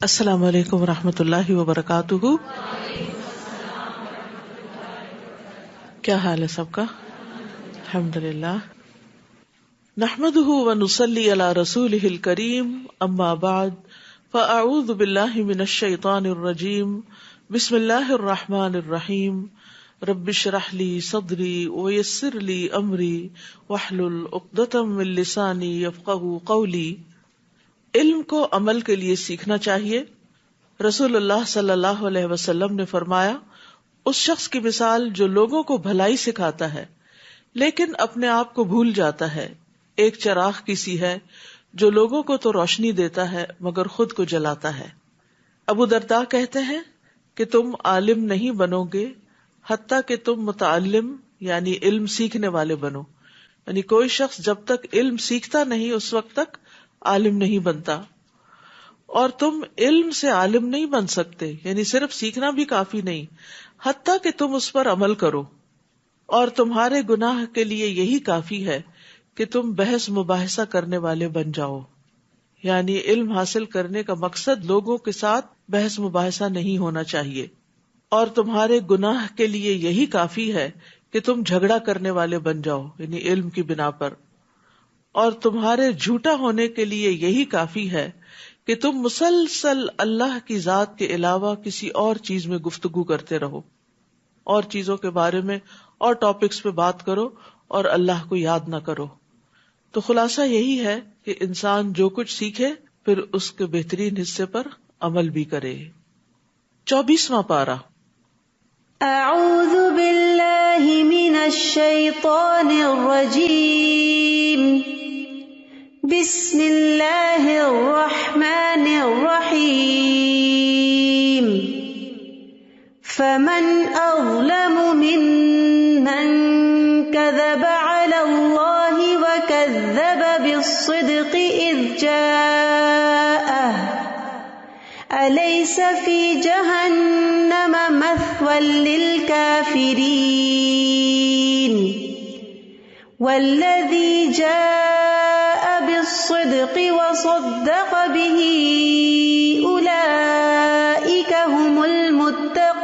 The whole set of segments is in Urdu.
السلام علیکم ورحمۃ اللہ وبرکاتہ. کیا حال ہے سب کا؟ الحمد للہ. نحمده ونصلی علی رسولہ الکریم. اما بعد فاعوذ باللہ من الشیطان الرجیم. بسم اللہ الرحمن الرحیم. رب اشرح لی صدری ویسر لی امری واحلل عقدۃ من لسانی یفقہوا قولی. علم کو عمل کے لیے سیکھنا چاہیے. رسول اللہ صلی اللہ علیہ وسلم نے فرمایا، اس شخص کی مثال جو لوگوں کو بھلائی سکھاتا ہے لیکن اپنے آپ کو بھول جاتا ہے، ایک چراغ کی سی ہے جو لوگوں کو تو روشنی دیتا ہے مگر خود کو جلاتا ہے. ابو درداء کہتے ہیں کہ تم عالم نہیں بنو گے حتیٰ کہ تم متعلم یعنی علم سیکھنے والے بنو. یعنی کوئی شخص جب تک علم سیکھتا نہیں اس وقت تک عالم نہیں بنتا، اور تم علم سے عالم نہیں بن سکتے، یعنی صرف سیکھنا بھی کافی نہیں حتیٰ کہ تم اس پر عمل کرو. اور تمہارے گناہ کے لیے یہی کافی ہے کہ تم بحث مباحثہ کرنے والے بن جاؤ. یعنی علم حاصل کرنے کا مقصد لوگوں کے ساتھ بحث مباحثہ نہیں ہونا چاہیے. اور تمہارے گناہ کے لیے یہی کافی ہے کہ تم جھگڑا کرنے والے بن جاؤ، یعنی علم کی بنا پر. اور تمہارے جھوٹا ہونے کے لیے یہی کافی ہے کہ تم مسلسل اللہ کی ذات کے علاوہ کسی اور چیز میں گفتگو کرتے رہو، اور چیزوں کے بارے میں اور ٹاپکس پہ بات کرو اور اللہ کو یاد نہ کرو. تو خلاصہ یہی ہے کہ انسان جو کچھ سیکھے پھر اس کے بہترین حصے پر عمل بھی کرے. 24واں پارہ. اعوذ باللہ من الشیطان الرجیم. بسم اللہ الرحمن الرحیم. فمن اظلم ممن كذب على الله وكذب بالصدق اذ جاءه أليس في جهنم مثوى للكافرين والذي جاء بالصدق وصدق به أولئك هم المتقون.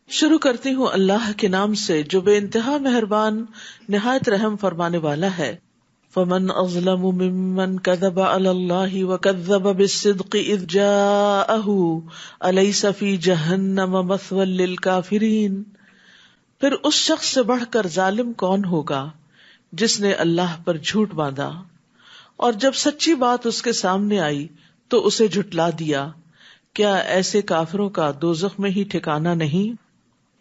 شروع کرتی ہوں اللہ کے نام سے جو بے انتہا مہربان نہایت رحم فرمانے والا ہے. فمن اظلم ممن كذب على الله وكذب بالصدق اذ جاءه اليس في جهنم مثوى للكافرين. پھر اس شخص سے بڑھ کر ظالم کون ہوگا جس نے اللہ پر جھوٹ باندھا اور جب سچی بات اس کے سامنے آئی تو اسے جھٹلا دیا. کیا ایسے کافروں کا دوزخ میں ہی ٹھکانہ نہیں؟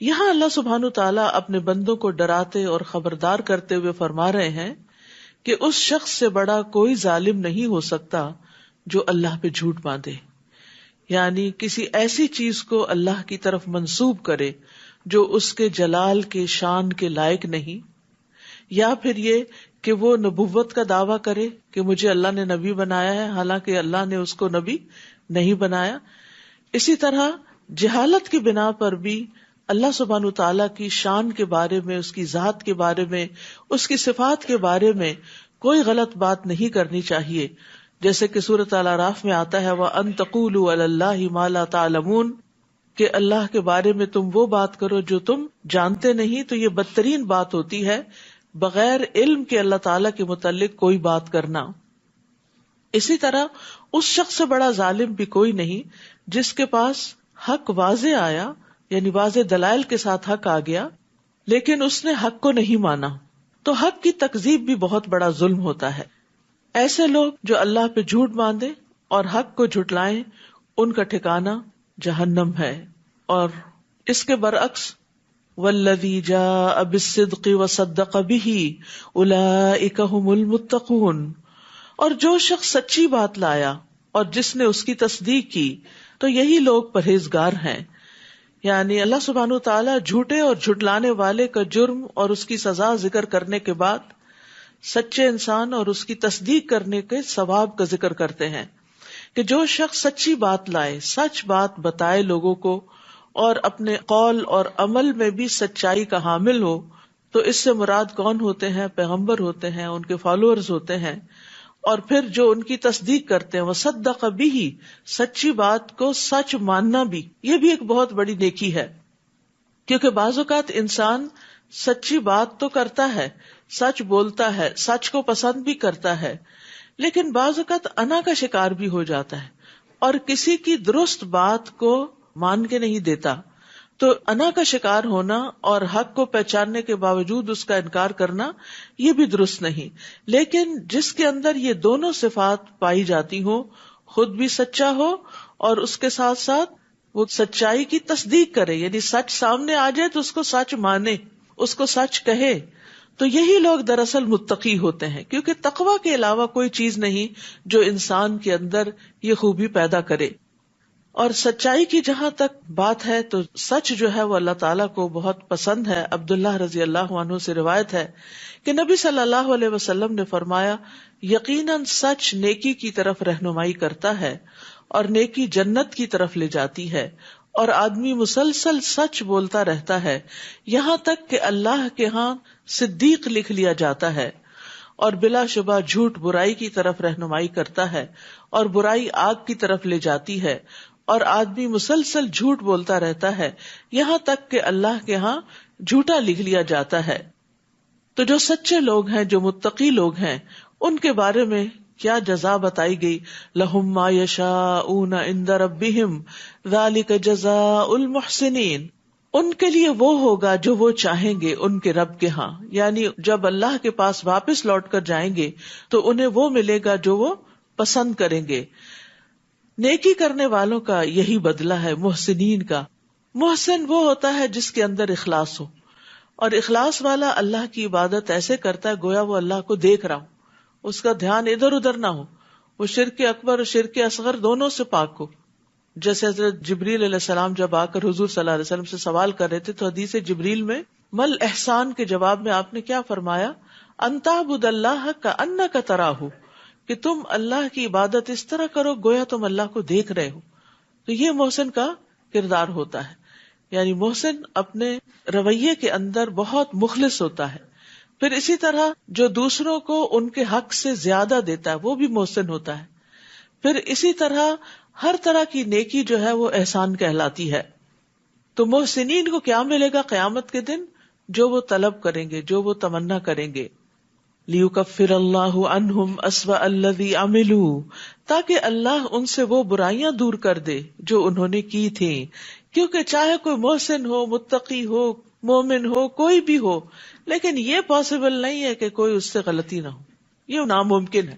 یہاں اللہ سبحانہ تعالیٰ اپنے بندوں کو ڈراتے اور خبردار کرتے ہوئے فرما رہے ہیں کہ اس شخص سے بڑا کوئی ظالم نہیں ہو سکتا جو اللہ پہ جھوٹ باندھے، یعنی کسی ایسی چیز کو اللہ کی طرف منسوب کرے جو اس کے جلال کے شان کے لائق نہیں، یا پھر یہ کہ وہ نبوت کا دعویٰ کرے کہ مجھے اللہ نے نبی بنایا ہے حالانکہ اللہ نے اس کو نبی نہیں بنایا. اسی طرح جہالت کی بنا پر بھی اللہ سبحانہ تعالیٰ کی شان کے بارے میں، اس کی ذات کے بارے میں، اس کی صفات کے بارے میں کوئی غلط بات نہیں کرنی چاہیے. جیسے کہ سورۃ الاعراف میں آتا ہے وَأَن تَقُولُوا عَلَى اللَّهِ مَا لَا تَعْلَمُونَ، کہ اللہ کے بارے میں تم وہ بات کرو جو تم جانتے نہیں. تو یہ بدترین بات ہوتی ہے بغیر علم کے اللہ تعالیٰ کے متعلق کوئی بات کرنا. اسی طرح اس شخص سے بڑا ظالم بھی کوئی نہیں جس کے پاس حق واضح آیا، یعنی واضح دلائل کے ساتھ حق آ گیا لیکن اس نے حق کو نہیں مانا. تو حق کی تکذیب بھی بہت بڑا ظلم ہوتا ہے. ایسے لوگ جو اللہ پہ جھوٹ باندھے اور حق کو جھٹلائیں ان کا ٹھکانہ جہنم ہے. اور اس کے برعکس والذی جاء بالصدق وصدق به اولئک هم المتقون، اور جو شخص سچی بات لایا اور جس نے اس کی تصدیق کی تو یہی لوگ پرہیزگار ہیں. یعنی اللہ سبحانہ تعالیٰ جھوٹے اور جھٹلانے والے کا جرم اور اس کی سزا ذکر کرنے کے بعد سچے انسان اور اس کی تصدیق کرنے کے ثواب کا ذکر کرتے ہیں کہ جو شخص سچی بات لائے، سچ بات بتائے لوگوں کو اور اپنے قول اور عمل میں بھی سچائی کا حامل ہو، تو اس سے مراد کون ہوتے ہیں؟ پیغمبر ہوتے ہیں، ان کے فالوورز ہوتے ہیں. اور پھر جو ان کی تصدیق کرتے ہیں، وصدق بھی، سچی بات کو سچ ماننا بھی، یہ بھی ایک بہت بڑی نیکی ہے. کیونکہ بعض اوقات انسان سچی بات تو کرتا ہے، سچ بولتا ہے، سچ کو پسند بھی کرتا ہے، لیکن بعض اوقات انا کا شکار بھی ہو جاتا ہے اور کسی کی درست بات کو مان کے نہیں دیتا. تو انا کا شکار ہونا اور حق کو پہچاننے کے باوجود اس کا انکار کرنا یہ بھی درست نہیں. لیکن جس کے اندر یہ دونوں صفات پائی جاتی ہوں، خود بھی سچا ہو اور اس کے ساتھ ساتھ وہ سچائی کی تصدیق کرے، یعنی سچ سامنے آ جائے تو اس کو سچ مانے، اس کو سچ کہے، تو یہی لوگ دراصل متقی ہوتے ہیں. کیونکہ تقویٰ کے علاوہ کوئی چیز نہیں جو انسان کے اندر یہ خوبی پیدا کرے. اور سچائی کی جہاں تک بات ہے تو سچ جو ہے وہ اللہ تعالیٰ کو بہت پسند ہے. عبداللہ رضی اللہ عنہ سے روایت ہے کہ نبی صلی اللہ علیہ وسلم نے فرمایا، یقیناً سچ نیکی کی طرف رہنمائی کرتا ہے اور نیکی جنت کی طرف لے جاتی ہے، اور آدمی مسلسل سچ بولتا رہتا ہے یہاں تک کہ اللہ کے ہاں صدیق لکھ لیا جاتا ہے، اور بلا شبہ جھوٹ برائی کی طرف رہنمائی کرتا ہے اور برائی آگ کی طرف لے جاتی ہے، اور آدمی مسلسل جھوٹ بولتا رہتا ہے یہاں تک کہ اللہ کے ہاں جھوٹا لکھ لیا جاتا ہے. تو جو سچے لوگ ہیں، جو متقی لوگ ہیں، ان کے بارے میں کیا جزا بتائی گئی، لہم ما یشاؤون عند ربہم ذالک جزاء المحسنین، ان کے لیے وہ ہوگا جو وہ چاہیں گے ان کے رب کے ہاں. یعنی جب اللہ کے پاس واپس لوٹ کر جائیں گے تو انہیں وہ ملے گا جو وہ پسند کریں گے. نیکی کرنے والوں کا یہی بدلہ ہے، محسنین کا. محسن وہ ہوتا ہے جس کے اندر اخلاص ہو، اور اخلاص والا اللہ کی عبادت ایسے کرتا ہے گویا وہ اللہ کو دیکھ رہا ہو، اس کا دھیان ادھر ادھر نہ ہو، وہ شرک اکبر اور شرک اصغر دونوں سے پاک ہو. جیسے حضرت جبریل علیہ السلام جب آ کر حضور صلی اللہ علیہ وسلم سے سوال کر رہے تھے تو حدیث جبریل میں مل احسان کے جواب میں آپ نے کیا فرمایا، ان تعبد اللہ کأنک تراہ، کہ تم اللہ کی عبادت اس طرح کرو گویا تم اللہ کو دیکھ رہے ہو. تو یہ محسن کا کردار ہوتا ہے. یعنی محسن اپنے رویے کے اندر بہت مخلص ہوتا ہے. پھر اسی طرح جو دوسروں کو ان کے حق سے زیادہ دیتا ہے وہ بھی محسن ہوتا ہے. پھر اسی طرح ہر طرح کی نیکی جو ہے وہ احسان کہلاتی ہے. تو محسنین کو کیا ملے گا قیامت کے دن؟ جو وہ طلب کریں گے، جو وہ تمنا کریں گے. لیکفر اللہ عنہم اسوأ الذی عملوا، تاکہ اللہ ان سے وہ برائیاں دور کر دے جو انہوں نے کی تھیں. کیونکہ چاہے کوئی محسن ہو، متقی ہو، مومن ہو، کوئی بھی ہو، لیکن یہ پاسبل نہیں ہے کہ کوئی اس سے غلطی نہ ہو. یہ ناممکن ہے،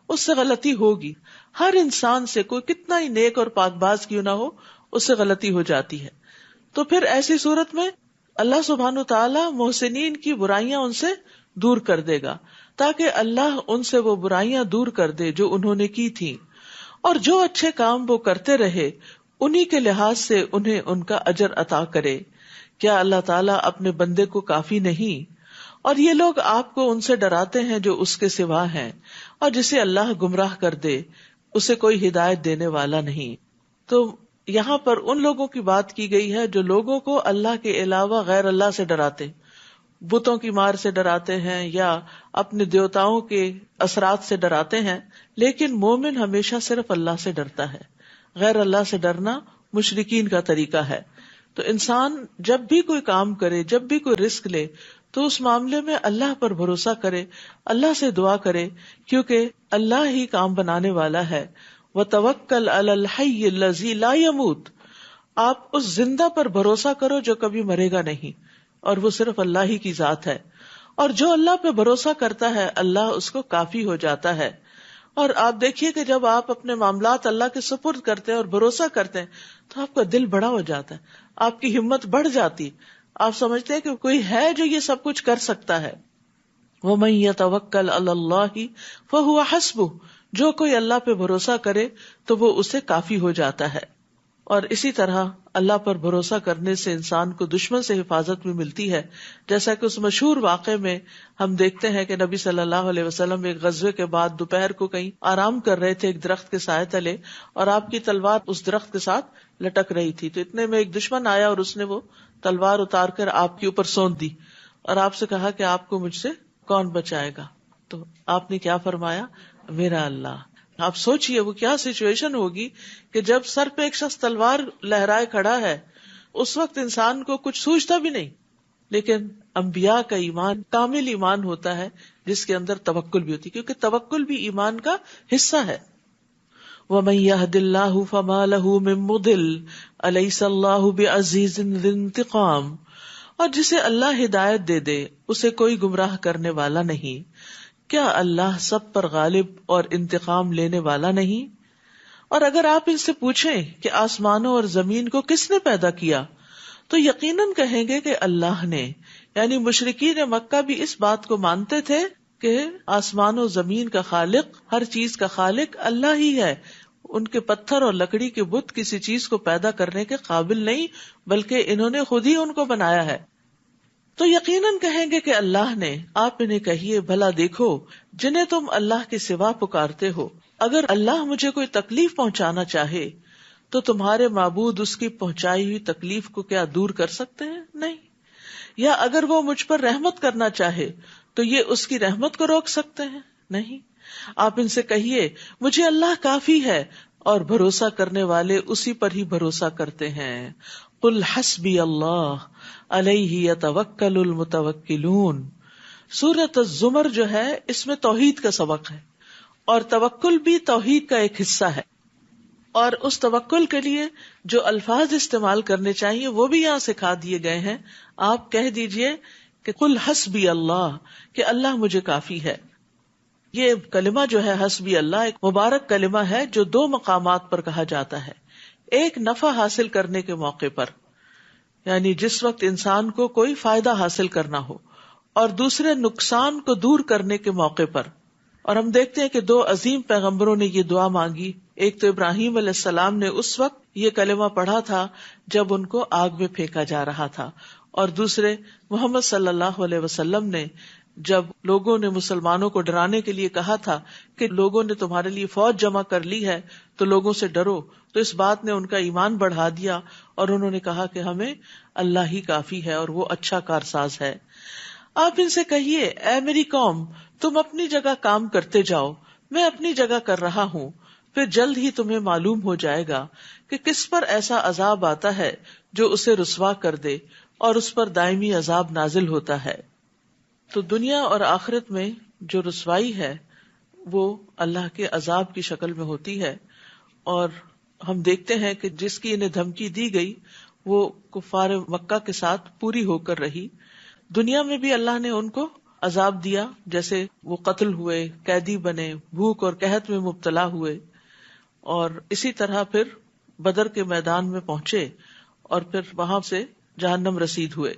اس سے غلطی ہوگی. ہر انسان سے کوئی کتنا ہی نیک اور پاک باز کیوں نہ ہو، اس سے غلطی ہو جاتی ہے. تو پھر ایسی صورت میں اللہ سبحانہ وتعالی محسنین کی برائیاں ان سے دور کر دے گا، تاکہ اللہ ان سے وہ برائیاں دور کر دے جو انہوں نے کی تھی، اور جو اچھے کام وہ کرتے رہے انہی کے لحاظ سے انہیں ان کا اجر عطا کرے. کیا اللہ تعالیٰ اپنے بندے کو کافی نہیں؟ اور یہ لوگ آپ کو ان سے ڈراتے ہیں جو اس کے سوا ہیں، اور جسے اللہ گمراہ کر دے اسے کوئی ہدایت دینے والا نہیں. تو یہاں پر ان لوگوں کی بات کی گئی ہے جو لوگوں کو اللہ کے علاوہ غیر اللہ سے ڈراتے، بتوں کی مار سے ڈراتے ہیں یا اپنے دیوتاؤں کے اثرات سے ڈراتے ہیں. لیکن مومن ہمیشہ صرف اللہ سے ڈرتا ہے. غیر اللہ سے ڈرنا مشرکین کا طریقہ ہے. تو انسان جب بھی کوئی کام کرے، جب بھی کوئی رزق لے، تو اس معاملے میں اللہ پر بھروسہ کرے، اللہ سے دعا کرے، کیونکہ اللہ ہی کام بنانے والا ہے. وَتَوَكَّلْ عَلَى الْحَيِّ الَّذِي لَا يَمُوتُ، آپ اس زندہ پر بھروسہ کرو جو کبھی مرے گا نہیں، اور وہ صرف اللہ ہی کی ذات ہے. اور جو اللہ پہ بھروسہ کرتا ہے اللہ اس کو کافی ہو جاتا ہے. اور آپ دیکھیے کہ جب آپ اپنے معاملات اللہ کے سپرد کرتے ہیں اور بھروسہ کرتے ہیں تو آپ کا دل بڑا ہو جاتا ہے، آپ کی ہمت بڑھ جاتی، آپ سمجھتے ہیں کہ کوئی ہے جو یہ سب کچھ کر سکتا ہے. وَمَن يَتَوَكَّلْ عَلَى اللَّهِ فَهُوَ حَسْبُهُ، جو کوئی اللہ پہ بھروسہ کرے تو وہ اسے کافی ہو جاتا ہے. اور اسی طرح اللہ پر بھروسہ کرنے سے انسان کو دشمن سے حفاظت بھی ملتی ہے. جیسا کہ اس مشہور واقعے میں ہم دیکھتے ہیں کہ نبی صلی اللہ علیہ وسلم ایک غزوے کے بعد دوپہر کو کہیں آرام کر رہے تھے ایک درخت کے سائے تلے، اور آپ کی تلوار اس درخت کے ساتھ لٹک رہی تھی. تو اتنے میں ایک دشمن آیا اور اس نے وہ تلوار اتار کر آپ کے اوپر سونت دی، اور آپ سے کہا کہ آپ کو مجھ سے کون بچائے گا. تو آپ نے کیا فرمایا؟ میرا اللہ. آپ سوچئے وہ کیا سچویشن ہوگی کہ جب سر پہ ایک شخص تلوار لہرائے کھڑا ہے، اس وقت انسان کو کچھ سوچتا بھی نہیں. لیکن انبیاء کا ایمان کامل ایمان ہوتا ہے جس کے اندر توکل بھی ہوتی ہے، کیونکہ توکل بھی ایمان کا حصہ ہے. وَمَن يَهْدِ اللَّهُ فَمَا لَهُ مِن مُضِلٍّ أَلَيْسَ اللَّهُ بِعَزِيزٍ ذِي انتقام. اور جسے اللہ ہدایت دے دے اسے کوئی گمراہ کرنے والا نہیں. کیا اللہ سب پر غالب اور انتقام لینے والا نہیں؟ اور اگر آپ ان سے پوچھیں کہ آسمانوں اور زمین کو کس نے پیدا کیا، تو یقیناً کہیں گے کہ اللہ نے. یعنی مشرکین مکہ بھی اس بات کو مانتے تھے کہ آسمان و زمین کا خالق، ہر چیز کا خالق اللہ ہی ہے. ان کے پتھر اور لکڑی کے بت کسی چیز کو پیدا کرنے کے قابل نہیں، بلکہ انہوں نے خود ہی ان کو بنایا ہے. تو یقیناً کہیں گے کہ اللہ نے. آپ انہیں کہیے بھلا دیکھو جنہیں تم اللہ کے سوا پکارتے ہو، اگر اللہ مجھے کوئی تکلیف پہنچانا چاہے تو تمہارے معبود اس کی پہنچائی ہوئی تکلیف کو کیا دور کر سکتے ہیں؟ نہیں. یا اگر وہ مجھ پر رحمت کرنا چاہے تو یہ اس کی رحمت کو روک سکتے ہیں؟ نہیں. آپ ان سے کہیے مجھے اللہ کافی ہے، اور بھروسہ کرنے والے اسی پر ہی بھروسہ کرتے ہیں. قل حسبی اللہ علیہ یتوکل المتوکلون. سورۃ الزمر جو ہے اس میں توحید کا سبق ہے، اور توکل بھی توحید کا ایک حصہ ہے. اور اس توکل کے لیے جو الفاظ استعمال کرنے چاہیے وہ بھی یہاں سکھا دیے گئے ہیں. آپ کہہ دیجئے کہ قل حسبی اللہ، کہ اللہ مجھے کافی ہے. یہ کلمہ جو ہے حسبی اللہ ایک مبارک کلمہ ہے جو دو مقامات پر کہا جاتا ہے. ایک نفع حاصل کرنے کے موقع پر، یعنی جس وقت انسان کو کوئی فائدہ حاصل کرنا ہو، اور دوسرے نقصان کو دور کرنے کے موقع پر. اور ہم دیکھتے ہیں کہ دو عظیم پیغمبروں نے یہ دعا مانگی. ایک تو ابراہیم علیہ السلام نے اس وقت یہ کلمہ پڑھا تھا جب ان کو آگ میں پھینکا جا رہا تھا، اور دوسرے محمد صلی اللہ علیہ وسلم نے جب لوگوں نے مسلمانوں کو ڈرانے کے لیے کہا تھا کہ لوگوں نے تمہارے لیے فوج جمع کر لی ہے تو لوگوں سے ڈرو، تو اس بات نے ان کا ایمان بڑھا دیا، اور انہوں نے کہا کہ ہمیں اللہ ہی کافی ہے اور وہ اچھا کارساز ہے. آپ ان سے کہیے اے میری قوم، تم اپنی جگہ کام کرتے جاؤ، میں اپنی جگہ کر رہا ہوں، پھر جلد ہی تمہیں معلوم ہو جائے گا کہ کس پر ایسا عذاب آتا ہے جو اسے رسوا کر دے، اور اس پر دائمی عذاب نازل ہوتا ہے. تو دنیا اور آخرت میں جو رسوائی ہے وہ اللہ کے عذاب کی شکل میں ہوتی ہے. اور ہم دیکھتے ہیں کہ جس کی انہیں دھمکی دی گئی وہ کفار مکہ کے ساتھ پوری ہو کر رہی. دنیا میں بھی اللہ نے ان کو عذاب دیا، جیسے وہ قتل ہوئے، قیدی بنے، بھوک اور قحط میں مبتلا ہوئے، اور اسی طرح پھر بدر کے میدان میں پہنچے اور پھر وہاں سے جہنم رسید ہوئے.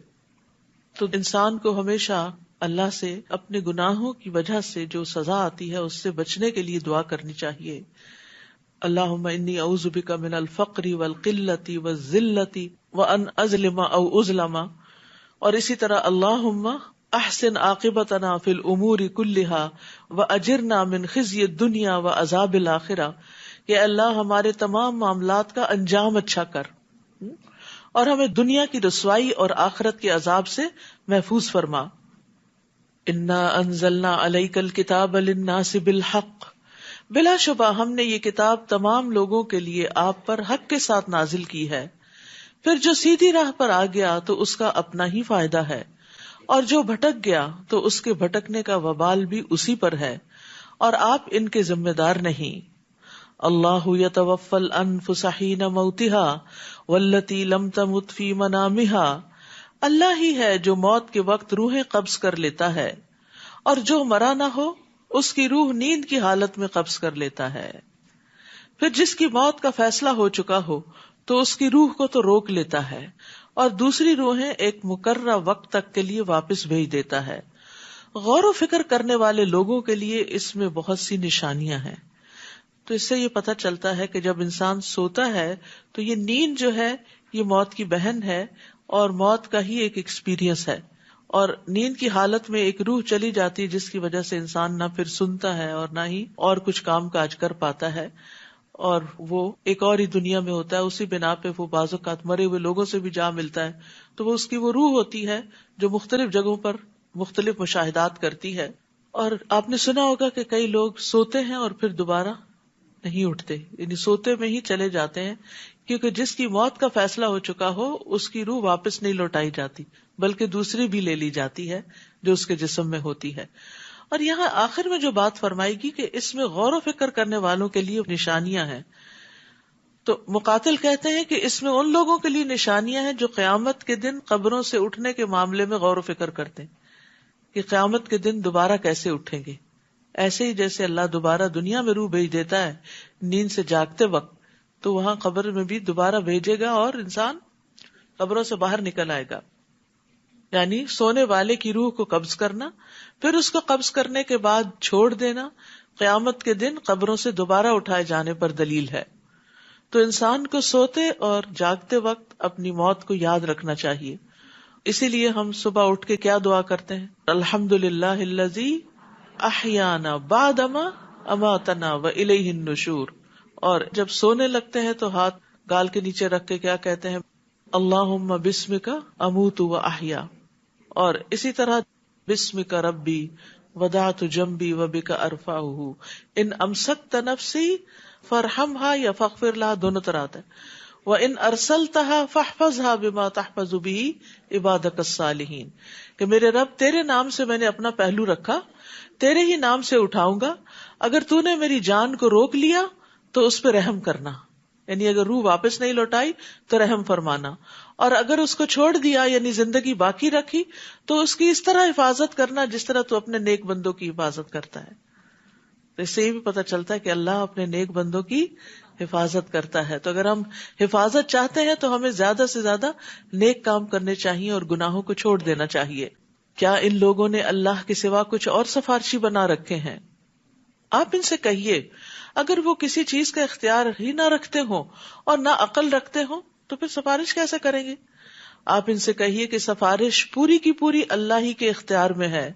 تو انسان کو ہمیشہ اللہ سے اپنے گناہوں کی وجہ سے جو سزا آتی ہے اس سے بچنے کے لیے دعا کرنی چاہیے. اللہم انی اعوذ بک من الفقر والقلۃ والذلۃ وان اظلم او اظلم. اور اسی طرح اللہم احسن عاقبتنا فی الامور کلها واجرنا من خزی الدنیا وعذاب الاخرہ، کہ اللہ ہمارے تمام معاملات کا انجام اچھا کر اور ہمیں دنیا کی رسوائی اور آخرت کے عذاب سے محفوظ فرما. انا انزلنا علیک الکتاب للناس بالحق، بلا شبہ ہم نے یہ کتاب تمام لوگوں کے لیے آپ پر حق کے ساتھ نازل کی ہے. پھر جو سیدھی راہ پر آ گیا تو اس کا اپنا ہی فائدہ ہے، اور جو بھٹک گیا تو اس کے بھٹکنے کا وبال بھی اسی پر ہے، اور آپ ان کے ذمہ دار نہیں. اللہ یتوفی الانفس حین موتها والتی لم تمت فی منامها، اللہ ہی ہے جو موت کے وقت روحیں قبض کر لیتا ہے، اور جو مرا نہ ہو اس کی روح نیند کی حالت میں قبض کر لیتا ہے. پھر جس کی موت کا فیصلہ ہو چکا ہو تو اس کی روح کو تو روک لیتا ہے، اور دوسری روحیں ایک مقررہ وقت تک کے لیے واپس بھیج دیتا ہے. غور و فکر کرنے والے لوگوں کے لیے اس میں بہت سی نشانیاں ہیں. تو اس سے یہ پتہ چلتا ہے کہ جب انسان سوتا ہے تو یہ نیند جو ہے یہ موت کی بہن ہے اور موت کا ہی ایک ایکسپیرینس ہے. اور نیند کی حالت میں ایک روح چلی جاتی ہے جس کی وجہ سے انسان نہ پھر سنتا ہے اور نہ ہی اور کچھ کام کاج کر پاتا ہے، اور وہ ایک اور ہی دنیا میں ہوتا ہے. اسی بنا پہ وہ بعض اوقات مرے ہوئے لوگوں سے بھی جا ملتا ہے. تو وہ اس کی وہ روح ہوتی ہے جو مختلف جگہوں پر مختلف مشاہدات کرتی ہے. اور آپ نے سنا ہوگا کہ کئی لوگ سوتے ہیں اور پھر دوبارہ نہیں اٹھتے، یعنی سوتے میں ہی چلے جاتے ہیں، کیونکہ جس کی موت کا فیصلہ ہو چکا ہو اس کی روح واپس نہیں لوٹائی جاتی، بلکہ دوسری بھی لے لی جاتی ہے جو اس کے جسم میں ہوتی ہے۔ اور یہاں آخر میں جو بات فرمائی گی کہ اس میں غور و فکر کرنے والوں کے لیے نشانیاں ہیں، تو مقاتل کہتے ہیں کہ اس میں ان لوگوں کے لیے نشانیاں ہیں جو قیامت کے دن قبروں سے اٹھنے کے معاملے میں غور و فکر کرتے ہیں کہ قیامت کے دن دوبارہ کیسے اٹھیں گے۔ ایسے ہی جیسے اللہ دوبارہ دنیا میں روح بھیج دیتا ہے نیند سے جاگتے وقت، تو وہاں قبر میں بھی دوبارہ بھیجے گا اور انسان قبروں سے باہر نکل آئے گا۔ یعنی سونے والے کی روح کو قبض کرنا، پھر اس کو قبض کرنے کے بعد چھوڑ دینا، قیامت کے دن قبروں سے دوبارہ اٹھائے جانے پر دلیل ہے۔ تو انسان کو سوتے اور جاگتے وقت اپنی موت کو یاد رکھنا چاہیے۔ اسی لیے ہم صبح اٹھ کے کیا دعا کرتے ہیں؟ الحمدللہ الذی احیانا بعدما اماتنا والیہ النشور۔ اور جب سونے لگتے ہیں تو ہاتھ گال کے نیچے رکھ کے کیا کہتے ہیں؟ اللہم بسمک اموت و احیا۔ اور اسی طرح بسمک ربی وضعت جنبی وبک ارفعہ، ان امسکت نفسی فارحمها یا فاغفر لها، دونوں طرح آتا ہے۔ وَإِنْ أَرْسَلْتَهَا فَاحْفَظْهَا بِمَا تَحْفَظُ بِهِ عِبَادَكَ الصَّالِحِينَ، کہ میرے رب تیرے نام سے میں نے اپنا پہلو رکھا، تیرے ہی نام سے اٹھاؤں گا، اگر تو نے میری جان کو روک لیا تو اس پہ رحم کرنا، یعنی اگر روح واپس نہیں لوٹائی تو رحم فرمانا، اور اگر اس کو چھوڑ دیا یعنی زندگی باقی رکھی تو اس کی اس طرح حفاظت کرنا جس طرح تو اپنے نیک بندوں کی حفاظت کرتا ہے۔ تو اس سے یہ بھی پتہ چلتا ہے کہ اللہ اپنے نیک بندوں کی حفاظت کرتا ہے۔ تو اگر ہم حفاظت چاہتے ہیں تو ہمیں زیادہ سے زیادہ نیک کام کرنے چاہیے اور گناہوں کو چھوڑ دینا چاہیے۔ کیا ان لوگوں نے اللہ کے سوا کچھ اور سفارشی بنا رکھے ہیں؟ آپ ان سے کہیے اگر وہ کسی چیز کا اختیار ہی نہ رکھتے ہوں اور نہ عقل رکھتے ہوں تو پھر سفارش کیسے کریں گے؟ آپ ان سے کہیے کہ سفارش پوری کی پوری اللہ ہی کے اختیار میں ہے،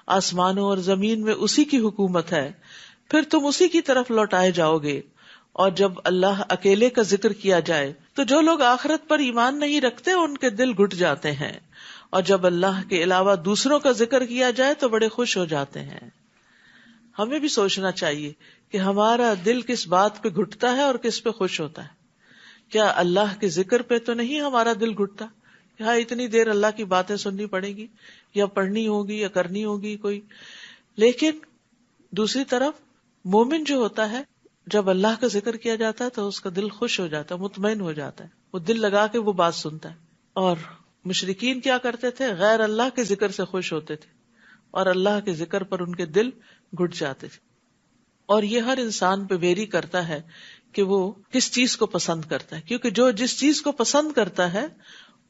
آسمانوں اور زمین میں اسی کی حکومت ہے، پھر تم اسی کی طرف لوٹائے جاؤ گے۔ اور جب اللہ اکیلے کا ذکر کیا جائے تو جو لوگ آخرت پر ایمان نہیں رکھتے ان کے دل گھٹ جاتے ہیں، اور جب اللہ کے علاوہ دوسروں کا ذکر کیا جائے تو بڑے خوش ہو جاتے ہیں۔ ہمیں بھی سوچنا چاہیے کہ ہمارا دل کس بات پہ گھٹتا ہے اور کس پہ خوش ہوتا ہے۔ کیا اللہ کے ذکر پہ تو نہیں ہمارا دل گھٹتا کہ ہاں اتنی دیر اللہ کی باتیں سننی پڑے گی یا پڑھنی ہوگی یا کرنی ہوگی کوئی، لیکن دوسری طرف مومن جو ہوتا ہے جب اللہ کا ذکر کیا جاتا ہے تو اس کا دل خوش ہو جاتا ہے، مطمئن ہو جاتا ہے، وہ دل لگا کے وہ بات سنتا ہے۔ اور مشرکین کیا کرتے تھے؟ غیر اللہ کے ذکر سے خوش ہوتے تھے اور اللہ کے ذکر پر ان کے دل گھٹ جاتے تھے۔ اور یہ ہر انسان پہ ویری کرتا ہے کہ وہ کس چیز کو پسند کرتا ہے، کیونکہ جو جس چیز کو پسند کرتا ہے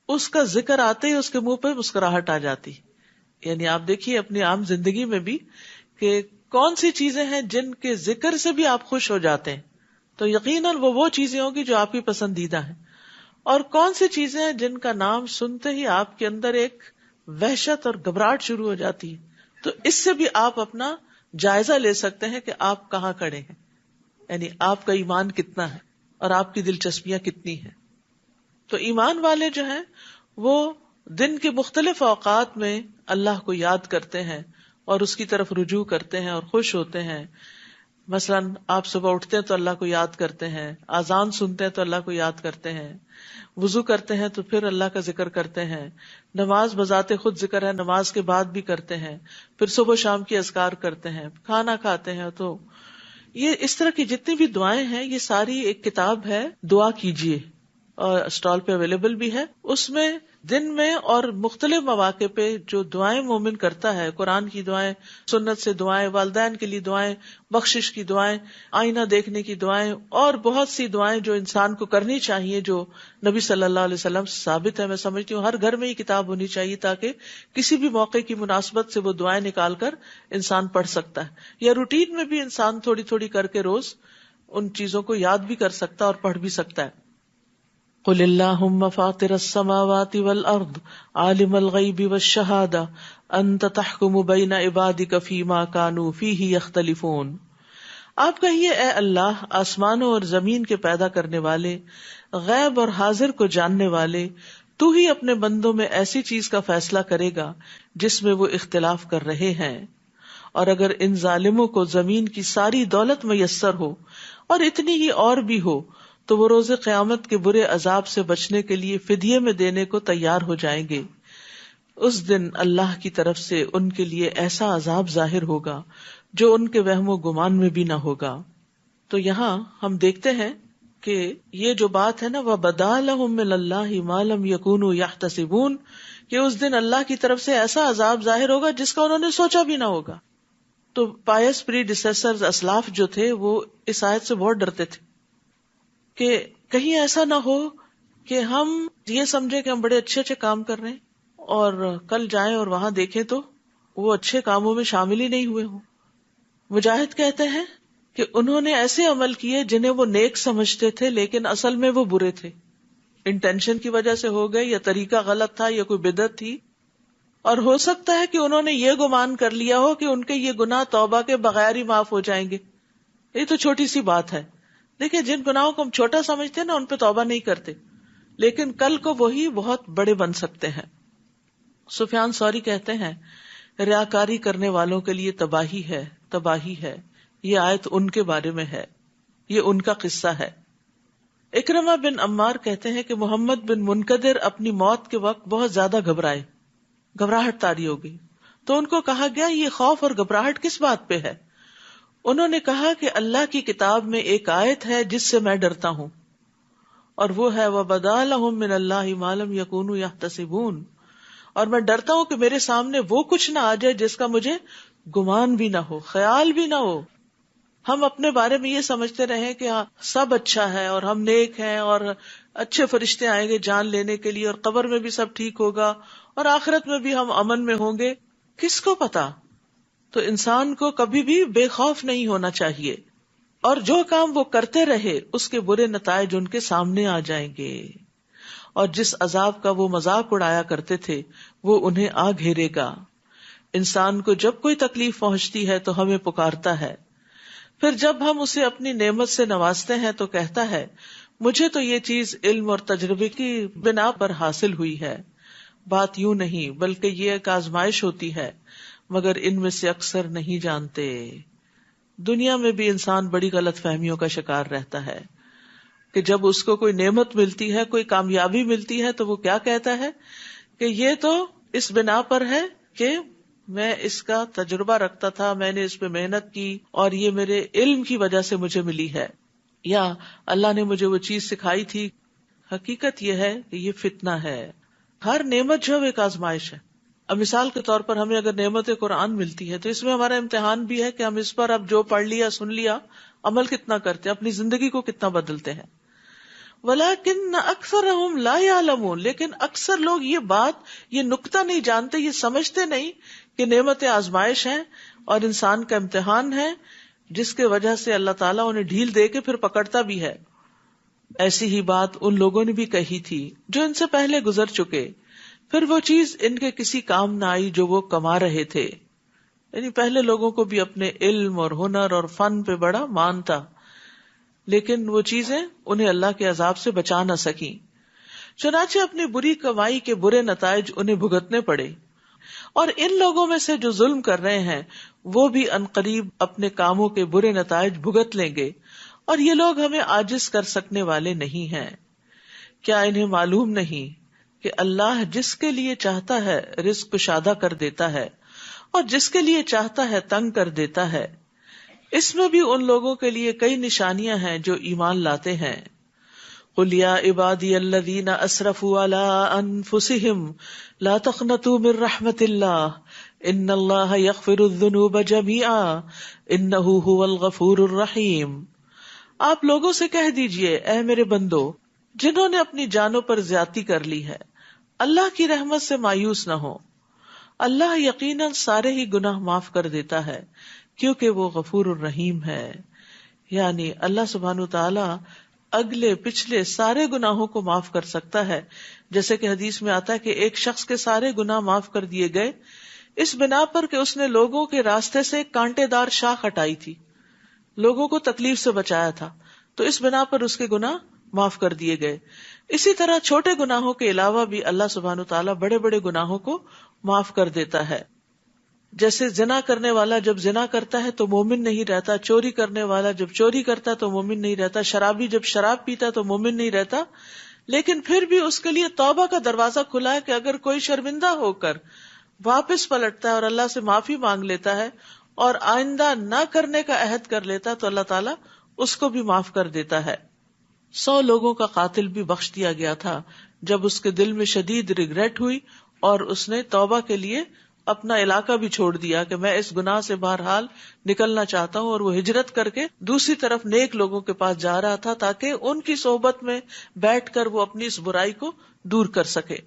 اس کا ذکر آتے ہی اس کے منہ پہ مسکراہٹ آ جاتی۔ یعنی آپ دیکھیے اپنی عام زندگی میں بھی کہ کون سی چیزیں ہیں جن کے ذکر سے بھی آپ خوش ہو جاتے ہیں، تو یقیناً وہ چیزیں ہوں گی جو آپ کی پسندیدہ ہیں، اور کون سی چیزیں ہیں جن کا نام سنتے ہی آپ کے اندر ایک وحشت اور گھبراہٹ شروع ہو جاتی ہے۔ تو اس سے بھی آپ اپنا جائزہ لے سکتے ہیں کہ آپ کہاں کھڑے ہیں، یعنی آپ کا ایمان کتنا ہے اور آپ کی دلچسپیاں کتنی ہیں۔ تو ایمان والے جو ہیں وہ دن کے مختلف اوقات میں اللہ کو یاد کرتے ہیں اور اس کی طرف رجوع کرتے ہیں اور خوش ہوتے ہیں۔ مثلاً آپ صبح اٹھتے ہیں تو اللہ کو یاد کرتے ہیں، اذان سنتے ہیں تو اللہ کو یاد کرتے ہیں، وضو کرتے ہیں تو پھر اللہ کا ذکر کرتے ہیں، نماز بذات خود ذکر ہے، نماز کے بعد بھی کرتے ہیں، پھر صبح و شام کی اذکار کرتے ہیں، کھانا کھاتے ہیں۔ تو یہ اس طرح کی جتنی بھی دعائیں ہیں یہ ساری ایک کتاب ہے دعا کیجیے، اور اسٹال پہ اویلیبل بھی ہے۔ اس میں دن میں اور مختلف مواقع پہ جو دعائیں مومن کرتا ہے، قرآن کی دعائیں، سنت سے دعائیں، والدین کے لیے دعائیں، بخشش کی دعائیں، آئینہ دیکھنے کی دعائیں، اور بہت سی دعائیں جو انسان کو کرنی چاہیے، جو نبی صلی اللہ علیہ وسلم سے ثابت ہے۔ میں سمجھتی ہوں ہر گھر میں یہ کتاب ہونی چاہیے تاکہ کسی بھی موقع کی مناسبت سے وہ دعائیں نکال کر انسان پڑھ سکتا ہے، یا روٹین میں بھی انسان تھوڑی تھوڑی کر کے روز ان چیزوں کو یاد بھی کر سکتا ہے اور پڑھ بھی سکتا ہے۔ قل اللہم فاطر السماوات والارض عالم الغیب والشہادہ انت تحکم بین عبادک فیما کانوا فیہ یختلفون۔ آپ کہیے اے اللہ آسمانوں اور زمین کے پیدا کرنے والے، غیب اور حاضر کو جاننے والے، تو ہی اپنے بندوں میں ایسی چیز کا فیصلہ کرے گا جس میں وہ اختلاف کر رہے ہیں، اور اگر ان ظالموں کو زمین کی ساری دولت میسر ہو اور اتنی ہی اور بھی ہو تو وہ روز قیامت کے برے عذاب سے بچنے کے لیے فدیے میں دینے کو تیار ہو جائیں گے. اس دن اللہ کی طرف سے ان کے لیے ایسا عذاب ظاہر ہوگا جو ان کے وہم و گمان میں بھی نہ ہوگا. تو یہاں ہم دیکھتے ہیں کہ یہ جو بات ہے نا وَبَدَا لَهُم مِّنَ اللَّهِ مَا لَمْ يَكُونُوا يَحْتَسِبُونَ، کہ اس دن اللہ کی طرف سے ایسا عذاب ظاہر ہوگا جس کا انہوں نے سوچا بھی نہ ہوگا. تو پائس پری ڈیسیسرز اسلاف جو تھے وہ اس آیت سے بہت ڈرتے تھے کہ کہیں ایسا نہ ہو کہ ہم یہ سمجھے کہ ہم بڑے اچھے اچھے کام کر رہے ہیں اور کل جائیں اور وہاں دیکھیں تو وہ اچھے کاموں میں شامل ہی نہیں ہوئے ہوں. مجاہد کہتے ہیں کہ انہوں نے ایسے عمل کیے جنہیں وہ نیک سمجھتے تھے لیکن اصل میں وہ برے تھے. انٹینشن کی وجہ سے ہو گئے یا طریقہ غلط تھا یا کوئی بدعت تھی، اور ہو سکتا ہے کہ انہوں نے یہ گمان کر لیا ہو کہ ان کے یہ گناہ توبہ کے بغیر ہی معاف ہو جائیں گے. یہ تو چھوٹی سی بات ہے. دیکھیں جن گناہوں کو ہم چھوٹا سمجھتے ہیں نا ان پہ توبہ نہیں کرتے، لیکن کل کو وہی بہت بڑے بن سکتے ہیں. سفیان ثوری کہتے ہیں ریاکاری کرنے والوں کے لیے تباہی ہے، تباہی ہے. یہ آیت ان کے بارے میں ہے، یہ ان کا قصہ ہے. اکرمہ بن عمار کہتے ہیں کہ محمد بن منقدر اپنی موت کے وقت بہت زیادہ گھبرائے، گھبراہٹ طاری ہو گئی. تو ان کو کہا گیا یہ خوف اور گھبراہٹ کس بات پہ ہے؟ انہوں نے کہا کہ اللہ کی کتاب میں ایک آیت ہے جس سے میں ڈرتا ہوں، اور وہ ہے وَبَدَا لَهُم مِّنَ اللَّهِ مَا لَمْ يَكُونُوا يَحْتَسِبُونَ. اور میں ڈرتا ہوں کہ میرے سامنے وہ کچھ نہ آ جائے جس کا مجھے گمان بھی نہ ہو، خیال بھی نہ ہو. ہم اپنے بارے میں یہ سمجھتے رہیں کہ ہاں سب اچھا ہے اور ہم نیک ہیں اور اچھے فرشتے آئیں گے جان لینے کے لیے اور قبر میں بھی سب ٹھیک ہوگا اور آخرت میں بھی ہم امن میں ہوں گے. کس کو پتا؟ تو انسان کو کبھی بھی بے خوف نہیں ہونا چاہیے، اور جو کام وہ کرتے رہے اس کے برے نتائج ان کے سامنے آ جائیں گے، اور جس عذاب کا وہ مذاق اڑایا کرتے تھے وہ انہیں آ گھیرے گا. انسان کو جب کوئی تکلیف پہنچتی ہے تو ہمیں پکارتا ہے، پھر جب ہم اسے اپنی نعمت سے نوازتے ہیں تو کہتا ہے مجھے تو یہ چیز علم اور تجربے کی بنا پر حاصل ہوئی ہے. بات یوں نہیں بلکہ یہ ایک آزمائش ہوتی ہے، مگر ان میں سے اکثر نہیں جانتے. دنیا میں بھی انسان بڑی غلط فہمیوں کا شکار رہتا ہے کہ جب اس کو کوئی نعمت ملتی ہے، کوئی کامیابی ملتی ہے تو وہ کیا کہتا ہے کہ یہ تو اس بنا پر ہے کہ میں اس کا تجربہ رکھتا تھا، میں نے اس پہ محنت کی اور یہ میرے علم کی وجہ سے مجھے ملی ہے، یا اللہ نے مجھے وہ چیز سکھائی تھی. حقیقت یہ ہے کہ یہ فتنہ ہے. ہر نعمت جو ایک آزمائش ہے. اب مثال کے طور پر ہمیں اگر نعمت قرآن ملتی ہے تو اس میں ہمارا امتحان بھی ہے کہ ہم اس پر اب جو پڑھ لیا سن لیا عمل کتنا کرتے ہیں، اپنی زندگی کو کتنا بدلتے ہیں. وَلَكِنَّ أَكْثَرَهُمْ لَا يَعْلَمُونَ، لیکن اکثر لوگ یہ نکتہ نہیں جانتے، یہ سمجھتے نہیں کہ نعمت آزمائش ہیں اور انسان کا امتحان ہے جس کے وجہ سے اللہ تعالیٰ انہیں ڈھیل دے کے پھر پکڑتا بھی ہے. ایسی ہی بات ان لوگوں نے بھی کہی تھی جو ان سے پہلے گزر چکے، پھر وہ چیز ان کے کسی کام نہ آئی جو وہ کما رہے تھے. یعنی پہلے لوگوں کو بھی اپنے علم اور ہنر اور فن پہ بڑا مان تھا، لیکن وہ چیزیں انہیں اللہ کے عذاب سے بچا نہ سکیں. چنانچہ اپنی بری کمائی کے برے نتائج انہیں بھگتنے پڑے. اور ان لوگوں میں سے جو ظلم کر رہے ہیں وہ بھی عنقریب اپنے کاموں کے برے نتائج بھگت لیں گے، اور یہ لوگ ہمیں عاجز کر سکنے والے نہیں ہیں. کیا انہیں معلوم نہیں کہ اللہ جس کے لیے چاہتا ہے رزق کشادہ کر دیتا ہے اور جس کے لیے چاہتا ہے تنگ کر دیتا ہے. اس میں بھی ان لوگوں کے لیے کئی نشانیاں ہیں جو ایمان لاتے ہیں. قُلْ يَا عِبَادِيَ الَّذِينَ أَسْرَفُوا عَلَىٰ أَنفُسِهِمْ لَا تَقْنَطُوا مِن رَحْمَةِ اللَّهِ إِنَّ اللَّهَ يَغْفِرُ الذُّنُوبَ جَمِيعًا إِنَّهُ هُوَ الْغَفُورُ الرَّحِيمُ. آپ لوگوں سے کہہ دیجئے اے میرے بندو جنہوں نے اپنی جانوں پر زیادتی کر لی ہے، اللہ کی رحمت سے مایوس نہ ہو. اللہ یقیناً سارے ہی گناہ معاف کر دیتا ہے کیونکہ وہ غفور الرحیم ہے. یعنی اللہ سبحانہ وتعالی اگلے پچھلے سارے گناہوں کو معاف کر سکتا ہے. جیسے کہ حدیث میں آتا ہے کہ ایک شخص کے سارے گناہ معاف کر دیے گئے اس بنا پر کہ اس نے لوگوں کے راستے سے کانٹے دار شاخ ہٹائی تھی، لوگوں کو تکلیف سے بچایا تھا، تو اس بنا پر اس کے گناہ معاف کر دیے گئے. اسی طرح چھوٹے گناہوں کے علاوہ بھی اللہ سبحانہ وتعالی بڑے بڑے گناہوں کو معاف کر دیتا ہے. جیسے زنا کرنے والا جب زنا کرتا ہے تو مومن نہیں رہتا، چوری کرنے والا جب چوری کرتا ہے تو مومن نہیں رہتا، شرابی جب شراب پیتا ہے تو مومن نہیں رہتا. لیکن پھر بھی اس کے لیے توبہ کا دروازہ کھلا ہے کہ اگر کوئی شرمندہ ہو کر واپس پلٹتا ہے اور اللہ سے معافی مانگ لیتا ہے اور آئندہ نہ کرنے کا عہد کر لیتا ہے تو اللہ تعالیٰ اس کو بھی معاف کر دیتا ہے. 100 لوگوں کا قاتل بھی بخش دیا گیا تھا جب اس کے دل میں شدید ریگریٹ ہوئی اور اس نے توبہ کے لیے اپنا علاقہ بھی چھوڑ دیا کہ میں اس گناہ سے بہرحال نکلنا چاہتا ہوں، اور وہ ہجرت کر کے دوسری طرف نیک لوگوں کے پاس جا رہا تھا تاکہ ان کی صحبت میں بیٹھ کر وہ اپنی اس برائی کو دور کر سکے.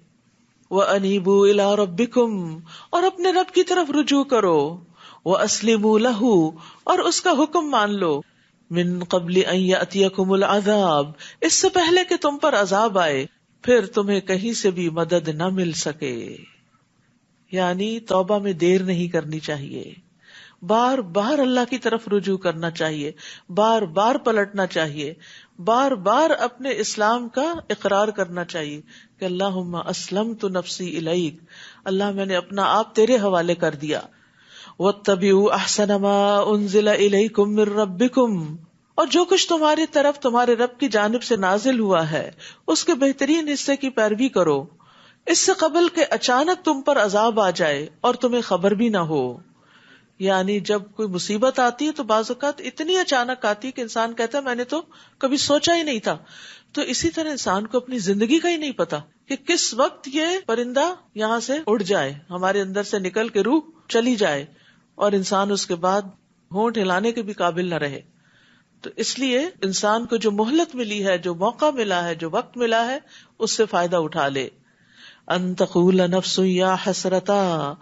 وَأَنِيبُوا إِلَىٰ رَبِّكُمْ، اور اپنے رب کی طرف رجوع کرو. وَأَسْلِمُوا لَهُ، اور اس کا حکم مان لو. مِن قَبْلِ أَن يَأْتِيَكُمُ الْعَذَابُ، اس سے پہلے کہ تم پر عذاب آئے پھر تمہیں کہیں سے بھی مدد نہ مل سکے. یعنی توبہ میں دیر نہیں کرنی چاہیے، بار بار اللہ کی طرف رجوع کرنا چاہیے، بار بار پلٹنا چاہیے، بار بار اپنے اسلام کا اقرار کرنا چاہیے کہ اللہم اسلمت نفسی الیک، اللہ میں نے اپنا آپ تیرے حوالے کر دیا. واتبعوا احسن ما انزل الیکم من ربکم، اور جو کچھ تمہاری طرف تمہارے رب کی جانب سے نازل ہوا ہے اس کے بہترین حصے کی پیروی کرو، اس سے قبل کہ اچانک تم پر عذاب آ جائے اور تمہیں خبر بھی نہ ہو. یعنی جب کوئی مصیبت آتی ہے تو بعض اوقات اتنی اچانک آتی ہے کہ انسان کہتا ہے میں نے تو کبھی سوچا ہی نہیں تھا. تو اسی طرح انسان کو اپنی زندگی کا ہی نہیں پتا کہ کس وقت یہ پرندہ یہاں سے اڑ جائے، ہمارے اندر سے نکل کے روح چلی جائے اور انسان اس کے بعد ہونٹ ہلانے کے بھی قابل نہ رہے. تو اس لیے انسان کو جو مہلت ملی ہے، جو موقع ملا ہے، جو وقت ملا ہے، اس سے فائدہ اٹھا لے. ان تقول نفس یا حسرتا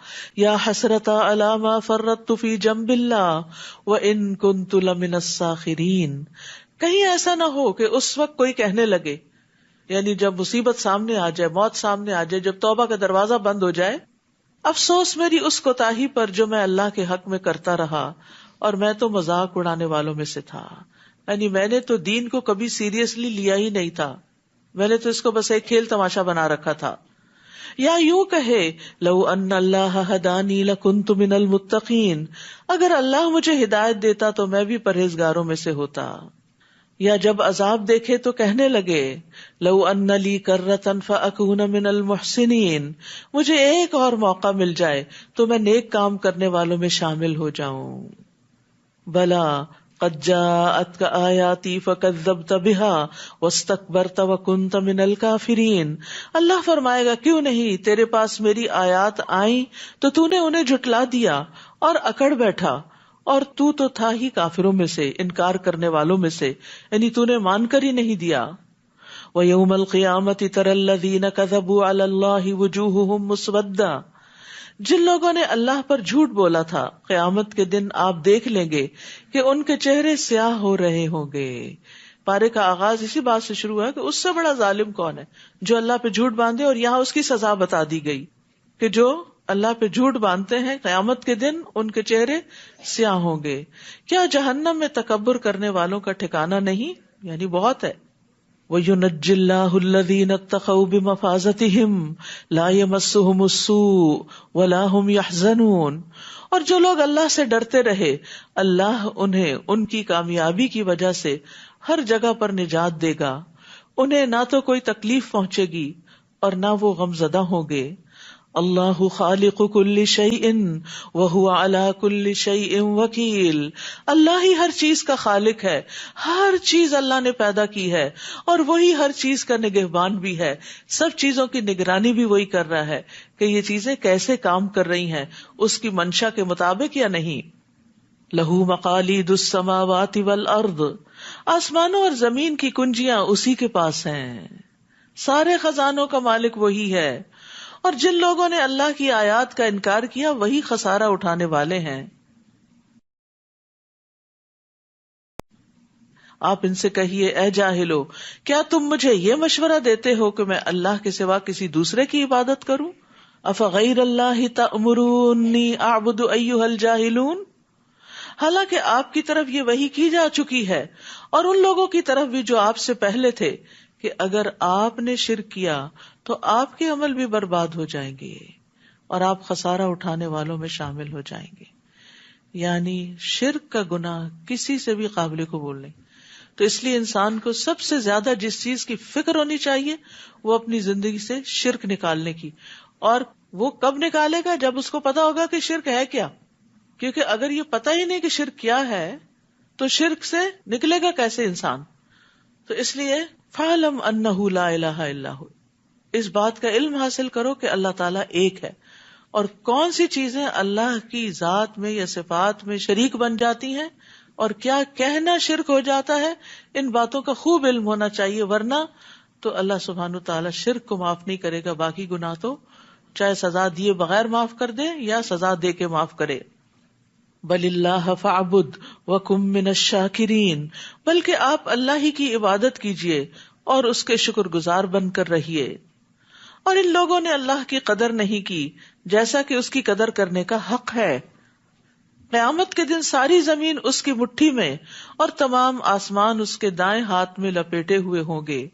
علی ما فرطت فی جنب اللہ وان کنت لمن الساخرین، کہیں ایسا نہ ہو کہ اس وقت کوئی کہنے لگے، یعنی جب مصیبت سامنے آ جائے، موت سامنے آ جائے، جب توبہ کا دروازہ بند ہو جائے، افسوس میری اس کوتاہی پر جو میں اللہ کے حق میں کرتا رہا اور میں تو مذاق اڑانے والوں میں سے تھا. یعنی میں نے تو دین کو کبھی سیریسلی لیا ہی نہیں تھا، میں نے تو اس کو بس ایک کھیل تماشا بنا رکھا تھا. یا یوں کہے لو ان اللہ ہدانی لکنت من المتقین، اگر اللہ مجھے ہدایت دیتا تو میں بھی پرہیزگاروں میں سے ہوتا. یا جب عذاب دیکھے تو کہنے لگے لو ان لی کرۃ فاکون من المحسنین، مجھے ایک اور موقع مل جائے تو میں نیک کام کرنے والوں میں شامل ہو جاؤں. بلا قد جاءتک آیاتی فکذبت بها واستکبرت وکنت من الکافرین، اللہ فرمائے گا کیوں نہیں، تیرے پاس میری آیات آئیں تو تو نے انہیں جھٹلا دیا اور اکڑ بیٹھا، اور تو تھا ہی کافروں میں سے، انکار کرنے والوں میں سے، یعنی تو نے مان کر ہی نہیں دیا. وَيَوْمَ الْقِيَامَةِ تَرَى الَّذِينَ كَذَبُوا عَلَى اللَّهِ وُجُوهُهُمْ مُسْوَدَّةٌ، جن لوگوں نے اللہ پر جھوٹ بولا تھا قیامت کے دن آپ دیکھ لیں گے کہ ان کے چہرے سیاہ ہو رہے ہوں گے. پارے کا آغاز اسی بات سے شروع ہے کہ اس سے بڑا ظالم کون ہے جو اللہ پہ جھوٹ باندھے، اور یہاں اس کی سزا بتا دی گئی کہ جو اللہ پہ جھوٹ باندھتے ہیں قیامت کے دن ان کے چہرے سیاہ ہوں گے. کیا جہنم میں تکبر کرنے والوں کا ٹھکانہ نہیں؟ یعنی بہت ہے. وَيُنَجِّ اللَّهُ الَّذِينَ اتَّقَوْا بِمَفَازَتِهِمْ لَا يَمَسُّهُمُ السُّوءُ وَلَا هُمْ يَحْزَنُونَ، اور جو لوگ اللہ سے ڈرتے رہے اللہ انہیں ان کی کامیابی کی وجہ سے ہر جگہ پر نجات دے گا، انہیں نہ تو کوئی تکلیف پہنچے گی اور نہ وہ غمزدہ ہوں گے. اللہ خالق کل شیء وہو علی کل شیء وکیل، اللہ ہی ہر چیز کا خالق ہے، ہر چیز اللہ نے پیدا کی ہے اور وہی ہر چیز کا نگہبان بھی ہے، سب چیزوں کی نگرانی بھی وہی کر رہا ہے کہ یہ چیزیں کیسے کام کر رہی ہیں اس کی منشا کے مطابق یا نہیں. لہو مقالید السماوات والارض، آسمانوں اور زمین کی کنجیاں اسی کے پاس ہیں، سارے خزانوں کا مالک وہی ہے، اور جن لوگوں نے اللہ کی آیات کا انکار کیا وہی خسارہ اٹھانے والے ہیں. آپ ان سے کہیے اے جاہلو، کیا تم مجھے یہ مشورہ دیتے ہو کہ میں اللہ کے سوا کسی دوسرے کی عبادت کروں؟ افغیر اللہ تأمرونی اعبد ایھا الجاہلون، حالانکہ آپ کی طرف یہ وحی کی جا چکی ہے اور ان لوگوں کی طرف بھی جو آپ سے پہلے تھے کہ اگر آپ نے شرک کیا تو آپ کے عمل بھی برباد ہو جائیں گے. اور آپ خسارہ اٹھانے والوں میں شامل ہو جائیں گے. یعنی شرک کا گناہ کسی سے بھی قابل قبول نہیں. تو اس لیے انسان کو سب سے زیادہ جس چیز کی فکر ہونی چاہیے وہ اپنی زندگی سے شرک نکالنے کی. اور وہ کب نکالے گا؟ جب اس کو پتا ہوگا کہ شرک ہے کیا. کیونکہ اگر یہ پتا ہی نہیں کہ شرک کیا ہے تو شرک سے نکلے گا کیسے انسان؟ تو اس لیے فَاعْلَمْ أَنَّهُ لَا إِلَٰهَ إِلَّا هُوَ، اس بات کا علم حاصل کرو کہ اللہ تعالیٰ ایک ہے. اور کون سی چیزیں اللہ کی ذات میں یا صفات میں شریک بن جاتی ہیں اور کیا کہنا شرک ہو جاتا ہے، ان باتوں کا خوب علم ہونا چاہیے، ورنہ تو اللہ سبحانہ وتعالیٰ شرک کو معاف نہیں کرے گا. باقی گناہ تو چاہے سزا دیے بغیر معاف کر دے یا سزا دے کے معاف کرے. بل اللہ فاعبد وکم من الشاکرین، بلکہ آپ اللہ ہی کی عبادت کیجیے اور اس کے شکر گزار بن کر رہیے. اور ان لوگوں نے اللہ کی قدر نہیں کی جیسا کہ اس کی قدر کرنے کا حق ہے. قیامت کے دن ساری زمین اس کی مٹھی میں اور تمام آسمان اس کے دائیں ہاتھ میں لپیٹے ہوئے ہوں گے.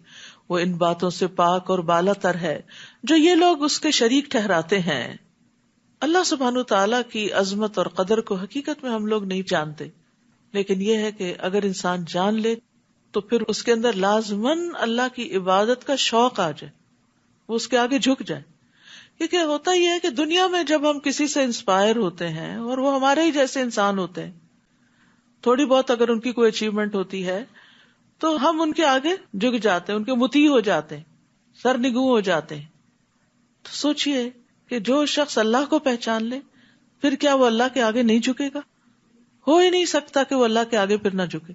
وہ ان باتوں سے پاک اور بالا تر ہے جو یہ لوگ اس کے شریک ٹھہراتے ہیں. اللہ سبحانہ تعالیٰ کی عظمت اور قدر کو حقیقت میں ہم لوگ نہیں جانتے، لیکن یہ ہے کہ اگر انسان جان لے تو پھر اس کے اندر لازماً اللہ کی عبادت کا شوق آ جائے، وہ اس کے آگے جھک جائے. کیونکہ ہوتا یہ ہے کہ دنیا میں جب ہم کسی سے انسپائر ہوتے ہیں اور وہ ہمارے ہی جیسے انسان ہوتے ہیں، تھوڑی بہت اگر ان کی کوئی اچیومنٹ ہوتی ہے تو ہم ان کے آگے جھک جاتے ہیں، ان کے مطیع ہو جاتے ہیں، سرنگوں ہو جاتے ہیں. تو سوچئے کہ جو شخص اللہ کو پہچان لے پھر کیا وہ اللہ کے آگے نہیں جھکے گا؟ ہو ہی نہیں سکتا کہ وہ اللہ کے آگے پھر نہ جھکے.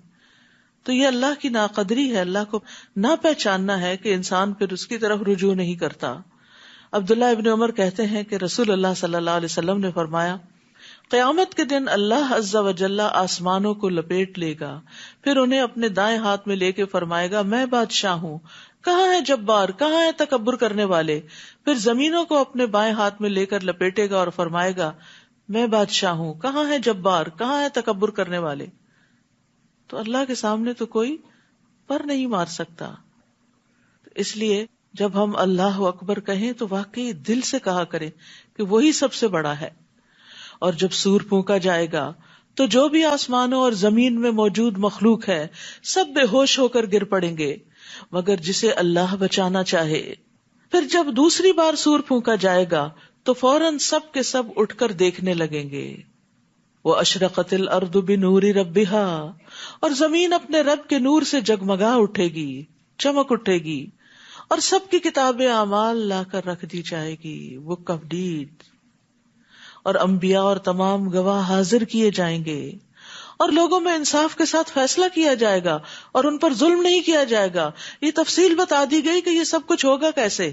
تو یہ اللہ کی ناقدری ہے، اللہ کو نہ پہچاننا ہے کہ انسان پھر اس کی طرف رجوع نہیں کرتا. عبداللہ ابن عمر کہتے ہیں کہ رسول اللہ صلی اللہ علیہ وسلم نے فرمایا، قیامت کے دن اللہ عز و جل آسمانوں کو لپیٹ لے گا، پھر انہیں اپنے دائیں ہاتھ میں لے کے فرمائے گا، میں بادشاہ ہوں، کہاں ہے جبار، کہاں ہے تکبر کرنے والے. پھر زمینوں کو اپنے بائیں ہاتھ میں لے کر لپیٹے گا اور فرمائے گا، میں بادشاہ ہوں، کہاں ہے جبار، کہاں ہے تکبر کرنے والے. تو اللہ کے سامنے تو کوئی پر نہیں مار سکتا. اس لیے جب ہم اللہ اکبر کہیں تو واقعی دل سے کہا کریں کہ وہی سب سے بڑا ہے. اور جب سور پھونکا جائے گا تو جو بھی آسمانوں اور زمین میں موجود مخلوق ہے سب بے ہوش ہو کر گر پڑیں گے مگر جسے اللہ بچانا چاہے. پھر جب دوسری بار سور پھونکا جائے گا تو فوراً سب کے سب اٹھ کر دیکھنے لگیں گے. وَأَشْرَقَتِ الْأَرْضُ بِنُورِ رَبِّهَا، اور زمین اپنے رب کے نور سے جگمگا اٹھے گی، چمک اٹھے گی، اور سب کی کتاب اعمال لا کر رکھ دی جائے گی، بک آف ڈیڈ، اور انبیاء اور تمام گواہ حاضر کیے جائیں گے، اور لوگوں میں انصاف کے ساتھ فیصلہ کیا جائے گا اور ان پر ظلم نہیں کیا جائے گا. یہ تفصیل بتا دی گئی کہ یہ سب کچھ ہوگا کیسے.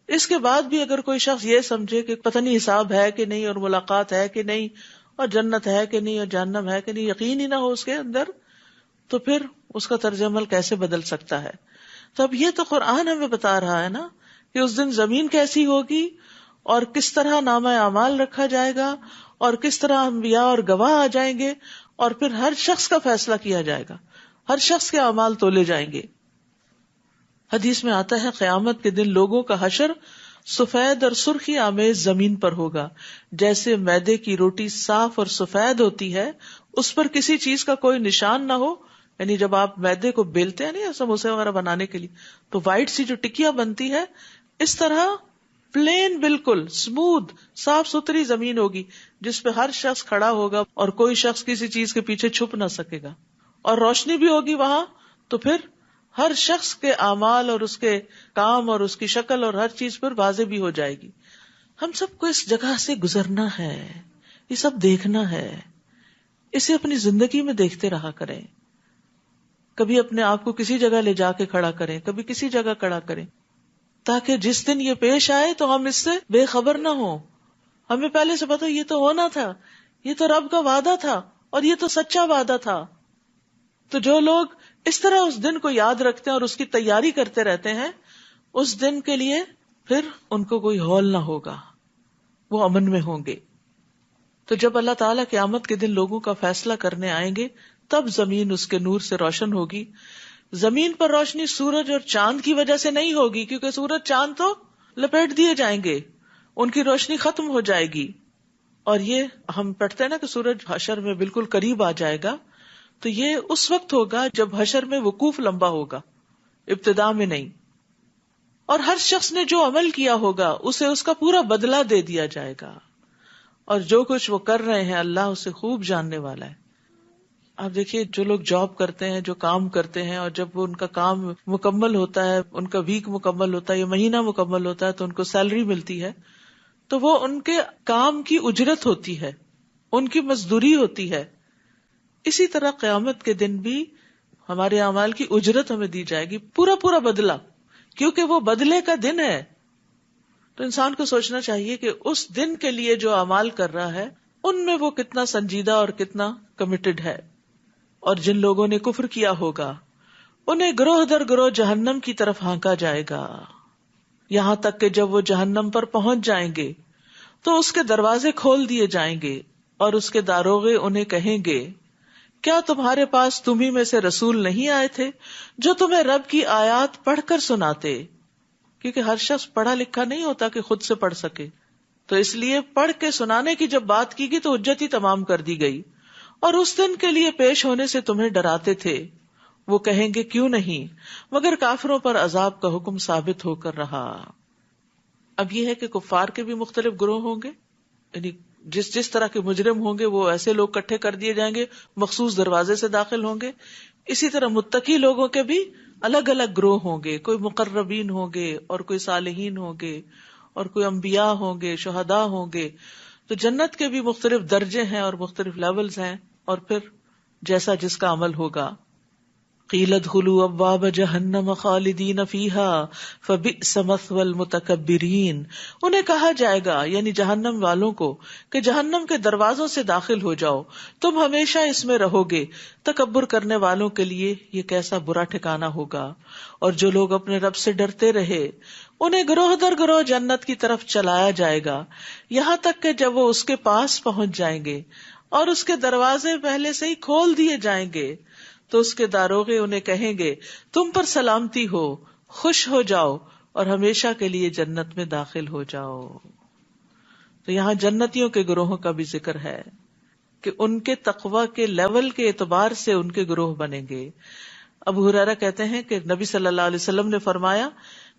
اس کے بعد بھی اگر کوئی شخص یہ سمجھے کہ پتہ نہیں حساب ہے کہ نہیں اور ملاقات ہے کہ نہیں اور جنت ہے کہ نہیں اور جہنم ہے کہ نہیں، یقین ہی نہ ہو اس کے اندر، تو پھر اس کا طرز عمل کیسے بدل سکتا ہے. تو اب یہ تو قرآن ہمیں بتا رہا ہے نا کہ اس دن زمین کیسی ہوگی اور کس طرح نامہ اعمال رکھا جائے گا اور کس طرح انبیاء اور گواہ آ جائیں گے اور پھر ہر شخص کا فیصلہ کیا جائے گا، ہر شخص کے اعمال تولے جائیں گے. حدیث میں آتا ہے قیامت کے دن لوگوں کا حشر سفید اور سرخی آمیز زمین پر ہوگا، جیسے میدے کی روٹی صاف اور سفید ہوتی ہے، اس پر کسی چیز کا کوئی نشان نہ ہو. یعنی جب آپ میدے کو بیلتے ہیں نا سموسے وغیرہ بنانے کے لیے تو وائٹ سی جو ٹکیا بنتی ہے، اس طرح پلین بالکل سموتھ صاف ستھری زمین ہوگی جس پہ ہر شخص کھڑا ہوگا اور کوئی شخص کسی چیز کے پیچھے چھپ نہ سکے گا، اور روشنی بھی ہوگی وہاں. تو پھر ہر شخص کے اعمال اور اس کے کام اور اس کی شکل اور ہر چیز پر واضح بھی ہو جائے گی. ہم سب کو اس جگہ سے گزرنا ہے، یہ سب دیکھنا ہے، اسے اپنی زندگی میں دیکھتے رہا کریں. کبھی اپنے آپ کو کسی جگہ لے جا کے کھڑا کریں، کبھی کسی جگہ کھڑا کریں، تاکہ جس دن یہ پیش آئے تو ہم اس سے بے خبر نہ ہوں. ہمیں پہلے سے پتا یہ تو ہونا تھا، یہ تو رب کا وعدہ تھا اور یہ تو سچا وعدہ تھا. تو جو لوگ اس طرح اس دن کو یاد رکھتے ہیں اور اس کی تیاری کرتے رہتے ہیں، اس دن کے لیے پھر ان کو کوئی ہول نہ ہوگا، وہ امن میں ہوں گے. تو جب اللہ تعالیٰ قیامت کے دن لوگوں کا فیصلہ کرنے آئیں گے تب زمین اس کے نور سے روشن ہوگی. زمین پر روشنی سورج اور چاند کی وجہ سے نہیں ہوگی، کیونکہ سورج چاند تو لپیٹ دیے جائیں گے، ان کی روشنی ختم ہو جائے گی. اور یہ ہم پڑھتے ہیں نا کہ سورج حشر میں بالکل قریب آ جائے گا، تو یہ اس وقت ہوگا جب حشر میں وقوف لمبا ہوگا، ابتدا میں نہیں. اور ہر شخص نے جو عمل کیا ہوگا اسے اس کا پورا بدلہ دے دیا جائے گا، اور جو کچھ وہ کر رہے ہیں اللہ اسے خوب جاننے والا ہے. آپ دیکھیے جو لوگ جاب کرتے ہیں، جو کام کرتے ہیں، اور جب ان کا کام مکمل ہوتا ہے، ان کا ویک مکمل ہوتا ہے یا مہینہ مکمل ہوتا ہے تو ان کو سیلری ملتی ہے، تو وہ ان کے کام کی اجرت ہوتی ہے، ان کی مزدوری ہوتی ہے. اسی طرح قیامت کے دن بھی ہمارے اعمال کی اجرت ہمیں دی جائے گی، پورا پورا بدلہ، کیونکہ وہ بدلے کا دن ہے. تو انسان کو سوچنا چاہیے کہ اس دن کے لیے جو اعمال کر رہا ہے ان میں وہ کتنا سنجیدہ اور کتنا کمیٹڈ ہے. اور جن لوگوں نے کفر کیا ہوگا انہیں گروہ در گروہ جہنم کی طرف ہانکا جائے گا، یہاں تک کہ جب وہ جہنم پر پہنچ جائیں گے تو اس کے دروازے کھول دیے جائیں گے، اور اس کے داروغے انہیں کہیں گے کیا تمہارے پاس تمہیں میں سے رسول نہیں آئے تھے جو تمہیں رب کی آیات پڑھ کر سناتے. کیونکہ ہر شخص پڑھا لکھا نہیں ہوتا کہ خود سے پڑھ سکے، تو اس لیے پڑھ کے سنانے کی جب بات کی گئی تو حجت ہی تمام کر دی گئی. اور اس دن کے لیے پیش ہونے سے تمہیں ڈراتے تھے. وہ کہیں گے کیوں نہیں، مگر کافروں پر عذاب کا حکم ثابت ہو کر رہا. اب یہ ہے کہ کفار کے بھی مختلف گروہ ہوں گے، یعنی جس طرح کے مجرم ہوں گے وہ ایسے لوگ اکٹھے کر دیے جائیں گے، مخصوص دروازے سے داخل ہوں گے. اسی طرح متقی لوگوں کے بھی الگ الگ گروہ ہوں گے، کوئی مقربین ہوں گے اور کوئی صالحین ہوں گے اور کوئی انبیاء ہوں گے، شہداء ہوں گے. تو جنت کے بھی مختلف درجے ہیں اور مختلف لیولز ہیں، اور پھر جیسا جس کا عمل ہوگا. قیل ادخلوا ابواب جہنم خالدین فیہا فبئس مثوی المتکبرین. انہیں کہا جائے گا یعنی جہنم والوں کو کہ جہنم کے دروازوں سے داخل ہو جاؤ، تم ہمیشہ اس میں رہو گے، تکبر کرنے والوں کے لیے یہ کیسا برا ٹھکانہ ہوگا. اور جو لوگ اپنے رب سے ڈرتے رہے انہیں گروہ در گروہ جنت کی طرف چلایا جائے گا، یہاں تک کہ جب وہ اس کے پاس پہنچ جائیں گے اور اس کے دروازے پہلے سے ہی کھول دیے جائیں گے تو اس کے داروغے انہیں کہیں گے تم پر سلامتی ہو، خوش ہو جاؤ اور ہمیشہ کے لیے جنت میں داخل ہو جاؤ. تو یہاں جنتیوں کے گروہوں کا بھی ذکر ہے کہ ان کے تقوی کے لیول کے اعتبار سے ان کے گروہ بنیں گے. ابو ہریرہ کہتے ہیں کہ نبی صلی اللہ علیہ وسلم نے فرمایا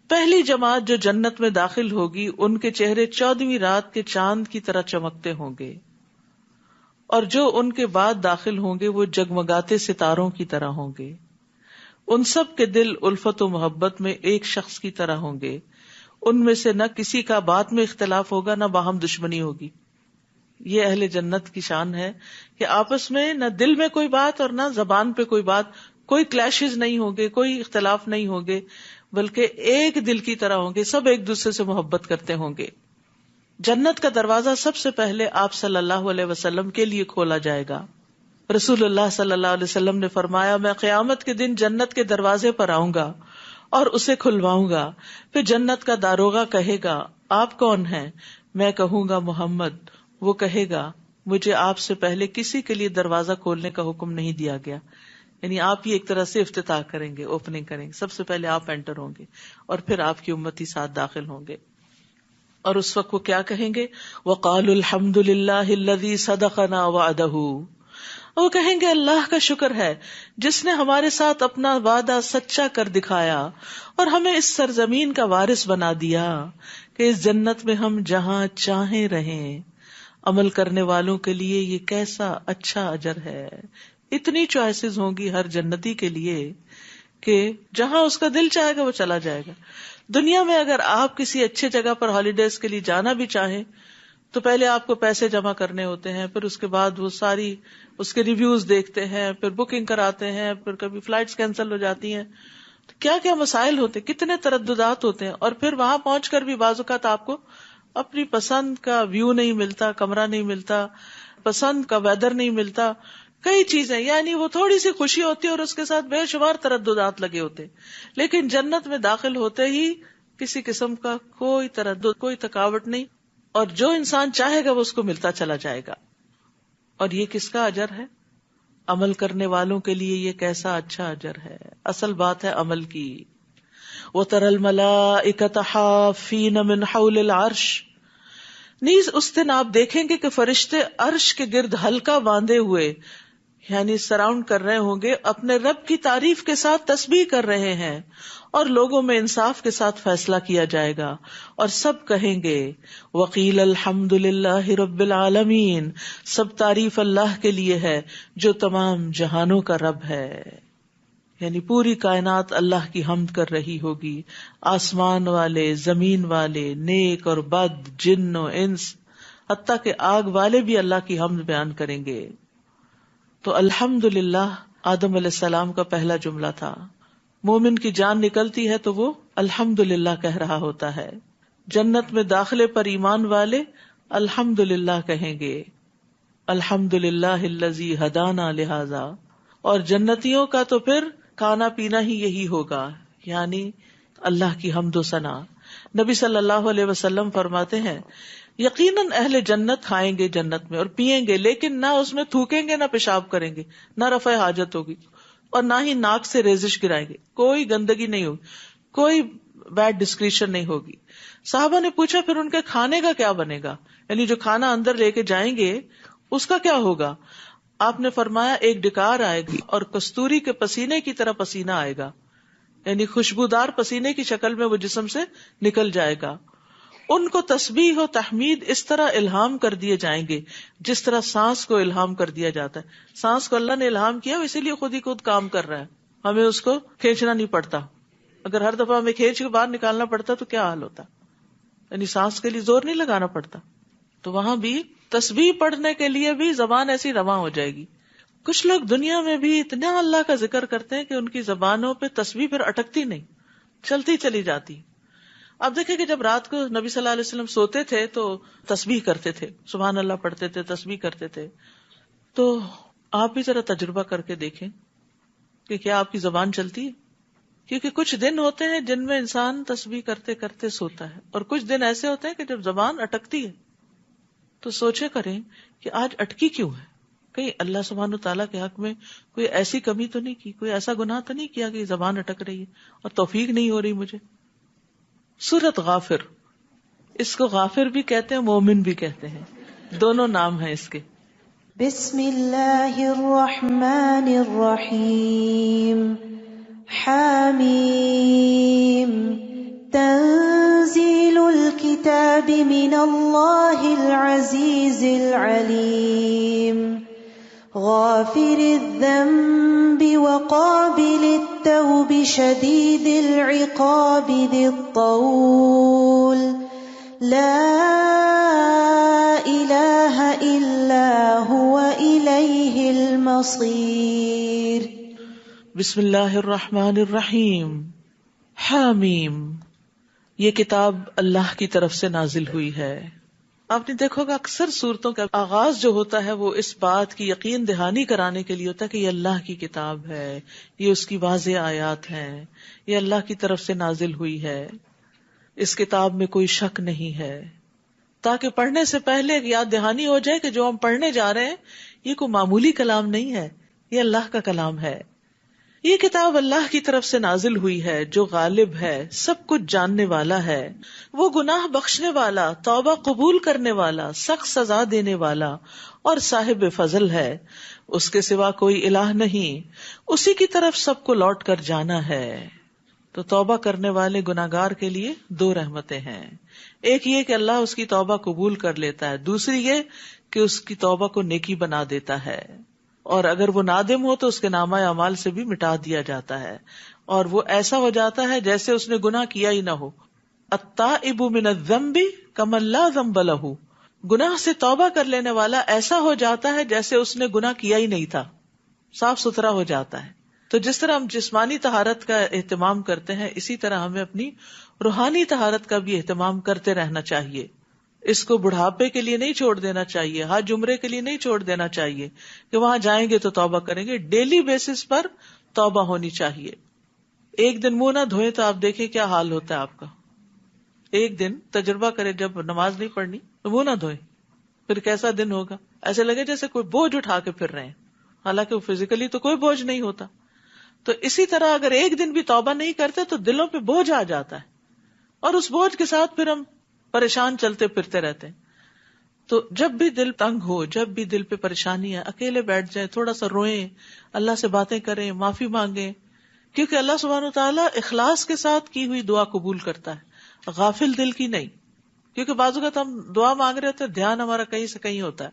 پہلی جماعت جو جنت میں داخل ہوگی ان کے چہرے 14ویں رات کے چاند کی طرح چمکتے ہوں گے، اور جو ان کے بعد داخل ہوں گے وہ جگمگاتے ستاروں کی طرح ہوں گے. ان سب کے دل الفت و محبت میں ایک شخص کی طرح ہوں گے، ان میں سے نہ کسی کا بات میں اختلاف ہوگا نہ باہم دشمنی ہوگی. یہ اہل جنت کی شان ہے کہ آپس میں نہ دل میں کوئی بات اور نہ زبان پہ کوئی بات، کوئی کلیشز نہیں ہوں گے، کوئی اختلاف نہیں ہوں گے، بلکہ ایک دل کی طرح ہوں گے، سب ایک دوسرے سے محبت کرتے ہوں گے. جنت کا دروازہ سب سے پہلے آپ صلی اللہ علیہ وسلم کے لیے کھولا جائے گا. رسول اللہ صلی اللہ علیہ وسلم نے فرمایا میں قیامت کے دن جنت کے دروازے پر آؤں گا اور اسے کھلواؤں گا. پھر جنت کا داروغہ کہے گا آپ کون ہیں؟ میں کہوں گا محمد. وہ کہے گا مجھے آپ سے پہلے کسی کے لیے دروازہ کھولنے کا حکم نہیں دیا گیا. یعنی آپ ہی ایک طرح سے افتتاح کریں گے، اوپننگ کریں گے، سب سے پہلے آپ انٹر ہوں گے اور پھر آپ کی امتی ساتھ داخل ہوں گے. اور اس وقت وہ کیا کہیں گے؟ وَقَالُوا الْحَمْدُ لِلَّهِ الَّذِي صَدَقَنَا وَعْدَهُ. وہ کہیں گے اللہ کا شکر ہے جس نے ہمارے ساتھ اپنا وعدہ سچا کر دکھایا اور ہمیں اس سرزمین کا وارث بنا دیا کہ اس جنت میں ہم جہاں چاہیں رہیں. عمل کرنے والوں کے لیے یہ کیسا اچھا اجر ہے. اتنی چوائسز ہوں گی ہر جنتی کے لیے کہ جہاں اس کا دل چاہے گا وہ چلا جائے گا. دنیا میں اگر آپ کسی اچھے جگہ پر ہالیڈیز کے لیے جانا بھی چاہیں تو پہلے آپ کو پیسے جمع کرنے ہوتے ہیں، پھر اس کے بعد وہ ساری اس کے ریویوز دیکھتے ہیں، پھر بکنگ کراتے ہیں، پھر کبھی فلائٹس کینسل ہو جاتی ہیں، کیا کیا مسائل ہوتے، کتنے ترددات ہوتے ہیں. اور پھر وہاں پہنچ کر بھی بعض اوقات آپ کو اپنی پسند کا ویو نہیں ملتا، کمرہ نہیں ملتا، پسند کا ویدر نہیں ملتا، کئی چیزیں، یعنی وہ تھوڑی سی خوشی ہوتی ہے اور اس کے ساتھ بے شمار ترددات لگے ہوتے. لیکن جنت میں داخل ہوتے ہی کسی قسم کا کوئی تردد، کوئی تھکاوٹ نہیں، اور جو انسان چاہے گا وہ اس کو ملتا چلا جائے گا. اور یہ کس کا اجر ہے؟ عمل کرنے والوں کے لیے یہ کیسا اچھا اجر ہے. اصل بات ہے عمل کی. وَتَرَى الْمَلَائِكَةَ حَافِّينَ مِنْ حَوْلِ الْعَرْشِ نیز اس دن آپ دیکھیں گے کہ فرشتے عرش کے گرد حلقہ باندھے ہوئے یعنی سراؤنڈ کر رہے ہوں گے، اپنے رب کی تعریف کے ساتھ تسبیح کر رہے ہیں، اور لوگوں میں انصاف کے ساتھ فیصلہ کیا جائے گا، اور سب کہیں گے وقیل الحمد للہ رب العالمین، سب تعریف اللہ کے لیے ہے جو تمام جہانوں کا رب ہے. یعنی پوری کائنات اللہ کی حمد کر رہی ہوگی، آسمان والے، زمین والے، نیک اور بد، جن و انس، حتیٰ کہ آگ والے بھی اللہ کی حمد بیان کریں گے. تو الحمدللہ آدم علیہ السلام کا پہلا جملہ تھا. مومن کی جان نکلتی ہے تو وہ الحمدللہ کہہ رہا ہوتا ہے. جنت میں داخلے پر ایمان والے الحمدللہ کہیں گے، الحمدللہ الذی ہدانا لہذا. اور جنتیوں کا تو پھر کھانا پینا ہی یہی ہوگا، یعنی اللہ کی حمد و ثنا. نبی صلی اللہ علیہ وسلم فرماتے ہیں یقیناً اہل جنت کھائیں گے جنت میں اور پیئیں گے، لیکن نہ اس میں تھوکیں گے نہ پیشاب کریں گے، نہ رفع حاجت ہوگی، اور نہ ہی ناک سے ریزش گرائیں گے. کوئی گندگی نہیں ہوگی، کوئی بیڈ ڈسکریشن نہیں ہوگی. صحابہ نے پوچھا پھر ان کے کھانے کا کیا بنے گا، یعنی جو کھانا اندر لے کے جائیں گے اس کا کیا ہوگا؟ آپ نے فرمایا ایک ڈکار آئے گی اور کستوری کے پسینے کی طرح پسینہ آئے گا، یعنی خوشبودار پسینے کی شکل میں وہ جسم سے نکل جائے گا. ان کو تسبیح و تحمید اس طرح الہام کر دیے جائیں گے جس طرح سانس کو الہام کر دیا جاتا ہے. سانس کو اللہ نے الہام کیا، اسی لیے خود ہی خود کام کر رہا ہے، ہمیں اس کو کھینچنا نہیں پڑتا. اگر ہر دفعہ ہمیں کھینچ کے باہر نکالنا پڑتا تو کیا حال ہوتا، یعنی سانس کے لیے زور نہیں لگانا پڑتا. تو وہاں بھی تسبیح پڑھنے کے لیے بھی زبان ایسی رواں ہو جائے گی. کچھ لوگ دنیا میں بھی اتنا اللہ کا ذکر کرتے ہیں کہ ان کی زبانوں پہ تسبیح پھر اٹکتی نہیں، چلتی چلی جاتی. اب دیکھیں کہ جب رات کو نبی صلی اللہ علیہ وسلم سوتے تھے تو تسبیح کرتے تھے، سبحان اللہ پڑھتے تھے، تسبیح کرتے تھے. تو آپ بھی ذرا تجربہ کر کے دیکھیں کہ کیا آپ کی زبان چلتی ہے، کیونکہ کچھ دن ہوتے ہیں جن میں انسان تسبیح کرتے کرتے سوتا ہے، اور کچھ دن ایسے ہوتے ہیں کہ جب زبان اٹکتی ہے. تو سوچے کریں کہ آج اٹکی کیوں ہے، کہیں اللہ سبحانہ وتعالیٰ کے حق میں کوئی ایسی کمی تو نہیں کی، کوئی ایسا گناہ تو نہیں کیا کہ زبان اٹک رہی ہے اور توفیق نہیں ہو رہی مجھے. سورۃ غافر، اس کو غافر بھی کہتے ہیں، مومن بھی کہتے ہیں، دونوں نام ہیں اس کے. بسم اللہ الرحمن الرحیم. حامیم. تنزیل الکتاب من اللہ العزیز العلیم. غافر الذنب وقابل التوب شدید العقاب ذی الطول لا الہ الا هو الیہ المصیر. بسم اللہ الرحمن الرحیم. حامیم، یہ کتاب اللہ کی طرف سے نازل ہوئی ہے. آپ نے دیکھو گا اکثر صورتوں کا آغاز جو ہوتا ہے وہ اس بات کی یقین دہانی کرانے کے لیے ہوتا ہے کہ یہ اللہ کی کتاب ہے، یہ اس کی واضح آیات ہیں، یہ اللہ کی طرف سے نازل ہوئی ہے، اس کتاب میں کوئی شک نہیں ہے، تاکہ پڑھنے سے پہلے ایک یاد دہانی ہو جائے کہ جو ہم پڑھنے جا رہے ہیں یہ کوئی معمولی کلام نہیں ہے، یہ اللہ کا کلام ہے. یہ کتاب اللہ کی طرف سے نازل ہوئی ہے جو غالب ہے، سب کچھ جاننے والا ہے، وہ گناہ بخشنے والا، توبہ قبول کرنے والا، سخت سزا دینے والا اور صاحب فضل ہے. اس کے سوا کوئی الہ نہیں، اسی کی طرف سب کو لوٹ کر جانا ہے. تو توبہ کرنے والے گناہگار کے لیے دو رحمتیں ہیں، ایک یہ کہ اللہ اس کی توبہ قبول کر لیتا ہے، دوسری یہ کہ اس کی توبہ کو نیکی بنا دیتا ہے، اور اگر وہ نادم ہو تو اس کے نامہ اعمال سے بھی مٹا دیا جاتا ہے، اور وہ ایسا ہو جاتا ہے جیسے اس نے گناہ کیا ہی نہ ہو. التائب من الذنب کمن لا ذنب لہ، گناہ سے توبہ کر لینے والا ایسا ہو جاتا ہے جیسے اس نے گناہ کیا ہی نہیں تھا، صاف ستھرا ہو جاتا ہے. تو جس طرح ہم جسمانی طہارت کا اہتمام کرتے ہیں، اسی طرح ہمیں اپنی روحانی طہارت کا بھی اہتمام کرتے رہنا چاہیے. اس کو بڑھاپے کے لیے نہیں چھوڑ دینا چاہیے، حج عمرے کے لیے نہیں چھوڑ دینا چاہیے کہ وہاں جائیں گے تو توبہ کریں گے. ڈیلی بیسس پر توبہ ہونی چاہیے. ایک دن منہ نہ دھوئیں تو آپ دیکھیں کیا حال ہوتا ہے آپ کا. ایک دن تجربہ کریں، جب نماز نہیں پڑھنی تو منہ نہ دھوئیں، پھر کیسا دن ہوگا. ایسے لگے جیسے کوئی بوجھ اٹھا کے پھر رہے ہیں، حالانکہ فزیکلی تو کوئی بوجھ نہیں ہوتا. تو اسی طرح اگر ایک دن بھی توبہ نہیں کرتے تو دلوں پہ بوجھ آ جاتا ہے، اور اس بوجھ کے ساتھ پھر ہم پریشان چلتے پھرتے رہتے ہیں. تو جب بھی دل تنگ ہو، جب بھی دل پہ پریشانی ہے، اکیلے بیٹھ جائیں، تھوڑا سا روئیں، اللہ سے باتیں کریں، معافی مانگیں، کیونکہ اللہ سبحانہ وتعالیٰ اخلاص کے ساتھ کی ہوئی دعا قبول کرتا ہے، غافل دل کی نہیں. کیونکہ بعض اوقات ہم دعا مانگ رہے ہوتے ہیں، دھیان ہمارا کہیں سے کہیں ہوتا ہے.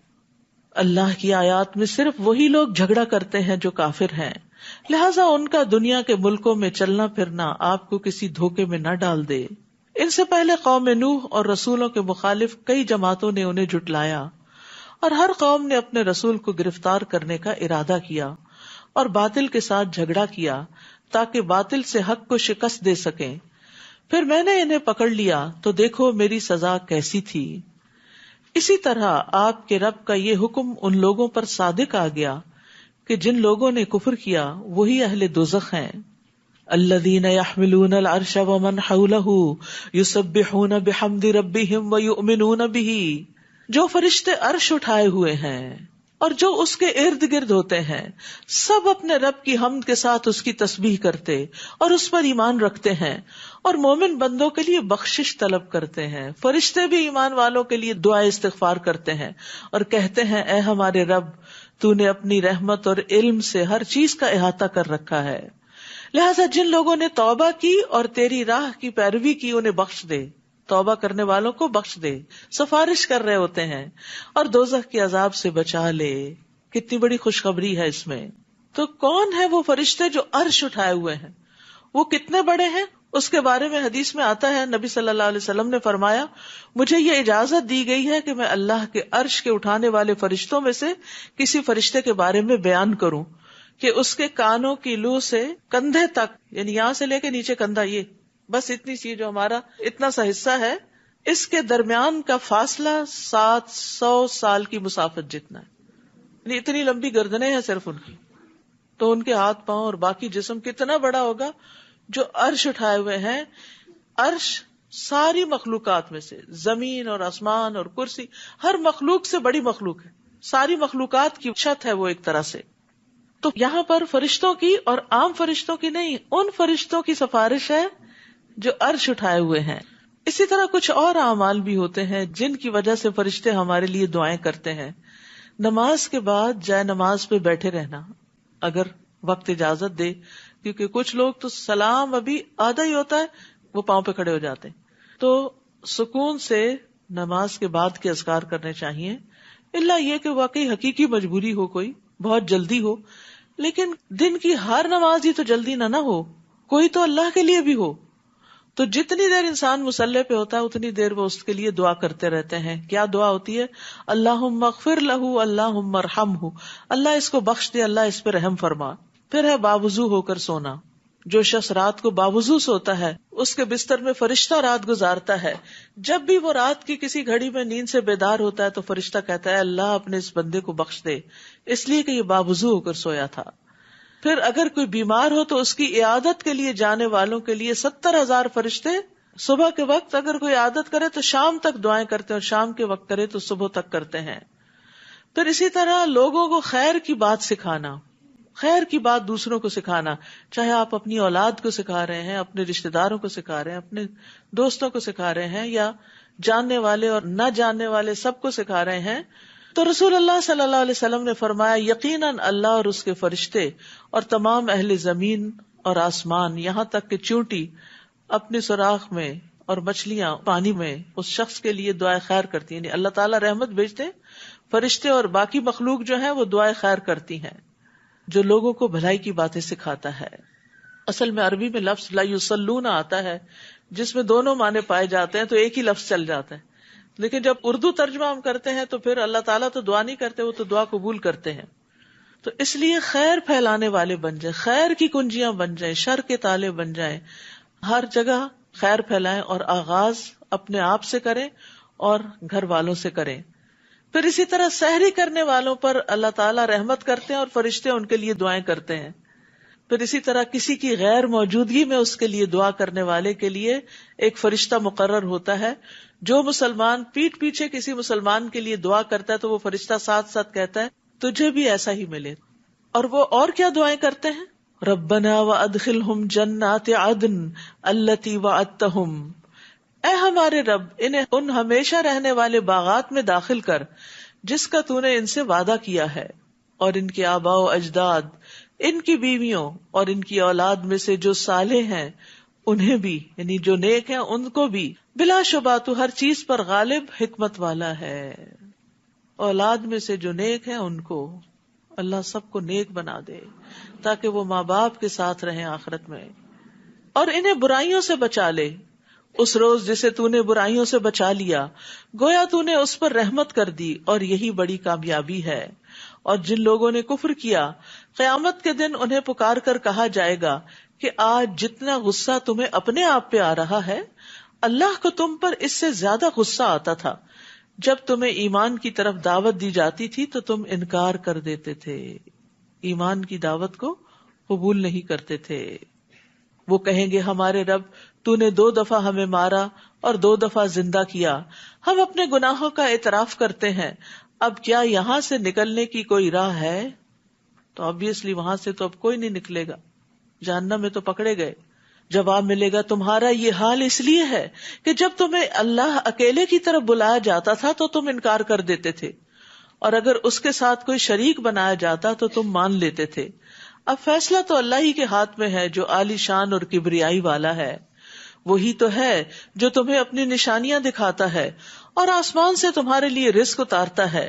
اللہ کی آیات میں صرف وہی لوگ جھگڑا کرتے ہیں جو کافر ہیں، لہٰذا ان کا دنیا کے ملکوں میں چلنا پھرنا آپ کو کسی دھوکے میں نہ ڈال دے. ان سے پہلے قوم نوح اور رسولوں کے مخالف کئی جماعتوں نے انہیں جھٹلایا، اور ہر قوم نے اپنے رسول کو گرفتار کرنے کا ارادہ کیا اور باطل کے ساتھ جھگڑا کیا تاکہ باطل سے حق کو شکست دے سکیں. پھر میں نے انہیں پکڑ لیا تو دیکھو میری سزا کیسی تھی. اسی طرح آپ کے رب کا یہ حکم ان لوگوں پر صادق آ گیا کہ جن لوگوں نے کفر کیا وہی اہل دوزخ ہیں. الذین یحملون العرش ومن حولہ یسبحون بحمد ربہم ویؤمنون بہ، جو فرشتے عرش اٹھائے ہوئے ہیں اور جو اس کے ارد گرد ہوتے ہیں سب اپنے رب کی حمد کے ساتھ اس کی تسبیح کرتے اور اس پر ایمان رکھتے ہیں اور مومن بندوں کے لیے بخشش طلب کرتے ہیں. فرشتے بھی ایمان والوں کے لیے دعا استغفار کرتے ہیں اور کہتے ہیں اے ہمارے رب، تو نے اپنی رحمت اور علم سے ہر چیز کا احاطہ کر رکھا ہے، لہذا جن لوگوں نے توبہ کی اور تیری راہ کی پیروی کی انہیں بخش دے. توبہ کرنے والوں کو بخش دے، سفارش کر رہے ہوتے ہیں، اور دوزخ کے عذاب سے بچا لے. کتنی بڑی خوشخبری ہے اس میں. تو کون ہے وہ فرشتے جو عرش اٹھائے ہوئے ہیں؟ وہ کتنے بڑے ہیں اس کے بارے میں حدیث میں آتا ہے، نبی صلی اللہ علیہ وسلم نے فرمایا مجھے یہ اجازت دی گئی ہے کہ میں اللہ کے عرش کے اٹھانے والے فرشتوں میں سے کسی فرشتے کے بارے میں بیان کروں کہ اس کے کانوں کی لو سے کندھے تک، یعنی یہاں سے لے کے نیچے کندھا، یہ بس اتنی سی جو ہمارا اتنا سا حصہ ہے، اس کے درمیان کا فاصلہ 700 سال کی مسافت جتنا ہے. یعنی اتنی لمبی گردنیں ہیں صرف ان کی. تو ان کے ہاتھ پاؤں اور باقی جسم کتنا بڑا ہوگا جو عرش اٹھائے ہوئے ہیں. عرش ساری مخلوقات میں سے، زمین اور آسمان اور کرسی، ہر مخلوق سے بڑی مخلوق ہے، ساری مخلوقات کی چھت ہے وہ ایک طرح سے. تو یہاں پر فرشتوں کی اور عام فرشتوں کی نہیں، ان فرشتوں کی سفارش ہے جو عرش اٹھائے ہوئے ہیں. اسی طرح کچھ اور اعمال بھی ہوتے ہیں جن کی وجہ سے فرشتے ہمارے لیے دعائیں کرتے ہیں. نماز کے بعد جائے نماز پہ بیٹھے رہنا اگر وقت اجازت دے، کیونکہ کچھ لوگ تو سلام ابھی آدھا ہی ہوتا ہے وہ پاؤں پہ کھڑے ہو جاتے ہیں. تو سکون سے نماز کے بعد کے اذکار کرنے چاہیے، الا یہ کہ واقعی حقیقی مجبوری ہو، کوئی بہت جلدی ہو. لیکن دن کی ہر نماز ہی تو جلدی نہ ہو، کوئی تو اللہ کے لیے بھی ہو. تو جتنی دیر انسان مصلی پہ ہوتا ہے اتنی دیر وہ اس کے لیے دعا کرتے رہتے ہیں. کیا دعا ہوتی ہے؟ اللہم اغفر لہ، اللہم ارحمہ، اللہ اس کو بخش دے، اللہ اس پہ رحم فرما. پھر ہے باوضو ہو کر سونا. جو شخص رات کو باوضو سوتا ہے اس کے بستر میں فرشتہ رات گزارتا ہے. جب بھی وہ رات کی کسی گھڑی میں نیند سے بیدار ہوتا ہے تو فرشتہ کہتا ہے اللہ اپنے اس بندے کو بخش دے، اس لیے کہ یہ باوضو ہو کر سویا تھا. پھر اگر کوئی بیمار ہو تو اس کی عیادت کے لیے جانے والوں کے لیے 70,000 فرشتے صبح کے وقت اگر کوئی عیادت کرے تو شام تک دعائیں کرتے ہیں، اور شام کے وقت کرے تو صبح تک کرتے ہیں. پھر اسی طرح لوگوں کو خیر کی بات سکھانا، خیر کی بات دوسروں کو سکھانا، چاہے آپ اپنی اولاد کو سکھا رہے ہیں، اپنے رشتہ داروں کو سکھا رہے ہیں، اپنے دوستوں کو سکھا رہے ہیں، یا جاننے والے اور نہ جاننے والے سب کو سکھا رہے ہیں. تو رسول اللہ صلی اللہ علیہ وسلم نے فرمایا یقیناً اللہ اور اس کے فرشتے اور تمام اہل زمین اور آسمان، یہاں تک کہ چونٹی اپنے سوراخ میں اور مچھلیاں پانی میں اس شخص کے لیے دعائے خیر کرتی ہیں. یعنی اللہ تعالیٰ رحمت بھیجتے، فرشتے اور باقی مخلوق جو ہیں وہ دعائے خیر کرتی ہیں جو لوگوں کو بھلائی کی باتیں سکھاتا ہے. اصل میں عربی میں لفظ لا یصلون آتا ہے جس میں دونوں معنی پائے جاتے ہیں، تو ایک ہی لفظ چل جاتا ہے. لیکن جب اردو ترجمہ ہم کرتے ہیں تو پھر اللہ تعالیٰ تو دعا نہیں کرتے، وہ تو دعا قبول کرتے ہیں. تو اس لیے خیر پھیلانے والے بن جائیں، خیر کی کنجیاں بن جائیں، شر کے تالے بن جائیں، ہر جگہ خیر پھیلائیں، اور آغاز اپنے آپ سے کریں اور گھر والوں سے کریں. پھر اسی طرح سحری کرنے والوں پر اللہ تعالیٰ رحمت کرتے ہیں اور فرشتے ان کے لیے دعائیں کرتے ہیں. پھر اسی طرح کسی کی غیر موجودگی میں اس کے لیے دعا کرنے والے کے لیے ایک فرشتہ مقرر ہوتا ہے. جو مسلمان پیٹھ پیچھے کسی مسلمان کے لیے دعا کرتا ہے تو وہ فرشتہ ساتھ ساتھ کہتا ہے تجھے بھی ایسا ہی ملے. اور وہ اور کیا دعائیں کرتے ہیں؟ ربنا وادخلہم جنات عدن التی وعدتہم، اے ہمارے رب انہیں ان ہمیشہ رہنے والے باغات میں داخل کر جس کا تو نے ان سے وعدہ کیا ہے، اور ان کے آباء و اجداد، ان کی بیویوں اور ان کی اولاد میں سے جو صالح ہیں انہیں بھی، یعنی جو نیک ہیں ان کو بھی، بلا شبہ تو ہر چیز پر غالب حکمت والا ہے. اولاد میں سے جو نیک ہیں ان کو اللہ سب کو نیک بنا دے تاکہ وہ ماں باپ کے ساتھ رہیں آخرت میں، اور انہیں برائیوں سے بچا لے. اس روز جسے تو نے برائیوں سے بچا لیا گویا تو نے اس پر رحمت کر دی، اور یہی بڑی کامیابی ہے. اور جن لوگوں نے کفر کیا قیامت کے دن انہیں پکار کر کہا جائے گا کہ آج جتنا غصہ تمہیں اپنے آپ پہ آ رہا ہے اللہ کو تم پر اس سے زیادہ غصہ آتا تھا جب تمہیں ایمان کی طرف دعوت دی جاتی تھی تو تم انکار کر دیتے تھے، ایمان کی دعوت کو قبول نہیں کرتے تھے. وہ کہیں گے ہمارے رب تو نے 2 دفعہ ہمیں مارا اور 2 دفعہ زندہ کیا، ہم اپنے گناہوں کا اعتراف کرتے ہیں، اب کیا یہاں سے نکلنے کی کوئی راہ ہے؟ تو obviously وہاں سے تو اب کوئی نہیں نکلے گا، جہنم میں تو پکڑے گئے. جواب ملے گا تمہارا یہ حال اس لیے ہے کہ جب تمہیں اللہ اکیلے کی طرف بلایا جاتا تھا تو تم انکار کر دیتے تھے، اور اگر اس کے ساتھ کوئی شریک بنایا جاتا تو تم مان لیتے تھے. اب فیصلہ تو اللہ ہی کے ہاتھ میں ہے جو عالی شان اور کبریائی والا ہے. وہی تو ہے جو تمہیں اپنی نشانیاں دکھاتا ہے اور آسمان سے تمہارے لیے رزق اتارتا ہے،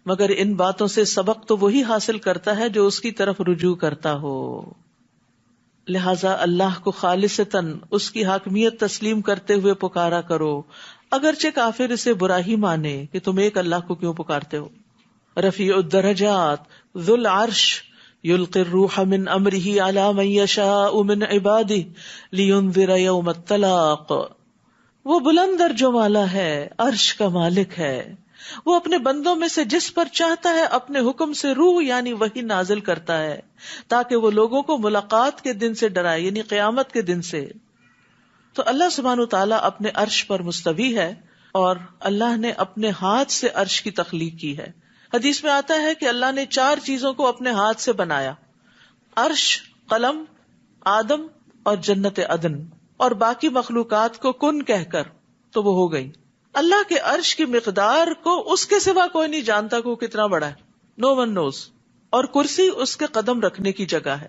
مگر ان باتوں سے سبق تو وہی حاصل کرتا ہے جو اس کی طرف رجوع کرتا ہو. لہذا اللہ کو خالصتاً اس کی حاکمیت تسلیم کرتے ہوئے پکارا کرو، اگرچہ کافر اسے برا ہی مانے کہ تم ایک اللہ کو کیوں پکارتے ہو. رفیع الدرجات ذو العرش یلقی الروح من امرہ علی من یشاء من عبادہ لینذر یوم الطلاق. وہ بلند درجوں والا ہے، عرش کا مالک ہے، وہ اپنے بندوں میں سے جس پر چاہتا ہے اپنے حکم سے روح یعنی وحی نازل کرتا ہے تاکہ وہ لوگوں کو ملاقات کے دن سے ڈرائے، یعنی قیامت کے دن سے. تو اللہ سبحانہ وتعالیٰ اپنے عرش پر مستوی ہے اور اللہ نے اپنے ہاتھ سے عرش کی تخلیق کی ہے. حدیث میں آتا ہے کہ اللہ نے 4 چیزوں کو اپنے ہاتھ سے بنایا، عرش، قلم، آدم اور جنت عدن، اور باقی مخلوقات کو کن کہہ کر تو وہ ہو گئی. اللہ کے عرش کی مقدار کو اس کے سوا کوئی نہیں جانتا کہ وہ کتنا بڑا ہے، نو ون نوز. اور کرسی اس کے قدم رکھنے کی جگہ ہے.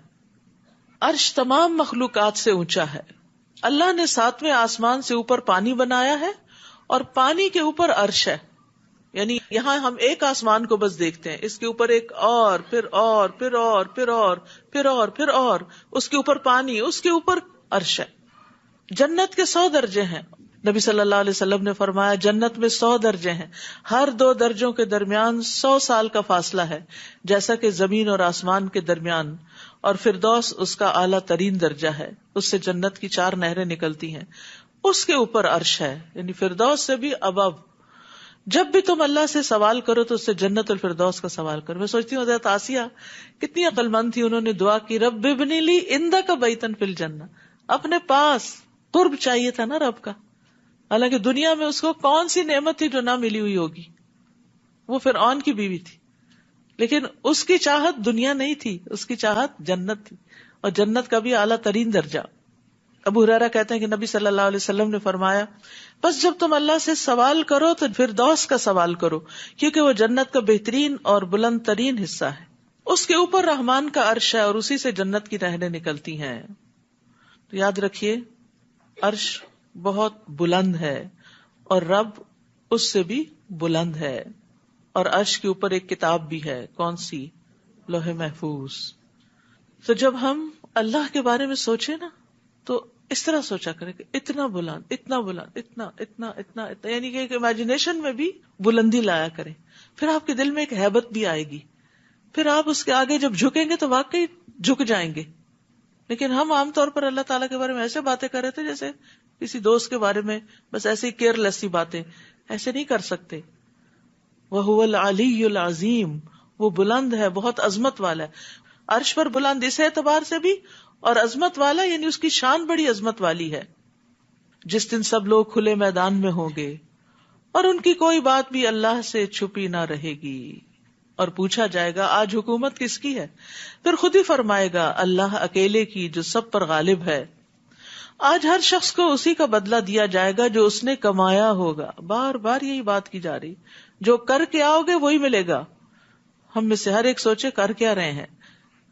عرش تمام مخلوقات سے اونچا ہے. اللہ نے 7ویں آسمان سے اوپر پانی بنایا ہے اور پانی کے اوپر عرش ہے. یعنی یہاں ہم ایک آسمان کو بس دیکھتے ہیں، اس کے اوپر ایک اور پھر اور پھر اور پھر اور پھر اور پھر اور اس کے اوپر پانی، اس کے اوپر عرش ہے. جنت کے 100 درجے ہیں. نبی صلی اللہ علیہ وسلم نے فرمایا جنت میں 100 درجے ہیں، ہر 2 درجوں کے درمیان 100 سال کا فاصلہ ہے، جیسا کہ زمین اور آسمان کے درمیان. اور فردوس اس کا اعلیٰ ترین درجہ ہے، اس سے جنت کی 4 نہریں نکلتی ہیں، اس کے اوپر عرش ہے، یعنی فردوس سے بھی ابو. جب بھی تم اللہ سے سوال کرو تو اس سے جنت الفردوس کا سوال کرو. میں سوچتی ہوں حضرت آسیہ کتنی عقل مند تھی، انہوں نے دعا کی رب ابنی لی عندک بیتن فی الجنہ. اپنے پاس قرب چاہیے تھا نا رب کا، حالانکہ دنیا میں اس کو کون سی نعمت تھی جو نہ ملی ہوئی ہوگی. وہ فرعون کی بیوی تھی، لیکن اس کی چاہت دنیا نہیں تھی، اس کی چاہت جنت تھی، اور جنت کا بھی اعلیٰ ترین درجہ. ابو ہریرہ کہتے ہیں کہ نبی صلی اللہ علیہ وسلم نے فرمایا بس جب تم اللہ سے سوال کرو تو فردوس کا سوال کرو، کیونکہ وہ جنت کا بہترین اور بلند ترین حصہ ہے. اس کے اوپر رحمان کا عرش ہے اور اسی سے جنت کی نہریں نکلتی ہیں. تو یاد رکھیے عرش بہت بلند ہے اور رب اس سے بھی بلند ہے. اور عرش کے اوپر ایک کتاب بھی ہے، کون سی؟ لوح محفوظ. تو جب ہم اللہ کے بارے میں سوچے نا تو اس طرح سوچا کرے کہ اتنا بلند، اتنا بلند، اتنا اتنا اتنا اتنا، یعنی کہ ایک امیجنیشن میں بھی بلندی لایا کریں. پھر آپ کے دل میں ایک ہیبت بھی آئے گی، پھر آپ اس کے آگے جب جھکیں گے تو واقعی جھک جائیں گے. لیکن ہم عام طور پر اللہ تعالیٰ کے بارے میں ایسے باتیں کر رہے تھے جیسے کسی دوست کے بارے میں بس ایسے ہی کیئر لیس باتیں. ایسے نہیں کر سکتے. وَهُوَ الْعَلِيُّ الْعَظِيمُ، وہ بلند ہے، بہت عظمت والا ہے. عرش پر بلند اس اعتبار سے بھی، اور عظمت والا یعنی اس کی شان بڑی عظمت والی ہے. جس دن سب لوگ کھلے میدان میں ہوں گے اور ان کی کوئی بات بھی اللہ سے چھپی نہ رہے گی، اور پوچھا جائے گا آج حکومت کس کی ہے؟ پھر خود ہی فرمائے گا اللہ اکیلے کی جو سب پر غالب ہے. آج ہر شخص کو اسی کا بدلہ دیا جائے گا جو اس نے کمایا ہوگا. بار بار یہی بات کی جا رہی, جو کر کے آؤ گے وہی ملے گا. ہم میں سے ہر ایک سوچے کر کیا رہے ہیں.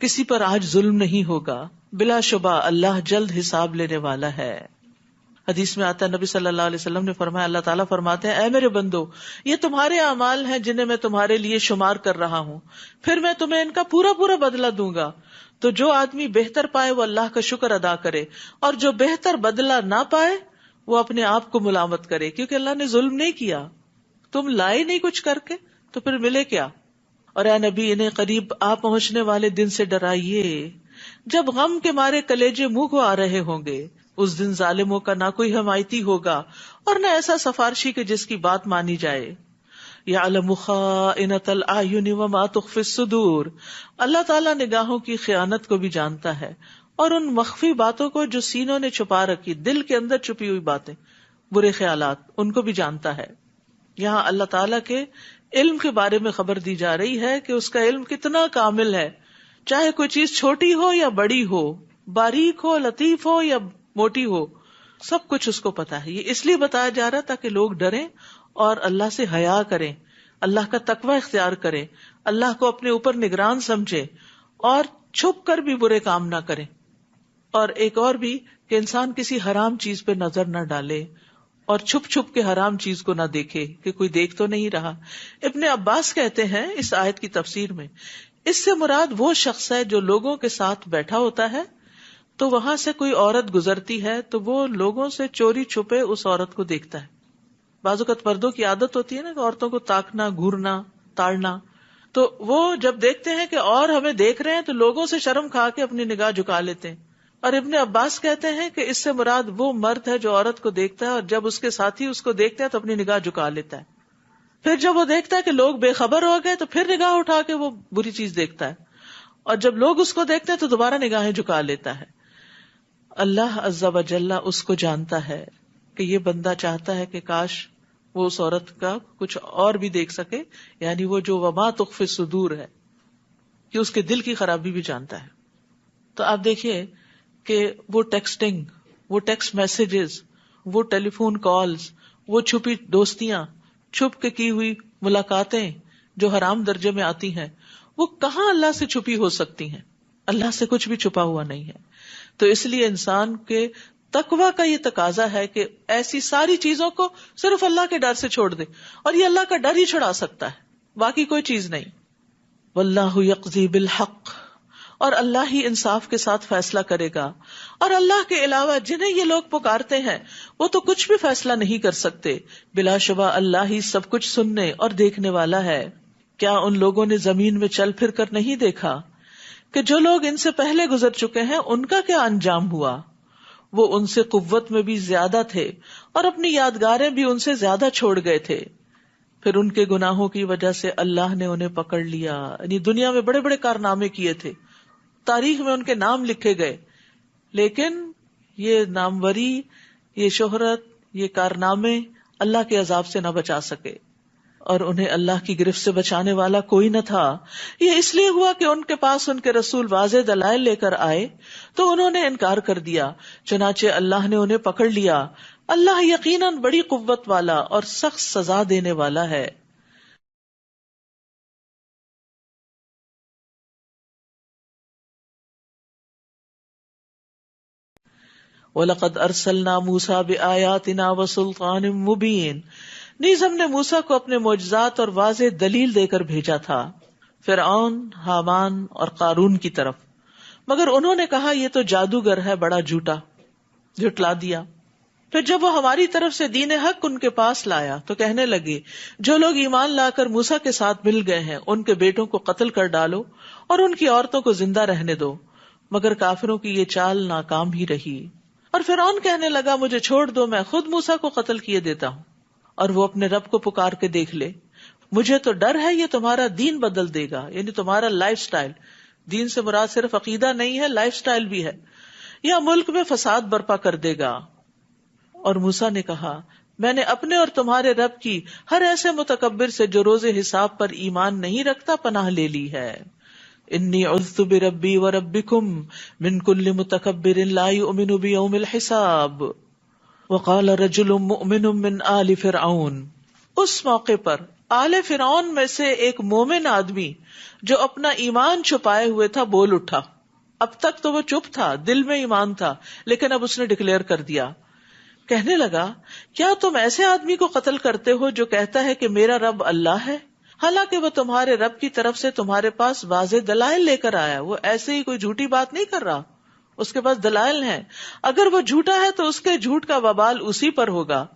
کسی پر آج ظلم نہیں ہوگا, بلا شبہ اللہ جلد حساب لینے والا ہے. حدیث میں آتا ہے, نبی صلی اللہ علیہ وسلم نے فرمایا, اللہ تعالیٰ فرماتے ہیں, اے میرے بندو, یہ تمہارے اعمال ہیں جنہیں میں تمہارے لیے شمار کر رہا ہوں, پھر میں تمہیں ان کا پورا پورا بدلہ دوں گا. تو جو آدمی بہتر پائے وہ اللہ کا شکر ادا کرے, اور جو بہتر بدلہ نہ پائے وہ اپنے آپ کو ملامت کرے, کیونکہ اللہ نے ظلم نہیں کیا. تم لائے نہیں کچھ کر کے تو پھر ملے کیا. اور اے نبی, انہیں قریب آ پہنچنے والے دن سے ڈرائیے جب غم کے مارے کلیجے منہ کو آ رہے ہوں گے. اس دن ظالموں کا نہ کوئی حمایتی ہوگا اور نہ ایسا سفارشی کہ جس کی بات مانی جائے. یعلم خائنۃ الاعین وما تخفی الصدور, اللہ تعالیٰ نگاہوں کی خیانت کو بھی جانتا ہے اور ان مخفی باتوں کو جو سینوں نے چھپا رکھی, دل کے اندر چھپی ہوئی باتیں, برے خیالات, ان کو بھی جانتا ہے. یہاں اللہ تعالیٰ کے علم کے بارے میں خبر دی جا رہی ہے کہ اس کا علم کتنا کامل ہے, چاہے کوئی چیز چھوٹی ہو یا بڑی ہو, باریک ہو, لطیف ہو یا موٹی ہو, سب کچھ اس کو پتا ہے. یہ اس لیے بتایا جا رہا تاکہ لوگ ڈریں اور اللہ سے حیا کریں, اللہ کا تقوی اختیار کریں, اللہ کو اپنے اوپر نگران سمجھیں اور چھپ کر بھی برے کام نہ کریں. اور ایک اور بھی کہ انسان کسی حرام چیز پہ نظر نہ ڈالے اور چھپ چھپ کے حرام چیز کو نہ دیکھے کہ کوئی دیکھ تو نہیں رہا. ابن عباس کہتے ہیں اس آیت کی تفسیر میں, اس سے مراد وہ شخص ہے جو لوگوں کے ساتھ بیٹھا ہوتا ہے تو وہاں سے کوئی عورت گزرتی ہے تو وہ لوگوں سے چوری چھپے اس عورت کو دیکھتا ہے. بعض اوقات مردوں کی عادت ہوتی ہے نا کہ عورتوں کو تاکنا, گھورنا, تاڑنا, تو وہ جب دیکھتے ہیں کہ اور ہمیں دیکھ رہے ہیں تو لوگوں سے شرم کھا کے اپنی نگاہ جھکا لیتے ہیں. اور ابن عباس کہتے ہیں کہ اس سے مراد وہ مرد ہے جو عورت کو دیکھتا ہے اور جب اس کے ساتھی اس کو دیکھتے ہیں تو اپنی نگاہ جھکا لیتا ہے. پھر جب وہ دیکھتا ہے کہ لوگ بے خبر ہو گئے تو پھر نگاہ اٹھا کے وہ بری چیز دیکھتا ہے, اور جب لوگ اس کو دیکھتے ہیں تو دوبارہ نگاہیں جھکا لیتا ہے. اللہ عز و جل اس کو جانتا ہے کہ یہ بندہ چاہتا ہے کہ کاش وہ اس عورت کا کچھ اور بھی دیکھ سکے, یعنی وہ جو وما تخفی الصدور ہے, کہ اس کے دل کی خرابی بھی جانتا ہے. تو آپ دیکھیے کہ وہ ٹیکسٹنگ, وہ ٹیکسٹ میسجز, وہ ٹیلی فون کالز, وہ چھپی دوستیاں, چھپ کے کی ہوئی ملاقاتیں جو حرام درجے میں آتی ہیں, وہ کہاں اللہ سے چھپی ہو سکتی ہیں؟ اللہ سے کچھ بھی چھپا ہوا نہیں ہے. تو اس لیے انسان کے تقوی کا یہ تقاضا ہے کہ ایسی ساری چیزوں کو صرف اللہ کے ڈر سے چھوڑ دے, اور یہ اللہ کا ڈر ہی چھڑا سکتا ہے, باقی کوئی چیز نہیں. واللہ یقضی بالحق, اور اللہ ہی انصاف کے ساتھ فیصلہ کرے گا, اور اللہ کے علاوہ جنہیں یہ لوگ پکارتے ہیں وہ تو کچھ بھی فیصلہ نہیں کر سکتے. بلا شبہ اللہ ہی سب کچھ سننے اور دیکھنے والا ہے. کیا ان لوگوں نے زمین میں چل پھر کر نہیں دیکھا کہ جو لوگ ان سے پہلے گزر چکے ہیں ان کا کیا انجام ہوا؟ وہ ان سے قوت میں بھی زیادہ تھے اور اپنی یادگاریں بھی ان سے زیادہ چھوڑ گئے تھے. پھر ان کے گناہوں کی وجہ سے اللہ نے انہیں پکڑ لیا. یعنی دنیا میں بڑے بڑے کارنامے کیے تھے, تاریخ میں ان کے نام لکھے گئے, لیکن یہ ناموری, یہ شہرت, یہ کارنامے اللہ کے عذاب سے نہ بچا سکے, اور انہیں اللہ کی گرفت سے بچانے والا کوئی نہ تھا. یہ اس لیے ہوا کہ ان کے پاس ان کے رسول واضح دلائل لے کر آئے تو انہوں نے انکار کر دیا, چنانچہ اللہ نے انہیں پکڑ لیا. اللہ یقیناً بڑی قوت والا اور سخت سزا دینے والا ہے. وَلَقَدْ أَرْسَلْنَا مُوسَىٰ بِآيَاتِنَا وَسُلْطَانٍ مُبِينٍ, نیز ہم نے موسیٰ کو اپنے معجزات اور واضح دلیل دے کر بھیجا تھا فرعون, حامان اور قارون کی طرف, مگر انہوں نے کہا یہ تو جادوگر ہے, بڑا جھوٹا, جھٹلا دیا. پھر جب وہ ہماری طرف سے دین حق ان کے پاس لایا تو کہنے لگے جو لوگ ایمان لا کر موسیٰ کے ساتھ مل گئے ہیں ان کے بیٹوں کو قتل کر ڈالو اور ان کی عورتوں کو زندہ رہنے دو. مگر کافروں کی یہ چال ناکام ہی رہی. اور فرعون کہنے لگا مجھے چھوڑ دو, میں خود موسیٰ کو قتل کیے دیتا ہوں, اور وہ اپنے رب کو پکار کے دیکھ لے. مجھے تو ڈر ہے یہ تمہارا دین بدل دے گا, یعنی تمہارا لائف سٹائل, دین سے مراد صرف عقیدہ نہیں ہے, لائف سٹائل بھی ہے, یا ملک میں فساد برپا کر دے گا. اور موسیٰ نے کہا میں نے اپنے اور تمہارے رب کی ہر ایسے متکبر سے جو روز حساب پر ایمان نہیں رکھتا پناہ لے لی ہے. انی عذت بربی وربکم من کل متکبر لا یؤمن بیوم الحساب وقال رجل مؤمن من آل فرعون. اس موقع پر آل فرعون میں سے ایک مومن آدمی جو اپنا ایمان چھپائے ہوئے تھا بول اٹھا. اب تک تو وہ چپ تھا، دل میں ایمان تھا، لیکن اب اس نے ڈکلیئر کر دیا. کہنے لگا کیا تم ایسے آدمی کو قتل کرتے ہو جو کہتا ہے کہ میرا رب اللہ ہے، حالانکہ وہ تمہارے رب کی طرف سے تمہارے پاس واضح دلائل لے کر آیا. وہ ایسے ہی کوئی جھوٹی بات نہیں کر رہا، اس کے پاس دلائل ہیں. اگر وہ جھوٹا ہے تو اس کے جھوٹ کا وبال اسی پر ہوگا،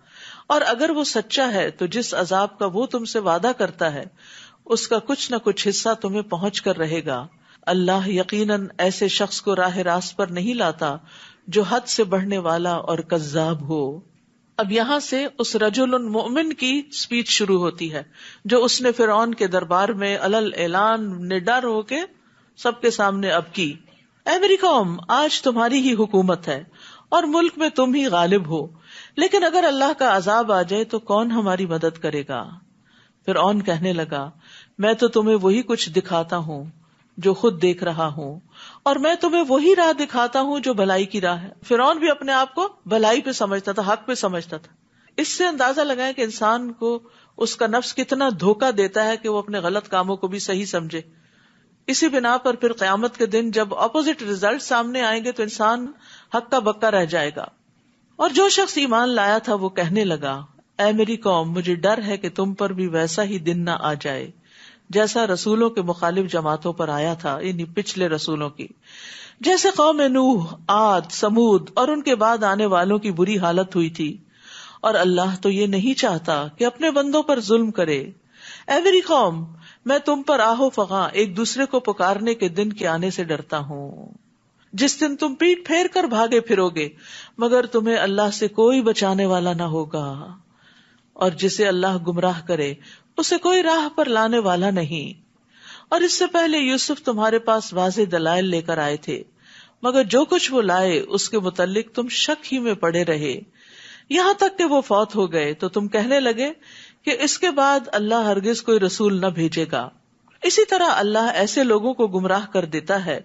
اور اگر وہ سچا ہے تو جس عذاب کا وہ تم سے وعدہ کرتا ہے اس کا کچھ نہ کچھ حصہ تمہیں پہنچ کر رہے گا. اللہ یقیناً ایسے شخص کو راہ راست پر نہیں لاتا جو حد سے بڑھنے والا اور کذاب ہو. اب یہاں سے اس رجل مؤمن کی سپیچ شروع ہوتی ہے جو اس نے فرعون کے دربار میں علل اعلان نڈر ہو کے سب کے سامنے اب کی. اے میری قوم، آج تمہاری ہی حکومت ہے اور ملک میں تم ہی غالب ہو، لیکن اگر اللہ کا عذاب آ جائے تو کون ہماری مدد کرے گا؟ فرعون کہنے لگا میں تو تمہیں وہی کچھ دکھاتا ہوں جو خود دیکھ رہا ہوں، اور میں تمہیں وہی راہ دکھاتا ہوں جو بھلائی کی راہ ہے. فرعون بھی اپنے آپ کو بھلائی پہ سمجھتا تھا، حق پہ سمجھتا تھا. اس سے اندازہ لگائیں کہ انسان کو اس کا نفس کتنا دھوکہ دیتا ہے کہ وہ اپنے غلط کاموں کو بھی صحیح سمجھے. اسی بنا پر پھر قیامت کے دن جب اپوزٹ ریزلٹ سامنے آئیں گے تو انسان حق کا بکا رہ جائے گا. اور جو شخص ایمان لایا تھا وہ کہنے لگا اے میری قوم، مجھے ڈر ہے کہ تم پر بھی ویسا ہی دن نہ آ جائے جیسا رسولوں کے مخالف جماعتوں پر آیا تھا، یعنی پچھلے رسولوں کی، جیسے قوم نوح، عاد، سمود اور ان کے بعد آنے والوں کی بری حالت ہوئی تھی. اور اللہ تو یہ نہیں چاہتا کہ اپنے بندوں پر ظلم کرے. اے میری قوم، میں تم پر آہو فغاں ایک دوسرے کو پکارنے کے دن کے آنے سے ڈرتا ہوں، جس دن تم پیٹ پھیر کر بھاگے پھرو گے مگر تمہیں اللہ سے کوئی بچانے والا نہ ہوگا، اور جسے اللہ گمراہ کرے اسے کوئی راہ پر لانے والا نہیں. اور اس سے پہلے یوسف تمہارے پاس واضح دلائل لے کر آئے تھے، مگر جو کچھ وہ لائے اس کے متعلق تم شک ہی میں پڑے رہے، یہاں تک کہ وہ فوت ہو گئے تو تم کہنے لگے کہ اس کے بعد اللہ ہرگز کوئی رسول نہ بھیجے گا. اسی طرح اللہ ایسے لوگوں کو گمراہ کر دیتا ہے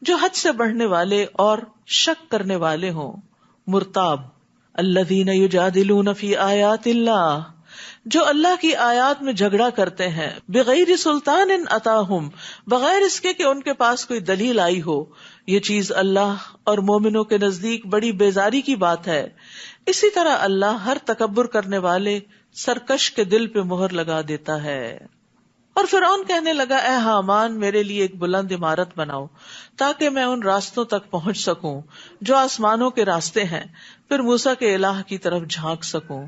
جو حد سے بڑھنے والے اور شک کرنے والے ہوں. مرتاب الذین یجادلون فی آیات اللہ، جو اللہ کی آیات میں جھگڑا کرتے ہیں، بغیر سلطان اتاہم، بغیر اس کے کہ ان کے پاس کوئی دلیل آئی ہو. یہ چیز اللہ اور مومنوں کے نزدیک بڑی بیزاری کی بات ہے. اسی طرح اللہ ہر تکبر کرنے والے سرکش کے دل پہ مہر لگا دیتا ہے. اور فرعون کہنے لگا اے حامان، میرے لیے ایک بلند عمارت بناؤ تاکہ میں ان راستوں تک پہنچ سکوں جو آسمانوں کے راستے ہیں، پھر موسیٰ کے الہ کی طرف جھانک سکوں،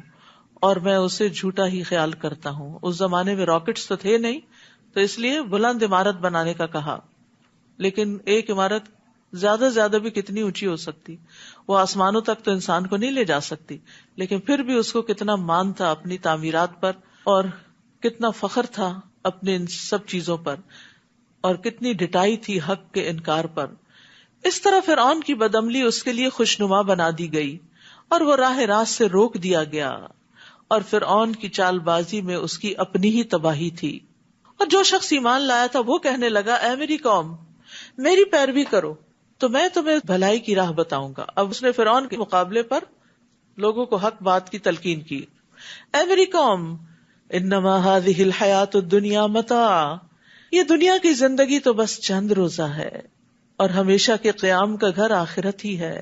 اور میں اسے جھوٹا ہی خیال کرتا ہوں. اس زمانے میں راکٹس تو تھے نہیں، تو اس لیے بلند عمارت بنانے کا کہا. لیکن ایک عمارت زیادہ سے زیادہ بھی کتنی اونچی ہو سکتی؟ وہ آسمانوں تک تو انسان کو نہیں لے جا سکتی، لیکن پھر بھی اس کو کتنا مان تھا اپنی تعمیرات پر، اور کتنا فخر تھا اپنے ان سب چیزوں پر، اور کتنی ڈٹائی تھی حق کے انکار پر. اس طرح فرعون کی بدعملی اس کے لیے خوشنما بنا دی گئی اور وہ راہ راست سے روک دیا گیا، اور فرعون کی چال بازی میں اس کی اپنی ہی تباہی تھی. اور جو شخص ایمان لایا تھا وہ کہنے لگا اے میری قوم، میری پیروی کرو تو میں تمہیں بھلائی کی راہ بتاؤں گا. اب اس نے فرعون کے مقابلے پر لوگوں کو حق بات کی تلقین کی. اے میری قوم، انما هذه الحیات الدنیا متاع، یہ دنیا کی زندگی تو بس چند روزہ ہے اور ہمیشہ کے قیام کا گھر آخرت ہی ہے.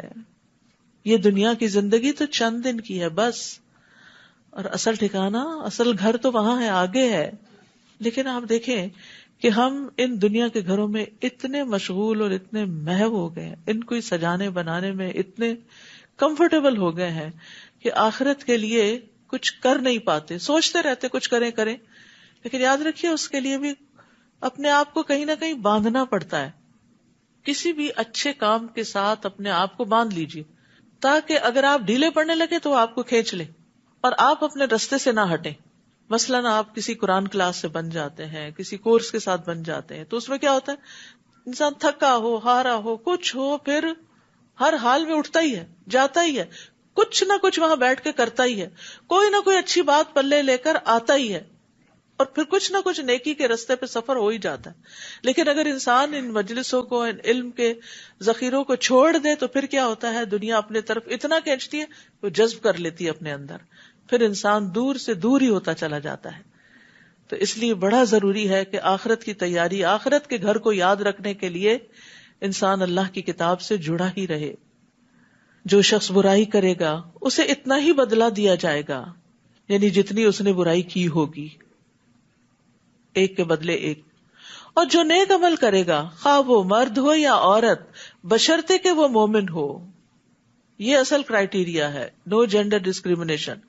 یہ دنیا کی زندگی تو چند دن کی ہے بس، اور اصل ٹھکانہ، اصل گھر تو وہاں ہے، آگے ہے. لیکن آپ دیکھیں کہ ہم ان دنیا کے گھروں میں اتنے مشغول اور اتنے محو ہو گئے ہیں، ان کو سجانے بنانے میں اتنے کمفرٹیبل ہو گئے ہیں کہ آخرت کے لیے کچھ کر نہیں پاتے. سوچتے رہتے کچھ کریں، لیکن یاد رکھیے اس کے لیے بھی اپنے آپ کو کہیں نہ کہیں باندھنا پڑتا ہے. کسی بھی اچھے کام کے ساتھ اپنے آپ کو باندھ لیجیے تاکہ اگر آپ ڈھیلے پڑنے لگے تو آپ کو کھینچ لے اور آپ اپنے رستے سے نہ ہٹیں. مثلاً آپ کسی قرآن کلاس سے بن جاتے ہیں، کسی کورس کے ساتھ بن جاتے ہیں، تو اس میں کیا ہوتا ہے، انسان تھکا ہو، ہارا ہو، کچھ ہو، پھر ہر حال میں اٹھتا ہی ہے، جاتا ہی ہے، کچھ نہ کچھ وہاں بیٹھ کے کرتا ہی ہے، کوئی نہ کوئی اچھی بات پلے لے کر آتا ہی ہے. اور پھر کچھ نہ کچھ نیکی کے رستے پہ سفر ہو ہی جاتا ہے. لیکن اگر انسان ان مجلسوں کو، ان علم کے ذخیروں کو چھوڑ دے تو پھر کیا ہوتا ہے، دنیا اپنے طرف اتنا کھینچتی ہے، وہ جذب کر لیتی ہے اپنے اندر، پھر انسان دور سے دور ہی ہوتا چلا جاتا ہے. تو اس لیے بڑا ضروری ہے کہ آخرت کی تیاری، آخرت کے گھر کو یاد رکھنے کے لیے انسان اللہ کی کتاب سے جڑا ہی رہے. جو شخص برائی کرے گا اسے اتنا ہی بدلہ دیا جائے گا، یعنی جتنی اس نے برائی کی ہوگی، ایک کے بدلے ایک. اور جو نیک عمل کرے گا، خواہ وہ مرد ہو یا عورت، بشرطے کہ وہ مومن ہو. یہ اصل کرائیٹیریا ہے، نو جینڈر ڈسکریمنیشن.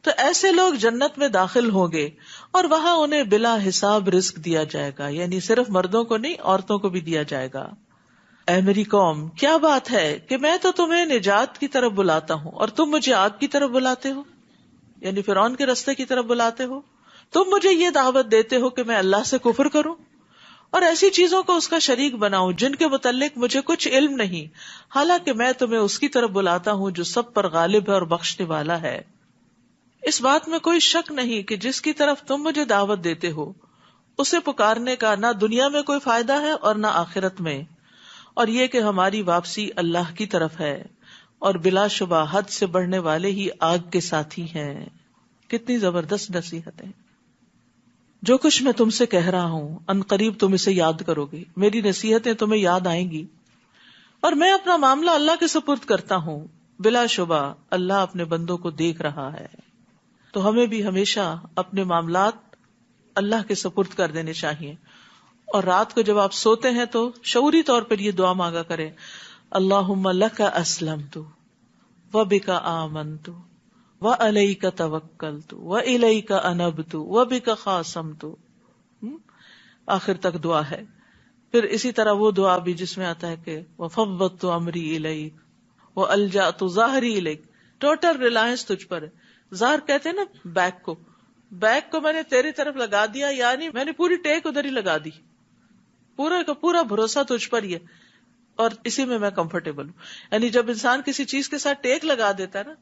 تو ایسے لوگ جنت میں داخل ہوں گے اور وہاں انہیں بلا حساب رزق دیا جائے گا، یعنی صرف مردوں کو نہیں، عورتوں کو بھی دیا جائے گا. اے میری قوم، کیا بات ہے کہ میں تو تمہیں نجات کی طرف بلاتا ہوں اور تم مجھے آگ کی طرف بلاتے ہو، یعنی فرعون کے رستے کی طرف بلاتے ہو. تم مجھے یہ دعوت دیتے ہو کہ میں اللہ سے کفر کروں اور ایسی چیزوں کو اس کا شریک بناؤں جن کے متعلق مجھے کچھ علم نہیں، حالانکہ میں تمہیں اس کی طرف بلاتا ہوں جو سب پر غالب ہے اور بخشنے والا ہے. اس بات میں کوئی شک نہیں کہ جس کی طرف تم مجھے دعوت دیتے ہو اسے پکارنے کا نہ دنیا میں کوئی فائدہ ہے اور نہ آخرت میں، اور یہ کہ ہماری واپسی اللہ کی طرف ہے اور بلا شبہ حد سے بڑھنے والے ہی آگ کے ساتھی ہیں. کتنی زبردست نصیحت ہے. جو کچھ میں تم سے کہہ رہا ہوں ان قریب تم اسے یاد کرو گے، میری نصیحتیں تمہیں یاد آئیں گی، اور میں اپنا معاملہ اللہ کے سپرد کرتا ہوں. بلا شبہ اللہ اپنے بندوں کو دیکھ رہا ہے. تو ہمیں بھی ہمیشہ اپنے معاملات اللہ کے سپرد کر دینے چاہیے. اور رات کو جب آپ سوتے ہیں تو شعوری طور پر یہ دعا مانگا کریں، اللہم لک اسلمت وبک آمنت وعلیک توکلت والیک انبت وبک خاصمت. آخر تک دعا ہے. پھر اسی طرح وہ دعا بھی جس میں آتا ہے کہ وفوضت امری الیک والجأت ظہری الیک، ٹوٹل ریلائنس تجھ پر ہے. ظاہر کہتے ہیں نا بیک کو میں نے تیری طرف لگا دیا، یعنی میں نے پوری ٹیک ادھر ہی لگا دی، پورا کا پورا بھروسہ تجھ پر ہی ہے اور اسی میں کمفرٹیبل ہوں. یعنی جب انسان کسی چیز کے ساتھ ٹیک لگا دیتا ہے نا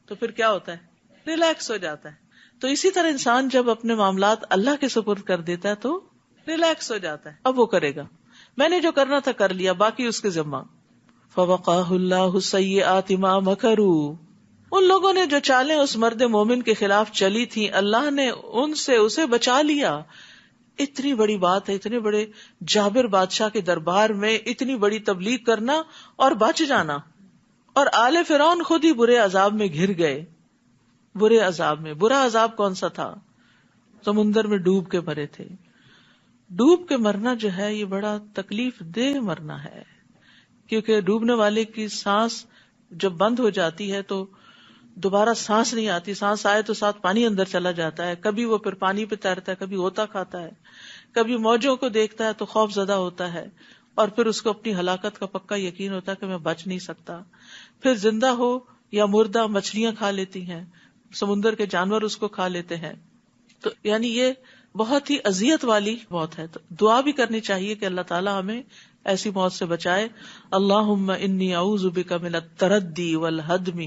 تو پھر کیا ہوتا ہے، ریلیکس ہو جاتا ہے. تو اسی طرح انسان جب اپنے معاملات اللہ کے سپرد کر دیتا ہے تو ریلیکس ہو جاتا ہے. اب وہ کرے گا، میں نے جو کرنا تھا کر لیا، باقی اس کے ذمہ. فوقاہ اللہ سیئات ما مکروا، ان لوگوں نے جو چالیں اس مرد مومن کے خلاف چلی تھی اللہ نے ان سے اسے بچا لیا. اتنی بڑی بات ہے، اتنے بڑے جابر بادشاہ کے دربار میں اتنی بڑی تبلیغ کرنا اور بچ جانا. اور آل فرعون خود ہی برے عذاب میں گھر گئے. برے عذاب میں، برا عذاب کون سا تھا؟ سمندر میں ڈوب کے مرے تھے. ڈوب کے مرنا جو ہے یہ بڑا تکلیف دہ مرنا ہے، کیونکہ ڈوبنے والے کی سانس جب بند ہو جاتی ہے تو دوبارہ سانس نہیں آتی، سانس آئے تو ساتھ پانی اندر چلا جاتا ہے. کبھی وہ پھر پانی پہ تیرتا ہے، کبھی غوطہ کھاتا ہے، کبھی موجوں کو دیکھتا ہے تو خوف زدہ ہوتا ہے، اور پھر اس کو اپنی ہلاکت کا پکا یقین ہوتا ہے کہ میں بچ نہیں سکتا. پھر زندہ ہو یا مردہ مچھلیاں کھا لیتی ہیں، سمندر کے جانور اس کو کھا لیتے ہیں. تو یعنی یہ بہت ہی اذیت والی موت ہے. تو دعا بھی کرنی چاہیے کہ اللہ تعالیٰ ہمیں ایسی موت سے بچائے. اللہم انی اعوذ بک من التردی والہدم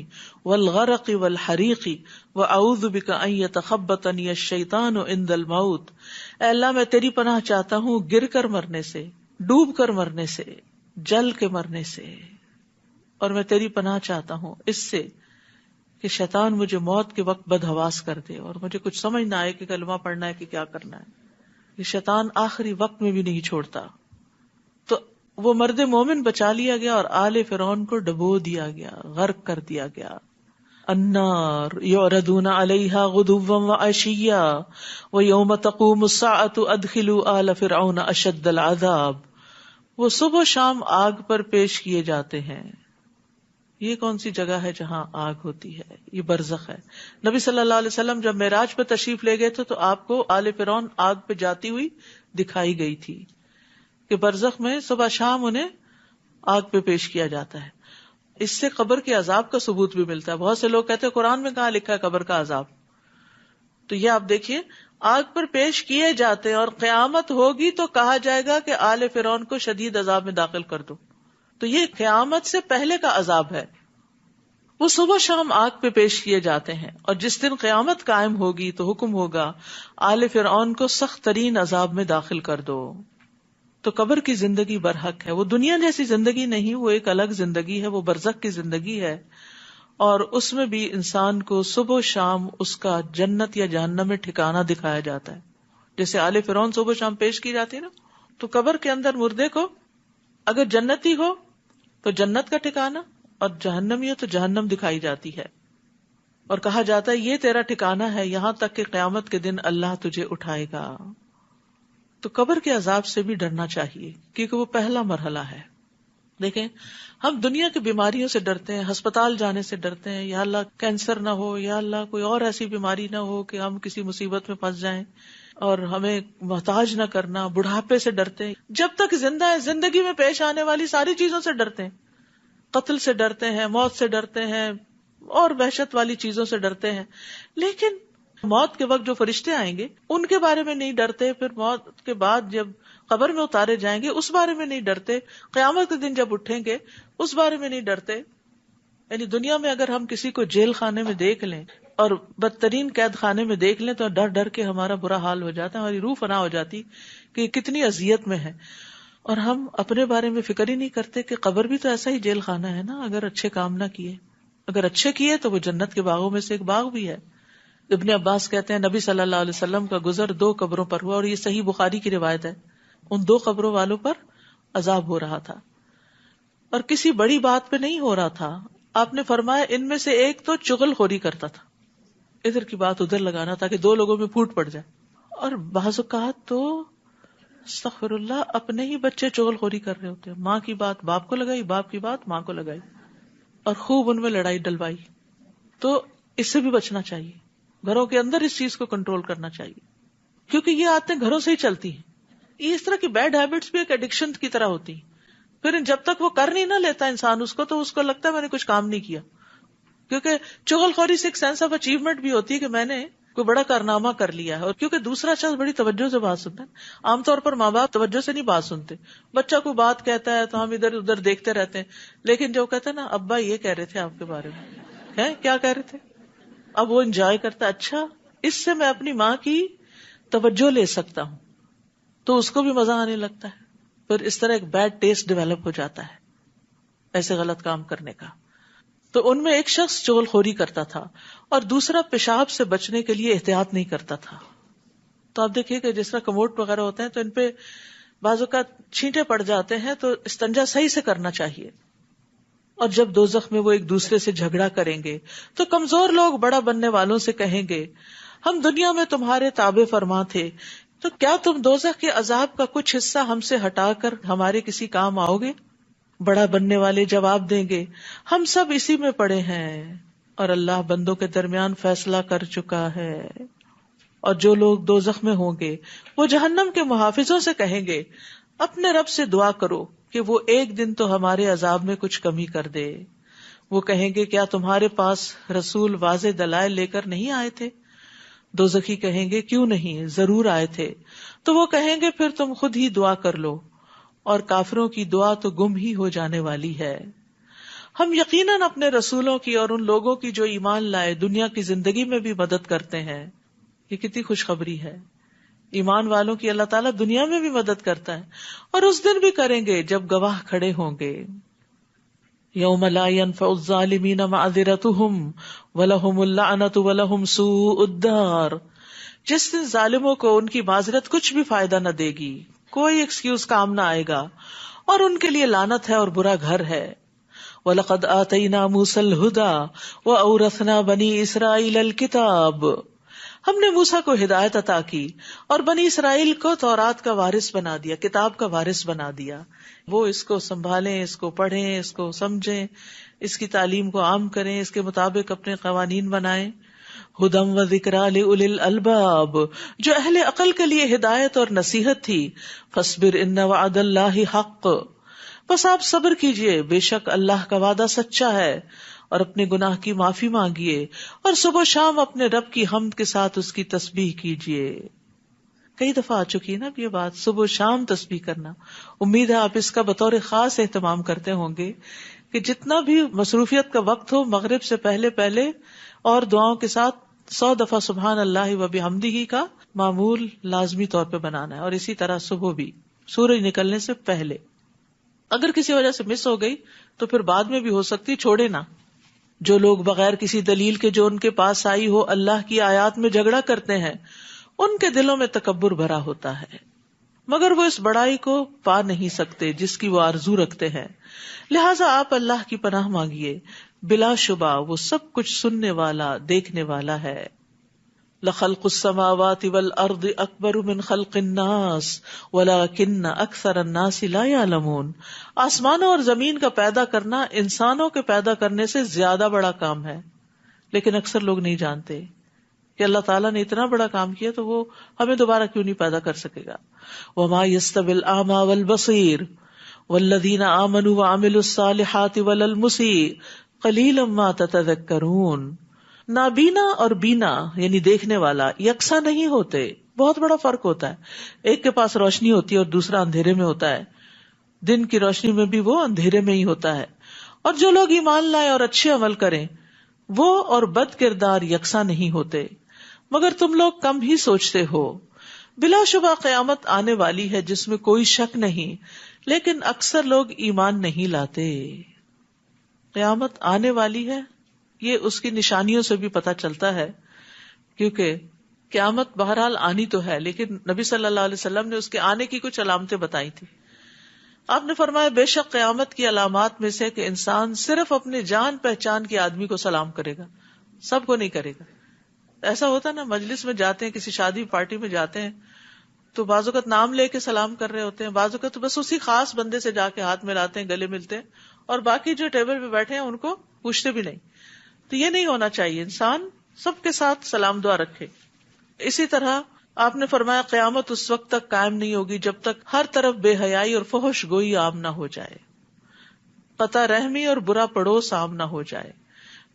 والغرق والحریق واعوذ بک ان یتخبطنی الشیطان عند الموت. اے اللہ میں تیری پناہ چاہتا ہوں گر کر مرنے سے، ڈوب کر مرنے سے، جل کے مرنے سے، اور میں تیری پناہ چاہتا ہوں اس سے کہ شیطان مجھے موت کے وقت بدحواس کر دے اور مجھے کچھ سمجھ نہ آئے کہ کلمہ پڑھنا ہے کہ کیا کرنا ہے. یہ شیطان آخری وقت میں بھی نہیں چھوڑتا. تو وہ مرد مومن بچا لیا گیا اور آل فرعون کو ڈبو دیا گیا، غرق کر دیا گیا. النار یعرضون علیہا غدوا وعشیا ویوم تقوم الساعة ادخلوا آل فرعون اشد العذاب. وہ صبح و شام آگ پر پیش کیے جاتے ہیں. یہ کون سی جگہ ہے جہاں آگ ہوتی ہے؟ یہ برزخ ہے. نبی صلی اللہ علیہ وسلم جب معراج پہ تشریف لے گئے تھے تو آپ کو آل فرعون آگ پہ جاتی ہوئی دکھائی گئی تھی کہ برزخ میں صبح شام انہیں آگ پہ پیش کیا جاتا ہے. اس سے قبر کے عذاب کا ثبوت بھی ملتا ہے. بہت سے لوگ کہتے ہیں قرآن میں کہاں لکھا ہے قبر کا عذاب؟ تو یہ آپ دیکھیے آگ پر پیش کیے جاتے ہیں اور قیامت ہوگی تو کہا جائے گا کہ آل فرعون کو شدید عذاب میں داخل کر دو. تو یہ قیامت سے پہلے کا عذاب ہے. وہ صبح شام آگ پہ پیش کیے جاتے ہیں، اور جس دن قیامت قائم ہوگی تو حکم ہوگا آل فرعون کو سخت ترین عذاب میں داخل کر دو۔ تو قبر کی زندگی برحق ہے، وہ دنیا جیسی زندگی نہیں، وہ ایک الگ زندگی ہے، وہ برزخ کی زندگی ہے، اور اس میں بھی انسان کو صبح و شام اس کا جنت یا جہنم میں ٹھکانہ دکھایا جاتا ہے۔ جیسے آل فرعون صبح و شام پیش کی جاتی ہے نا، تو قبر کے اندر مردے کو اگر جنتی ہو تو جنت کا ٹھکانہ، اور جہنمی ہو تو جہنم دکھائی جاتی ہے، اور کہا جاتا ہے یہ تیرا ٹھکانہ ہے یہاں تک کہ قیامت کے دن اللہ تجھے اٹھائے گا۔ تو قبر کے عذاب سے بھی ڈرنا چاہیے، کیونکہ وہ پہلا مرحلہ ہے۔ دیکھیں، ہم دنیا کی بیماریوں سے ڈرتے ہیں، ہسپتال جانے سے ڈرتے ہیں، یا اللہ کینسر نہ ہو، یا اللہ کوئی اور ایسی بیماری نہ ہو کہ ہم کسی مصیبت میں پھنس جائیں، اور ہمیں محتاج نہ کرنا، بڑھاپے سے ڈرتے ہیں۔ جب تک زندہ ہے زندگی میں پیش آنے والی ساری چیزوں سے ڈرتے ہیں، قتل سے ڈرتے ہیں، موت سے ڈرتے ہیں، اور وحشت والی چیزوں سے ڈرتے ہیں، لیکن موت کے وقت جو فرشتے آئیں گے ان کے بارے میں نہیں ڈرتے، پھر موت کے بعد جب قبر میں اتارے جائیں گے اس بارے میں نہیں ڈرتے، قیامت کے دن جب اٹھیں گے اس بارے میں نہیں ڈرتے۔ یعنی دنیا میں اگر ہم کسی کو جیل خانے میں دیکھ لیں اور بدترین قید خانے میں دیکھ لیں تو ڈر ڈر کے ہمارا برا حال ہو جاتا ہے، ہماری روح فنا ہو جاتی کہ یہ کتنی اذیت میں ہے، اور ہم اپنے بارے میں فکر ہی نہیں کرتے کہ قبر بھی تو ایسا ہی جیل خانہ ہے نا، اگر اچھے کام نہ کیے، اگر اچھے کیے تو وہ جنت کے باغوں میں سے ایک باغ بھی ہے۔ ابن عباس کہتے ہیں نبی صلی اللہ علیہ وسلم کا گزر 2 قبروں پر ہوا، اور یہ صحیح بخاری کی روایت ہے، ان 2 قبروں والوں پر عذاب ہو رہا تھا، اور کسی بڑی بات پہ نہیں ہو رہا تھا۔ آپ نے فرمایا ان میں سے ایک تو چغل خوری کرتا تھا، ادھر کی بات ادھر لگانا تاکہ 2 لوگوں میں پھوٹ پڑ جائے، اور بعض اوقات تو استغفر اللہ اپنے ہی بچے چغل خوری کر رہے ہوتے ہیں، ماں کی بات باپ کو لگائی، باپ کی بات ماں کو لگائی، اور خوب ان میں لڑائی ڈلوائی۔ تو اس سے بھی بچنا چاہیے، گھروں کے اندر اس چیز کو کنٹرول کرنا چاہیے، کیونکہ یہ عادتیں گھروں سے ہی چلتی ہیں۔ یہ اس طرح کی بیڈ ہیبٹس بھی ایک ایڈکشن کی طرح ہوتی ہیں، پھر جب تک وہ کر نہیں نہ لیتا انسان اس کو، تو اس کو لگتا ہے میں نے کچھ کام نہیں کیا، کیونکہ چغل خوری سے ایک سینس آف اچیومنٹ بھی ہوتی ہے کہ میں نے کوئی بڑا کارنامہ کر لیا ہے، اور کیونکہ دوسرا شخص بڑی توجہ سے بات سنتا ہے۔ عام طور پر ماں باپ توجہ سے نہیں بات سنتے، بچہ کوئی بات کہتا ہے تو ہم ادھر ادھر دیکھتے رہتے ہیں، لیکن جو کہتے ہیں نا ابا یہ کہہ رہے تھے آپ کے بارے میں، ہے کیا کہہ رہے تھے، اب وہ انجوائے کرتا ہے، اچھا اس سے میں اپنی ماں کی توجہ لے سکتا ہوں، تو اس کو بھی مزہ آنے لگتا ہے، پھر اس طرح ایک بیڈ ٹیسٹ ڈیولپ ہو جاتا ہے ایسے غلط کام کرنے کا۔ تو ان میں ایک شخص چغل خوری کرتا تھا، اور دوسرا پیشاب سے بچنے کے لیے احتیاط نہیں کرتا تھا۔ تو آپ دیکھیے کہ جس طرح کموڈ وغیرہ ہوتے ہیں تو ان پہ بعض اوقات چھینٹے پڑ جاتے ہیں، تو استنجا صحیح سے کرنا چاہیے۔ اور جب دوزخ میں وہ ایک دوسرے سے جھگڑا کریں گے تو کمزور لوگ بڑا بننے والوں سے کہیں گے ہم دنیا میں تمہارے تابع فرما تھے، تو کیا تم دوزخ کے عذاب کا کچھ حصہ ہم سے ہٹا کر ہمارے کسی کام آؤ گے؟ بڑا بننے والے جواب دیں گے ہم سب اسی میں پڑے ہیں، اور اللہ بندوں کے درمیان فیصلہ کر چکا ہے۔ اور جو لوگ دوزخ میں ہوں گے وہ جہنم کے محافظوں سے کہیں گے اپنے رب سے دعا کرو کہ وہ ایک دن تو ہمارے عذاب میں کچھ کمی کر دے۔ وہ کہیں گے کیا تمہارے پاس رسول واضح دلائل لے کر نہیں آئے تھے؟ دوزخی کہیں گے کیوں نہیں، ضرور آئے تھے۔ تو وہ کہیں گے پھر تم خود ہی دعا کر لو، اور کافروں کی دعا تو گم ہی ہو جانے والی ہے۔ ہم یقیناً اپنے رسولوں کی اور ان لوگوں کی جو ایمان لائے دنیا کی زندگی میں بھی مدد کرتے ہیں۔ یہ کتنی خوشخبری ہے، ایمان والوں کی اللہ تعالیٰ دنیا میں بھی مدد کرتا ہے، اور اس دن بھی کریں گے جب گواہ کھڑے ہوں گے۔ یوم لا ينفع الظالمین معذرتهم ولہم اللعنۃ ولہم سوء الدار، جس دن ظالموں کو ان کی معذرت کچھ بھی فائدہ نہ دے گی، کوئی ایکسکیوز کام نہ آئے گا، اور ان کے لیے لعنت ہے اور برا گھر ہے۔ وَلَقَدْ آتَيْنَا مُوسَى الْهُدَى وَأَوْرَثْنَا بَنِي إِسْرَائِيلَ الْكِتَابَ، ہم نے موسیٰ کو ہدایت عطا کی اور بنی اسرائیل کو تورات کا وارث بنا دیا، کتاب کا وارث بنا دیا۔ وہ اس کو سنبھالیں، اس کو پڑھیں، اس کو سمجھیں، اس کی تعلیم کو عام کریں، اس کے مطابق اپنے قوانین بنائیں۔ ہدم و ذکریٰ لأولی الالباب، جو اہل عقل کے لیے ہدایت اور نصیحت تھی۔ فاصبر ان وعد اللہ حق، بس آپ صبر کیجئے، بے شک اللہ کا وعدہ سچا ہے، اور اپنے گناہ کی معافی مانگیے، اور صبح و شام اپنے رب کی حمد کے ساتھ اس کی تسبیح کیجئے۔ کئی دفعہ آ چکی ہے نا یہ بات، صبح و شام تسبیح کرنا۔ امید ہے آپ اس کا بطور خاص اہتمام کرتے ہوں گے، کہ جتنا بھی مصروفیت کا وقت ہو مغرب سے پہلے پہلے اور دعاؤں کے ساتھ 100 دفعہ سبحان اللہ و بحمدہ کا معمول لازمی طور پہ بنانا ہے، اور اسی طرح صبح بھی سورج نکلنے سے پہلے. اگر کسی وجہ سے مس ہو گئی تو پھر بعد میں بھی ہو سکتی، چھوڑے نہ. جو لوگ بغیر کسی دلیل کے جو ان کے پاس آئی ہو اللہ کی آیات میں جھگڑا کرتے ہیں، ان کے دلوں میں تکبر بھرا ہوتا ہے، مگر وہ اس بڑائی کو پا نہیں سکتے جس کی وہ آرزو رکھتے ہیں. لہٰذا آپ اللہ کی پناہ مانگیے، بلا شبہ وہ سب کچھ سننے والا دیکھنے والا ہے. لخلق السماوات والارض اکبر من خلق الناس ولکن اکثر الناس لا یعلمون. آسمانوں اور زمین کا پیدا کرنا انسانوں کے پیدا کرنے سے زیادہ بڑا کام ہے، لیکن اکثر لوگ نہیں جانتے کہ اللہ تعالیٰ نے اتنا بڑا کام کیا تو وہ ہمیں دوبارہ کیوں نہیں پیدا کر سکے گا. وما یستوی الاعمی والبصیر والذین آمنوا وعملوا الصالحات ولا المسیء قلیلا ما تتذکرون. نابینا اور بینا یعنی دیکھنے والا یکساں نہیں ہوتے، بہت بڑا فرق ہوتا ہے. ایک کے پاس روشنی ہوتی ہے اور دوسرا اندھیرے میں ہوتا ہے، دن کی روشنی میں بھی وہ اندھیرے میں ہی ہوتا ہے. اور جو لوگ ایمان لائیں اور اچھے عمل کریں وہ اور بد کردار یکساں نہیں ہوتے، مگر تم لوگ کم ہی سوچتے ہو. بلا شبہ قیامت آنے والی ہے جس میں کوئی شک نہیں، لیکن اکثر لوگ ایمان نہیں لاتے. قیامت آنے والی ہے یہ اس کی نشانیوں سے بھی پتہ چلتا ہے، کیونکہ قیامت بہرحال آنی تو ہے، لیکن نبی صلی اللہ علیہ وسلم نے اس کے آنے کی کچھ علامتیں بتائی تھی. آپ نے فرمایا بے شک قیامت کی علامات میں سے کہ انسان صرف اپنے جان پہچان کے آدمی کو سلام کرے گا، سب کو نہیں کرے گا. ایسا ہوتا نا، مجلس میں جاتے ہیں، کسی شادی پارٹی میں جاتے ہیں تو بعض اوقات نام لے کے سلام کر رہے ہوتے ہیں، بعض اوقات تو بس اسی خاص بندے سے جا کے ہاتھ ملاتے ہیں، گلے ملتے ہیں، اور باقی جو ٹیبل پہ بیٹھے ہیں ان کو پوچھتے بھی نہیں. تو یہ نہیں ہونا چاہیے، انسان سب کے ساتھ سلام دعا رکھے. اسی طرح آپ نے فرمایا قیامت اس وقت تک قائم نہیں ہوگی جب تک ہر طرف بے حیائی اور فحش گوئی عام نہ ہو جائے، قطع رحمی اور برا پڑوس عام نہ ہو جائے،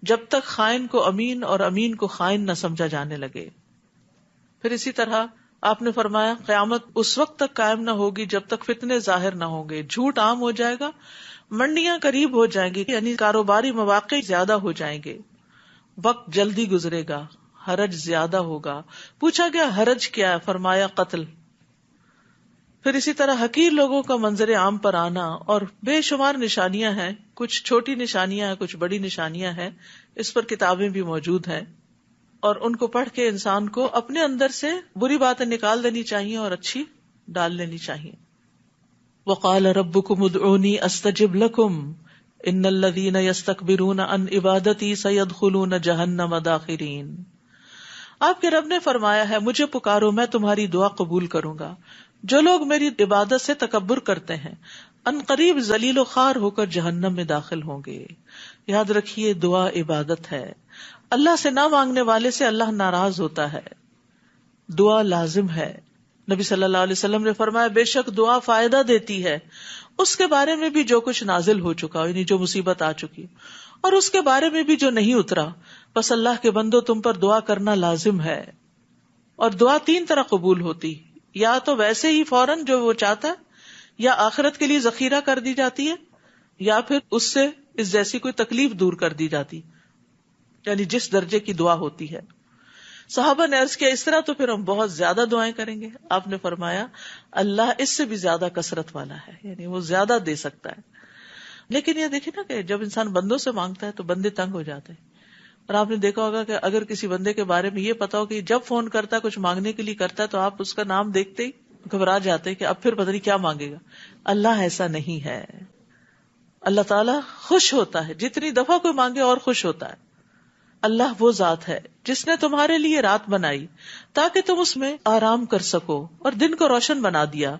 جب تک خائن کو امین اور امین کو خائن نہ سمجھا جانے لگے. پھر اسی طرح آپ نے فرمایا قیامت اس وقت تک قائم نہ ہوگی جب تک فتنے ظاہر نہ ہوں گے، جھوٹ عام ہو جائے گا، منڈیاں قریب ہو جائیں گی، یعنی کاروباری مواقع زیادہ ہو جائیں گے، وقت جلدی گزرے گا، حرج زیادہ ہوگا. پوچھا گیا حرج کیا ہے؟ فرمایا قتل. پھر اسی طرح حقیر لوگوں کا منظر عام پر آنا، اور بے شمار نشانیاں ہیں، کچھ چھوٹی نشانیاں ہیں، کچھ بڑی نشانیاں ہیں. اس پر کتابیں بھی موجود ہیں، اور ان کو پڑھ کے انسان کو اپنے اندر سے بری باتیں نکال دینی چاہیے اور اچھی ڈال لینی چاہیے. وقال ربكم ادعوني استجب لكم ان الذين يستكبرون عن عبادتي سيدخلون جهنم داخرين. آپ کے رب نے فرمایا ہے مجھے پکارو میں تمہاری دعا قبول کروں گا. جو لوگ میری عبادت سے تکبر کرتے ہیں ان قریب ذلیل و خوار ہو کر جہنم میں داخل ہوں گے. یاد رکھیے دعا عبادت ہے، اللہ سے نہ مانگنے والے سے اللہ ناراض ہوتا ہے. دعا لازم ہے. نبی صلی اللہ علیہ وسلم نے فرمایا بے شک دعا فائدہ دیتی ہے اس کے بارے میں بھی جو کچھ نازل ہو چکا، یعنی جو مصیبت آ چکی، اور اس کے بارے میں بھی جو نہیں اترا. بس اللہ کے بندو تم پر دعا کرنا لازم ہے. اور دعا 3 طرح قبول ہوتی، یا تو ویسے ہی فوراً جو وہ چاہتا ہے، یا آخرت کے لیے ذخیرہ کر دی جاتی ہے، یا پھر اس سے اس جیسی کوئی تکلیف دور کر دی جاتی، یعنی جس درجے کی دعا ہوتی ہے. صحابہ نے عرض کیا اس طرح تو پھر ہم بہت زیادہ دعائیں کریں گے. آپ نے فرمایا اللہ اس سے بھی زیادہ کثرت والا ہے، یعنی وہ زیادہ دے سکتا ہے. لیکن یہ دیکھیں نا کہ جب انسان بندوں سے مانگتا ہے تو بندے تنگ ہو جاتے ہیں. اور آپ نے دیکھا ہوگا کہ اگر کسی بندے کے بارے میں یہ پتا ہو کہ جب فون کرتا ہے کچھ مانگنے کے لیے کرتا ہے تو آپ اس کا نام دیکھتے ہی گھبرا جاتے ہیں کہ اب پھر پتہ نہیں کیا مانگے گا. اللہ ایسا نہیں ہے. اللہ تعالیٰ خوش ہوتا ہے جتنی دفعہ کوئی مانگے اور خوش ہوتا ہے. اللہ وہ ذات ہے جس نے تمہارے لیے رات بنائی تاکہ تم اس میں آرام کر سکو اور دن کو روشن بنا دیا.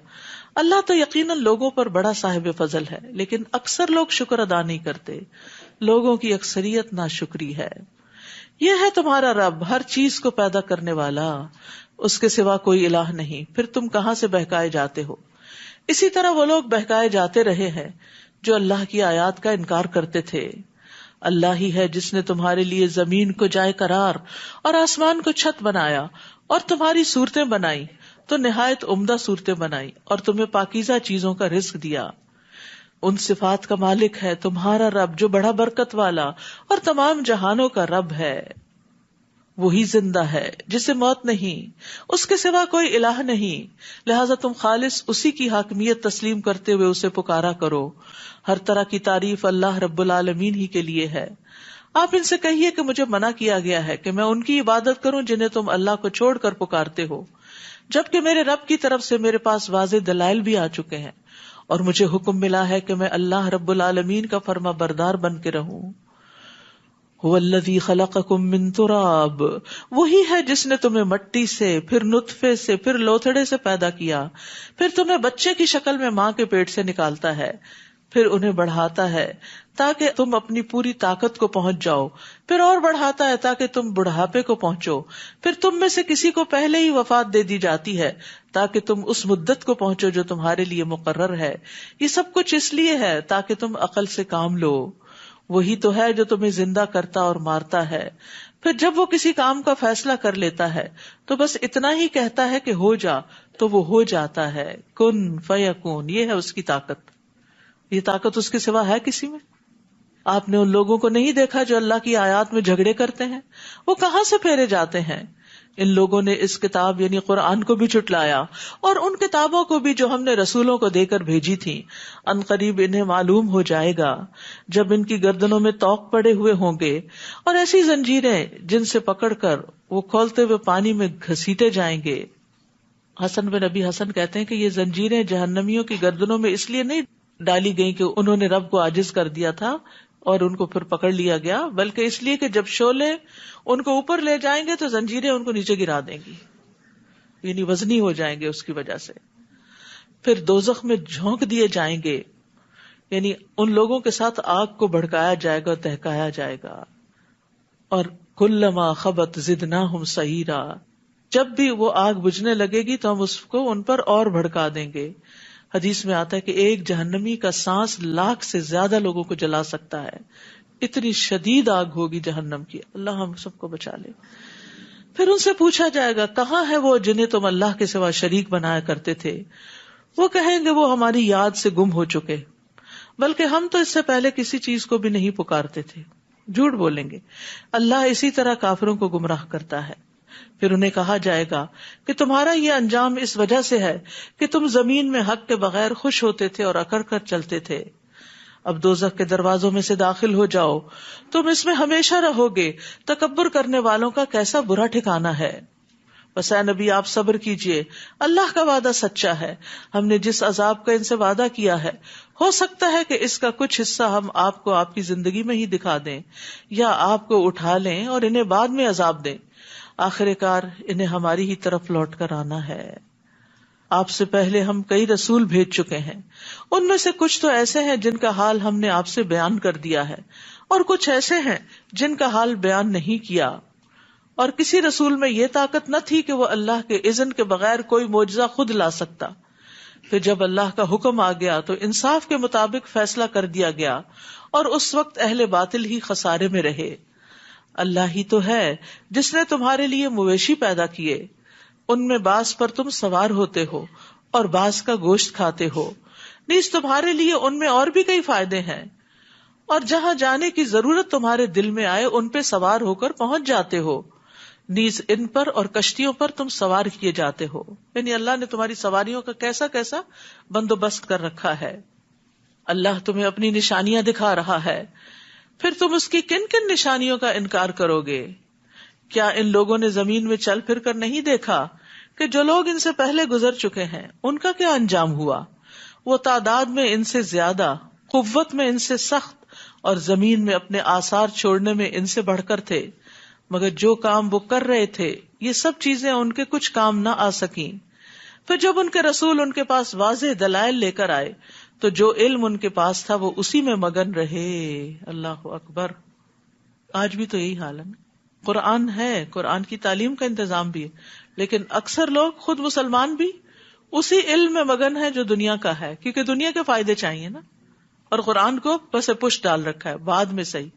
اللہ تو یقیناً لوگوں پر بڑا صاحب فضل ہے، لیکن اکثر لوگ شکر ادا نہیں کرتے. لوگوں کی اکثریت ناشکری ہے. یہ ہے تمہارا رب ہر چیز کو پیدا کرنے والا، اس کے سوا کوئی الہ نہیں، پھر تم کہاں سے بہکائے جاتے ہو. اسی طرح وہ لوگ بہکائے جاتے رہے ہیں جو اللہ کی آیات کا انکار کرتے تھے. اللہ ہی ہے جس نے تمہارے لیے زمین کو جائے قرار اور آسمان کو چھت بنایا اور تمہاری صورتیں بنائی تو نہایت عمدہ صورتیں بنائی اور تمہیں پاکیزہ چیزوں کا رزق دیا. ان صفات کا مالک ہے تمہارا رب جو بڑا برکت والا اور تمام جہانوں کا رب ہے. وہی زندہ ہے جسے موت نہیں، اس کے سوا کوئی الہ نہیں، لہذا تم خالص اسی کی حاکمیت تسلیم کرتے ہوئے اسے پکارا کرو. ہر طرح کی تعریف اللہ رب العالمین ہی کے لیے ہے. آپ ان سے کہیے کہ مجھے منع کیا گیا ہے کہ میں ان کی عبادت کروں جنہیں تم اللہ کو چھوڑ کر پکارتے ہو، جبکہ میرے رب کی طرف سے میرے پاس واضح دلائل بھی آ چکے ہیں، اور مجھے حکم ملا ہے کہ میں اللہ رب العالمین کا فرما بردار بن کے رہوں. هو الذی خلقکم من تراب، وہی ہے جس نے تمہیں مٹی سے، پھر نطفے سے، پھر لوتھڑے سے پیدا کیا، پھر تمہیں بچے کی شکل میں ماں کے پیٹ سے نکالتا ہے، پھر انہیں بڑھاتا ہے تاکہ تم اپنی پوری طاقت کو پہنچ جاؤ، پھر اور بڑھاتا ہے تاکہ تم بڑھاپے کو پہنچو، پھر تم میں سے کسی کو پہلے ہی وفات دے دی جاتی ہے تاکہ تم اس مدت کو پہنچو جو تمہارے لیے مقرر ہے. یہ سب کچھ اس لیے ہے تاکہ تم عقل سے کام لو. وہی تو ہے جو تمہیں زندہ کرتا اور مارتا ہے، پھر جب وہ کسی کام کا فیصلہ کر لیتا ہے تو بس اتنا ہی کہتا ہے کہ ہو جا، تو وہ ہو جاتا ہے. کن فیکون، یہ ہے اس کی طاقت. یہ طاقت اس کے سوا ہے کسی میں؟ آپ نے ان لوگوں کو نہیں دیکھا جو اللہ کی آیات میں جھگڑے کرتے ہیں؟ وہ کہاں سے پھیرے جاتے ہیں؟ ان لوگوں نے اس کتاب یعنی قرآن کو بھی جھٹلایا اور ان کتابوں کو بھی جو ہم نے رسولوں کو دے کر بھیجی تھی. ان قریب انہیں معلوم ہو جائے گا جب ان کی گردنوں میں طوق پڑے ہوئے ہوں گے اور ایسی زنجیریں جن سے پکڑ کر وہ کھولتے ہوئے پانی میں گھسیٹے جائیں گے. حسن بن ابی حسن کہتے ہیں کہ یہ زنجیریں جہنمیوں کی گردنوں میں اس لیے نہیں ڈالی گئی کہ انہوں نے رب کو عاجز کر دیا تھا اور ان کو پھر پکڑ لیا گیا، بلکہ اس لیے کہ جب شعلے ان کو اوپر لے جائیں گے تو زنجیریں ان کو نیچے گرا دیں گی، یعنی وزنی ہو جائیں گے اس کی وجہ سے. پھر دوزخ میں جھونک دیے جائیں گے، یعنی ان لوگوں کے ساتھ آگ کو بھڑکایا جائے گا، تہکایا جائے گا. اور کلما خبت زدناہم سعیرا، جب بھی وہ آگ بجھنے لگے گی تو ہم اس کو ان پر اور بھڑکا دیں گے. حدیث میں آتا ہے کہ ایک جہنمی کا سانس 1,00,000 سے زیادہ لوگوں کو جلا سکتا ہے. اتنی شدید آگ ہوگی جہنم کی، اللہ ہم سب کو بچا لے. پھر ان سے پوچھا جائے گا کہاں ہے وہ جنہیں تم اللہ کے سوا شریک بنایا کرتے تھے؟ وہ کہیں گے وہ ہماری یاد سے گم ہو چکے، بلکہ ہم تو اس سے پہلے کسی چیز کو بھی نہیں پکارتے تھے. جھوٹ بولیں گے. اللہ اسی طرح کافروں کو گمراہ کرتا ہے. پھر انہیں کہا جائے گا کہ تمہارا یہ انجام اس وجہ سے ہے کہ تم زمین میں حق کے بغیر خوش ہوتے تھے اور اکڑ کر چلتے تھے. اب دوزخ کے دروازوں میں سے داخل ہو جاؤ، تم اس میں ہمیشہ رہو گے. تکبر کرنے والوں کا کیسا برا ٹھکانہ ہے. بس اے نبی آپ صبر کیجئے، اللہ کا وعدہ سچا ہے. ہم نے جس عذاب کا ان سے وعدہ کیا ہے ہو سکتا ہے کہ اس کا کچھ حصہ ہم آپ کو آپ کی زندگی میں ہی دکھا دیں یا آپ کو اٹھا لیں اور انہیں بعد میں عذاب دیں. آخر کار انہیں ہماری ہی طرف لوٹ کر آنا ہے. آپ سے پہلے ہم کئی رسول بھیج چکے ہیں، ان میں سے کچھ تو ایسے ہیں جن کا حال ہم نے آپ سے بیان کر دیا ہے، اور کچھ ایسے ہیں جن کا حال بیان نہیں کیا. اور کسی رسول میں یہ طاقت نہ تھی کہ وہ اللہ کے اذن کے بغیر کوئی معجزہ خود لا سکتا. پھر جب اللہ کا حکم آ گیا تو انصاف کے مطابق فیصلہ کر دیا گیا، اور اس وقت اہل باطل ہی خسارے میں رہے. اللہ ہی تو ہے جس نے تمہارے لیے مویشی پیدا کیے، ان میں بعض پر تم سوار ہوتے ہو اور بعض کا گوشت کھاتے ہو. نیز تمہارے لیے ان میں اور بھی کئی فائدے ہیں، اور جہاں جانے کی ضرورت تمہارے دل میں آئے ان پہ سوار ہو کر پہنچ جاتے ہو. نیز ان پر اور کشتیوں پر تم سوار کیے جاتے ہو. یعنی اللہ نے تمہاری سواریوں کا کیسا کیسا بندوبست کر رکھا ہے. اللہ تمہیں اپنی نشانیاں دکھا رہا ہے، پھر تم اس کی کن کن نشانیوں کا انکار کرو گے؟ کیا ان لوگوں نے زمین میں چل پھر کر نہیں دیکھا کہ جو لوگ ان سے پہلے گزر چکے ہیں ان کا کیا انجام ہوا؟ وہ تعداد میں ان سے زیادہ، قوت میں ان سے سخت، اور زمین میں اپنے آثار چھوڑنے میں ان سے بڑھ کر تھے، مگر جو کام وہ کر رہے تھے یہ سب چیزیں ان کے کچھ کام نہ آ سکیں. پھر جب ان کے رسول ان کے پاس واضح دلائل لے کر آئے تو جو علم ان کے پاس تھا وہ اسی میں مگن رہے. اللہ اکبر. آج بھی تو یہی حال ہے. قرآن ہے، قرآن کی تعلیم کا انتظام بھی ہے، لیکن اکثر لوگ خود مسلمان بھی اسی علم میں مگن ہے جو دنیا کا ہے، کیونکہ دنیا کے فائدے چاہیے نا، اور قرآن کو بس پش ڈال رکھا ہے بعد میں. صحیح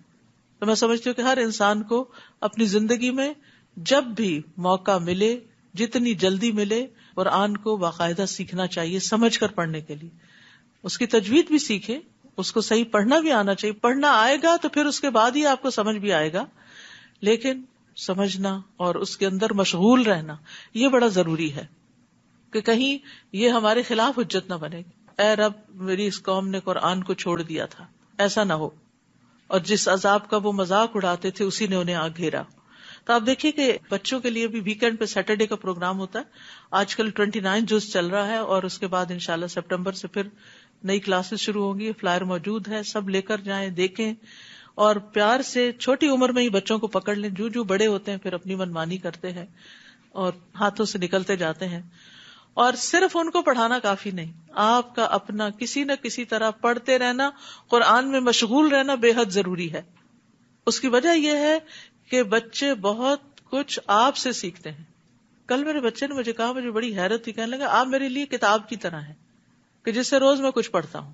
تو میں سمجھتی ہوں کہ ہر انسان کو اپنی زندگی میں جب بھی موقع ملے، جتنی جلدی ملے، قرآن کو باقاعدہ سیکھنا چاہیے، سمجھ کر پڑھنے کے لیے. اس کی تجوید بھی سیکھے، اس کو صحیح پڑھنا بھی آنا چاہیے. پڑھنا آئے گا تو پھر اس کے بعد ہی آپ کو سمجھ بھی آئے گا، لیکن سمجھنا اور اس کے اندر مشغول رہنا یہ بڑا ضروری ہے کہ کہیں یہ ہمارے خلاف حجت نہ بنے. اے رب میری اس قوم نے قرآن کو چھوڑ دیا تھا، ایسا نہ ہو. اور جس عذاب کا وہ مذاق اڑاتے تھے اسی نے انہیں آ گھیرا. تو آپ دیکھیے کہ بچوں کے لیے بھی ویکینڈ پہ سیٹرڈے کا پروگرام ہوتا ہے. آج کل 29 جز چل رہا ہے اور اس کے بعد انشاءاللہ سپٹمبر سے پھر نئی کلاسز شروع ہوں گی. فلائر موجود ہے، سب لے کر جائیں، دیکھیں اور پیار سے چھوٹی عمر میں ہی بچوں کو پکڑ لیں. جو بڑے ہوتے ہیں پھر اپنی منمانی کرتے ہیں اور ہاتھوں سے نکلتے جاتے ہیں. اور صرف ان کو پڑھانا کافی نہیں، آپ کا اپنا کسی نہ کسی طرح پڑھتے رہنا، قرآن میں مشغول رہنا بے حد ضروری ہے. اس کی وجہ یہ ہے کہ بچے بہت کچھ آپ سے سیکھتے ہیں. کل میرے بچے نے مجھے کہا، مجھے بڑی حیرت تھی، کہنے لگا آپ میرے لیے کتاب کی طرح ہیں کہ جس سے روز میں کچھ پڑھتا ہوں.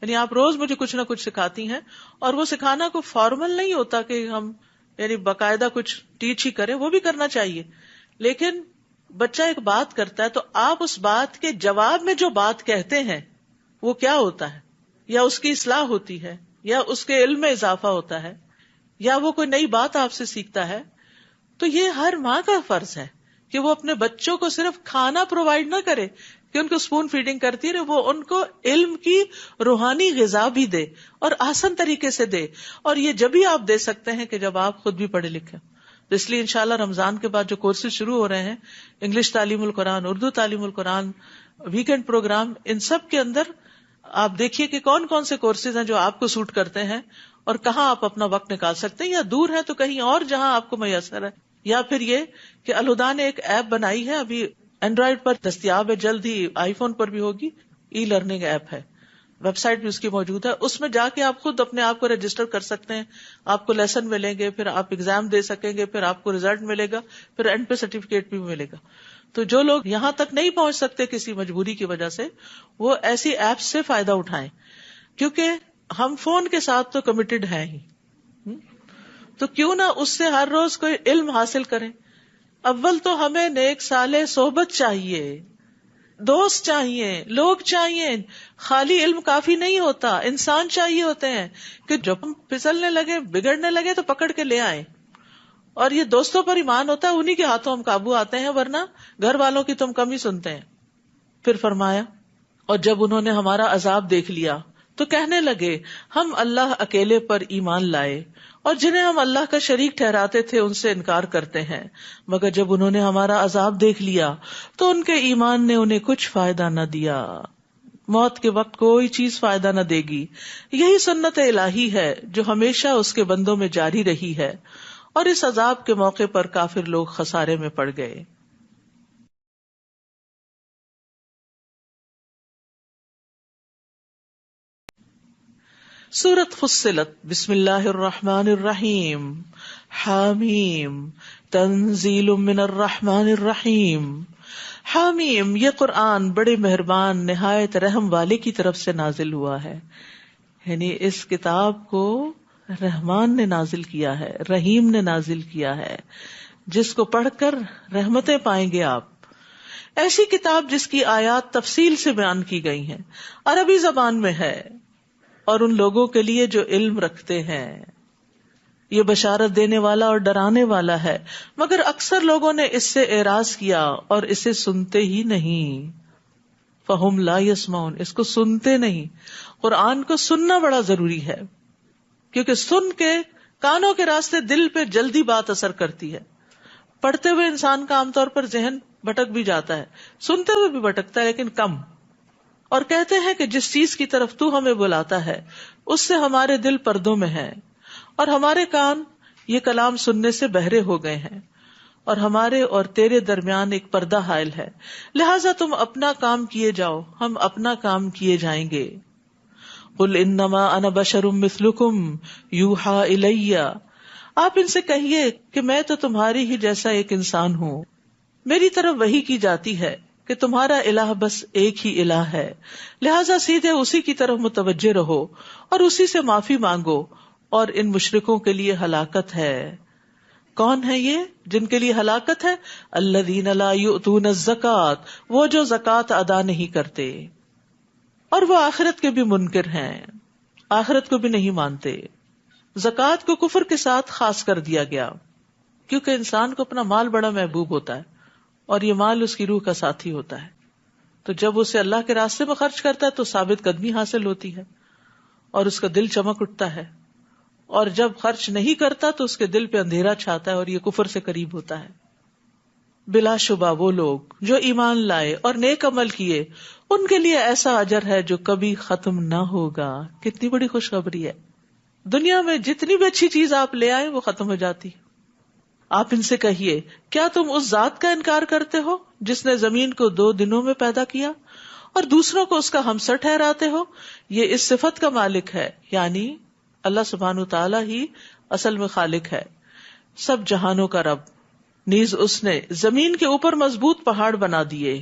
یعنی آپ روز مجھے کچھ نہ کچھ سکھاتی ہیں. اور وہ سکھانا کوئی فارمل نہیں ہوتا کہ ہم یعنی باقاعدہ کچھ ٹیچ ہی کریں، وہ بھی کرنا چاہیے، لیکن بچہ ایک بات کرتا ہے تو آپ اس بات کے جواب میں جو بات کہتے ہیں وہ کیا ہوتا ہے، یا اس کی اصلاح ہوتی ہے، یا اس کے علم میں اضافہ ہوتا ہے، یا وہ کوئی نئی بات آپ سے سیکھتا ہے. تو یہ ہر ماں کا فرض ہے کہ وہ اپنے بچوں کو صرف کھانا پرووائڈ نہ کرے کہ ان کو اسپون فیڈنگ کرتی رہے، وہ ان کو علم کی روحانی غذا بھی دے اور آسان طریقے سے دے. اور یہ جبھی آپ دے سکتے ہیں کہ جب آپ خود بھی پڑھے لکھے. تو اس لیے انشاءاللہ رمضان کے بعد جو کورسز شروع ہو رہے ہیں، انگلش تعلیم القرآن، اردو تعلیم القرآن، ویکینڈ پروگرام، ان سب کے اندر آپ دیکھیے کہ کون کون سے کورسز ہیں جو آپ کو سوٹ کرتے ہیں اور کہاں آپ اپنا وقت نکال سکتے ہیں، یا دور ہے تو کہیں اور جہاں آپ کو میسر ہے. یا پھر یہ کہ الہدیٰ نے ایک ایپ بنائی ہے، ابھی اینڈرائڈ پر دستیاب ہے، جلد ہی آئی فون پر بھی ہوگی. ای لرننگ ایپ ہے، ویب سائٹ بھی اس کی موجود ہے. اس میں جا کے آپ خود اپنے آپ کو رجسٹر کر سکتے ہیں. آپ کو لیسن ملیں گے، پھر آپ ایگزام دے سکیں گے، پھر آپ کو ریزلٹ ملے گا، پھر اینڈ پہ سرٹیفکیٹ بھی ملے گا. تو جو لوگ یہاں تک نہیں پہنچ سکتے کسی مجبوری کی وجہ سے، وہ ایسی ایپ سے فائدہ اٹھائیں، کیونکہ ہم فون کے ساتھ تو کمیٹڈ ہیں ہی. تو کیوں نہ اس سے ہر روز کوئی علم حاصل کریں. اول تو ہمیں نیک صالح صحبت چاہیے، دوست چاہیے، لوگ چاہیے. خالی علم کافی نہیں ہوتا، انسان چاہیے ہوتے ہیں کہ جب ہم پھسلنے لگے، بگڑنے لگے تو پکڑ کے لے آئیں. اور یہ دوستوں پر ایمان ہوتا ہے، انہی کے ہاتھوں ہم قابو آتے ہیں، ورنہ گھر والوں کی تم کم ہی سنتے ہیں. پھر فرمایا، اور جب انہوں نے ہمارا عذاب دیکھ لیا تو کہنے لگے ہم اللہ اکیلے پر ایمان لائے، اور جنہیں ہم اللہ کا شریک ٹھہراتے تھے ان سے انکار کرتے ہیں. مگر جب انہوں نے ہمارا عذاب دیکھ لیا تو ان کے ایمان نے انہیں کچھ فائدہ نہ دیا. موت کے وقت کوئی چیز فائدہ نہ دے گی. یہی سنت الہی ہے جو ہمیشہ اس کے بندوں میں جاری رہی ہے، اور اس عذاب کے موقع پر کافر لوگ خسارے میں پڑ گئے. سورۃ فصلت. بسم اللہ الرحمن الرحیم. حامیم تنزیل من الرحمن الرحیم. حامیم، یہ قرآن بڑے مہربان نہایت رحم والے کی طرف سے نازل ہوا ہے. یعنی اس کتاب کو رحمان نے نازل کیا ہے، رحیم نے نازل کیا ہے، جس کو پڑھ کر رحمتیں پائیں گے آپ. ایسی کتاب جس کی آیات تفصیل سے بیان کی گئی ہیں، عربی زبان میں ہے، اور ان لوگوں کے لیے جو علم رکھتے ہیں. یہ بشارت دینے والا اور ڈرانے والا ہے، مگر اکثر لوگوں نے اس سے اعراض کیا اور اسے سنتے ہی نہیں. فہم لا یسمعون، اس کو سنتے نہیں. قرآن کو سننا بڑا ضروری ہے، کیونکہ سن کے کانوں کے راستے دل پہ جلدی بات اثر کرتی ہے. پڑھتے ہوئے انسان کا عام طور پر ذہن بھٹک بھی جاتا ہے، سنتے ہوئے بھی بھٹکتا ہے لیکن کم. اور کہتے ہیں کہ جس چیز کی طرف تو ہمیں بلاتا ہے اس سے ہمارے دل پردوں میں ہیں، اور ہمارے کان یہ کلام سننے سے بہرے ہو گئے ہیں، اور ہمارے اور تیرے درمیان ایک پردہ حائل ہے، لہٰذا تم اپنا کام کیے جاؤ، ہم اپنا کام کیے جائیں گے. قل انما انا بشر مثلکم یوحا الی، آپ ان سے کہیے کہ میں تو تمہاری ہی جیسا ایک انسان ہوں، میری طرف وحی کی جاتی ہے کہ تمہارا الہ بس ایک ہی الہ ہے، لہٰذا سیدھے اسی کی طرف متوجہ رہو اور اسی سے معافی مانگو، اور ان مشرکوں کے لیے ہلاکت ہے. کون ہے یہ جن کے لیے ہلاکت ہے؟ الذین لا یؤتون الزکوٰۃ، وہ جو زکوٰۃ ادا نہیں کرتے، اور وہ آخرت کے بھی منکر ہیں. آخرت کو بھی نہیں مانتے. زکوٰۃ کو کفر کے ساتھ خاص کر دیا گیا کیونکہ انسان کو اپنا مال بڑا محبوب ہوتا ہے اور یہ مال اس کی روح کا ساتھی ہوتا ہے. تو جب اسے اللہ کے راستے میں خرچ کرتا ہے تو ثابت قدمی حاصل ہوتی ہے اور اس کا دل چمک اٹھتا ہے, اور جب خرچ نہیں کرتا تو اس کے دل پہ اندھیرا چھاتا ہے اور یہ کفر سے قریب ہوتا ہے. بلا شبہ وہ لوگ جو ایمان لائے اور نیک عمل کیے ان کے لیے ایسا اجر ہے جو کبھی ختم نہ ہوگا. کتنی بڑی خوشخبری ہے. دنیا میں جتنی بھی اچھی چیز آپ لے آئے وہ ختم ہو جاتی. آپ ان سے کہیے, کیا تم اس ذات کا انکار کرتے ہو جس نے زمین کو 2 دنوں میں پیدا کیا اور دوسروں کو اس کا ہمسر ٹھہراتے ہو؟ یہ اس صفت کا مالک ہے, یعنی اللہ سبحانہ تعالیٰ ہی اصل میں خالق ہے, سب جہانوں کا رب. نیز اس نے زمین کے اوپر مضبوط پہاڑ بنا دیے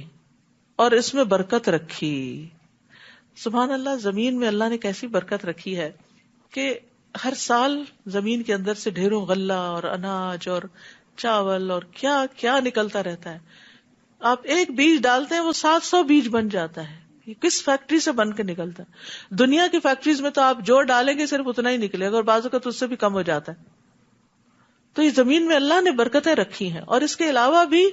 اور اس میں برکت رکھی. سبحان اللہ, زمین میں اللہ نے کیسی برکت رکھی ہے کہ ہر سال زمین کے اندر سے ڈھیروں غلہ اور اناج اور چاول اور کیا کیا نکلتا رہتا ہے. آپ ایک بیج ڈالتے ہیں وہ 700 بیج بن جاتا ہے. یہ کس فیکٹری سے بن کے نکلتا ہے؟ دنیا کی فیکٹریز میں تو آپ جو ڈالیں گے صرف اتنا ہی نکلے گا اور بعض اوقات اس سے بھی کم ہو جاتا ہے. تو یہ زمین میں اللہ نے برکتیں رکھی ہیں, اور اس کے علاوہ بھی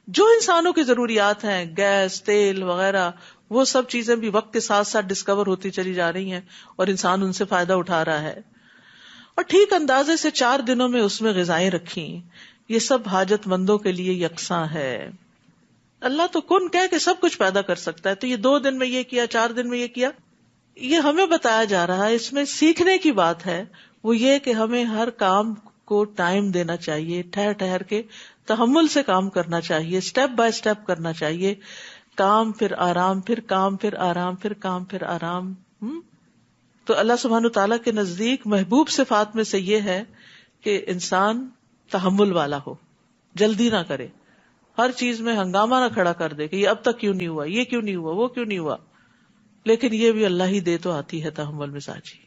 جو انسانوں کی ضروریات ہیں, گیس, تیل وغیرہ, وہ سب چیزیں بھی وقت کے ساتھ ساتھ ڈسکور ہوتی چلی جا رہی ہیں اور انسان ان سے فائدہ اٹھا رہا ہے. اور ٹھیک اندازے سے 4 دنوں میں اس میں غذائیں رکھی. یہ سب حاجت مندوں کے لیے یکساں ہے. اللہ تو کن کہہ کے سب کچھ پیدا کر سکتا ہے. تو یہ 2 دن میں یہ کیا, 4 دن میں یہ کیا, یہ ہمیں بتایا جا رہا ہے. اس میں سیکھنے کی بات ہے وہ یہ کہ ہمیں ہر کام کو ٹائم دینا چاہیے, ٹھہر ٹھہر کے تحمل سے کام کرنا چاہیے, اسٹیپ بائی اسٹیپ کرنا چاہیے. کام پھر آرام, پھر کام پھر آرام, پھر کام پھر آرام. تو اللہ سبحانہ تعالیٰ کے نزدیک محبوب صفات میں سے یہ ہے کہ انسان تحمل والا ہو, جلدی نہ کرے, ہر چیز میں ہنگامہ نہ کھڑا کر دے کہ یہ اب تک کیوں نہیں ہوا, یہ کیوں نہیں ہوا, وہ کیوں نہیں ہوا. لیکن یہ بھی اللہ ہی دے تو آتی ہے تحمل مزاجی.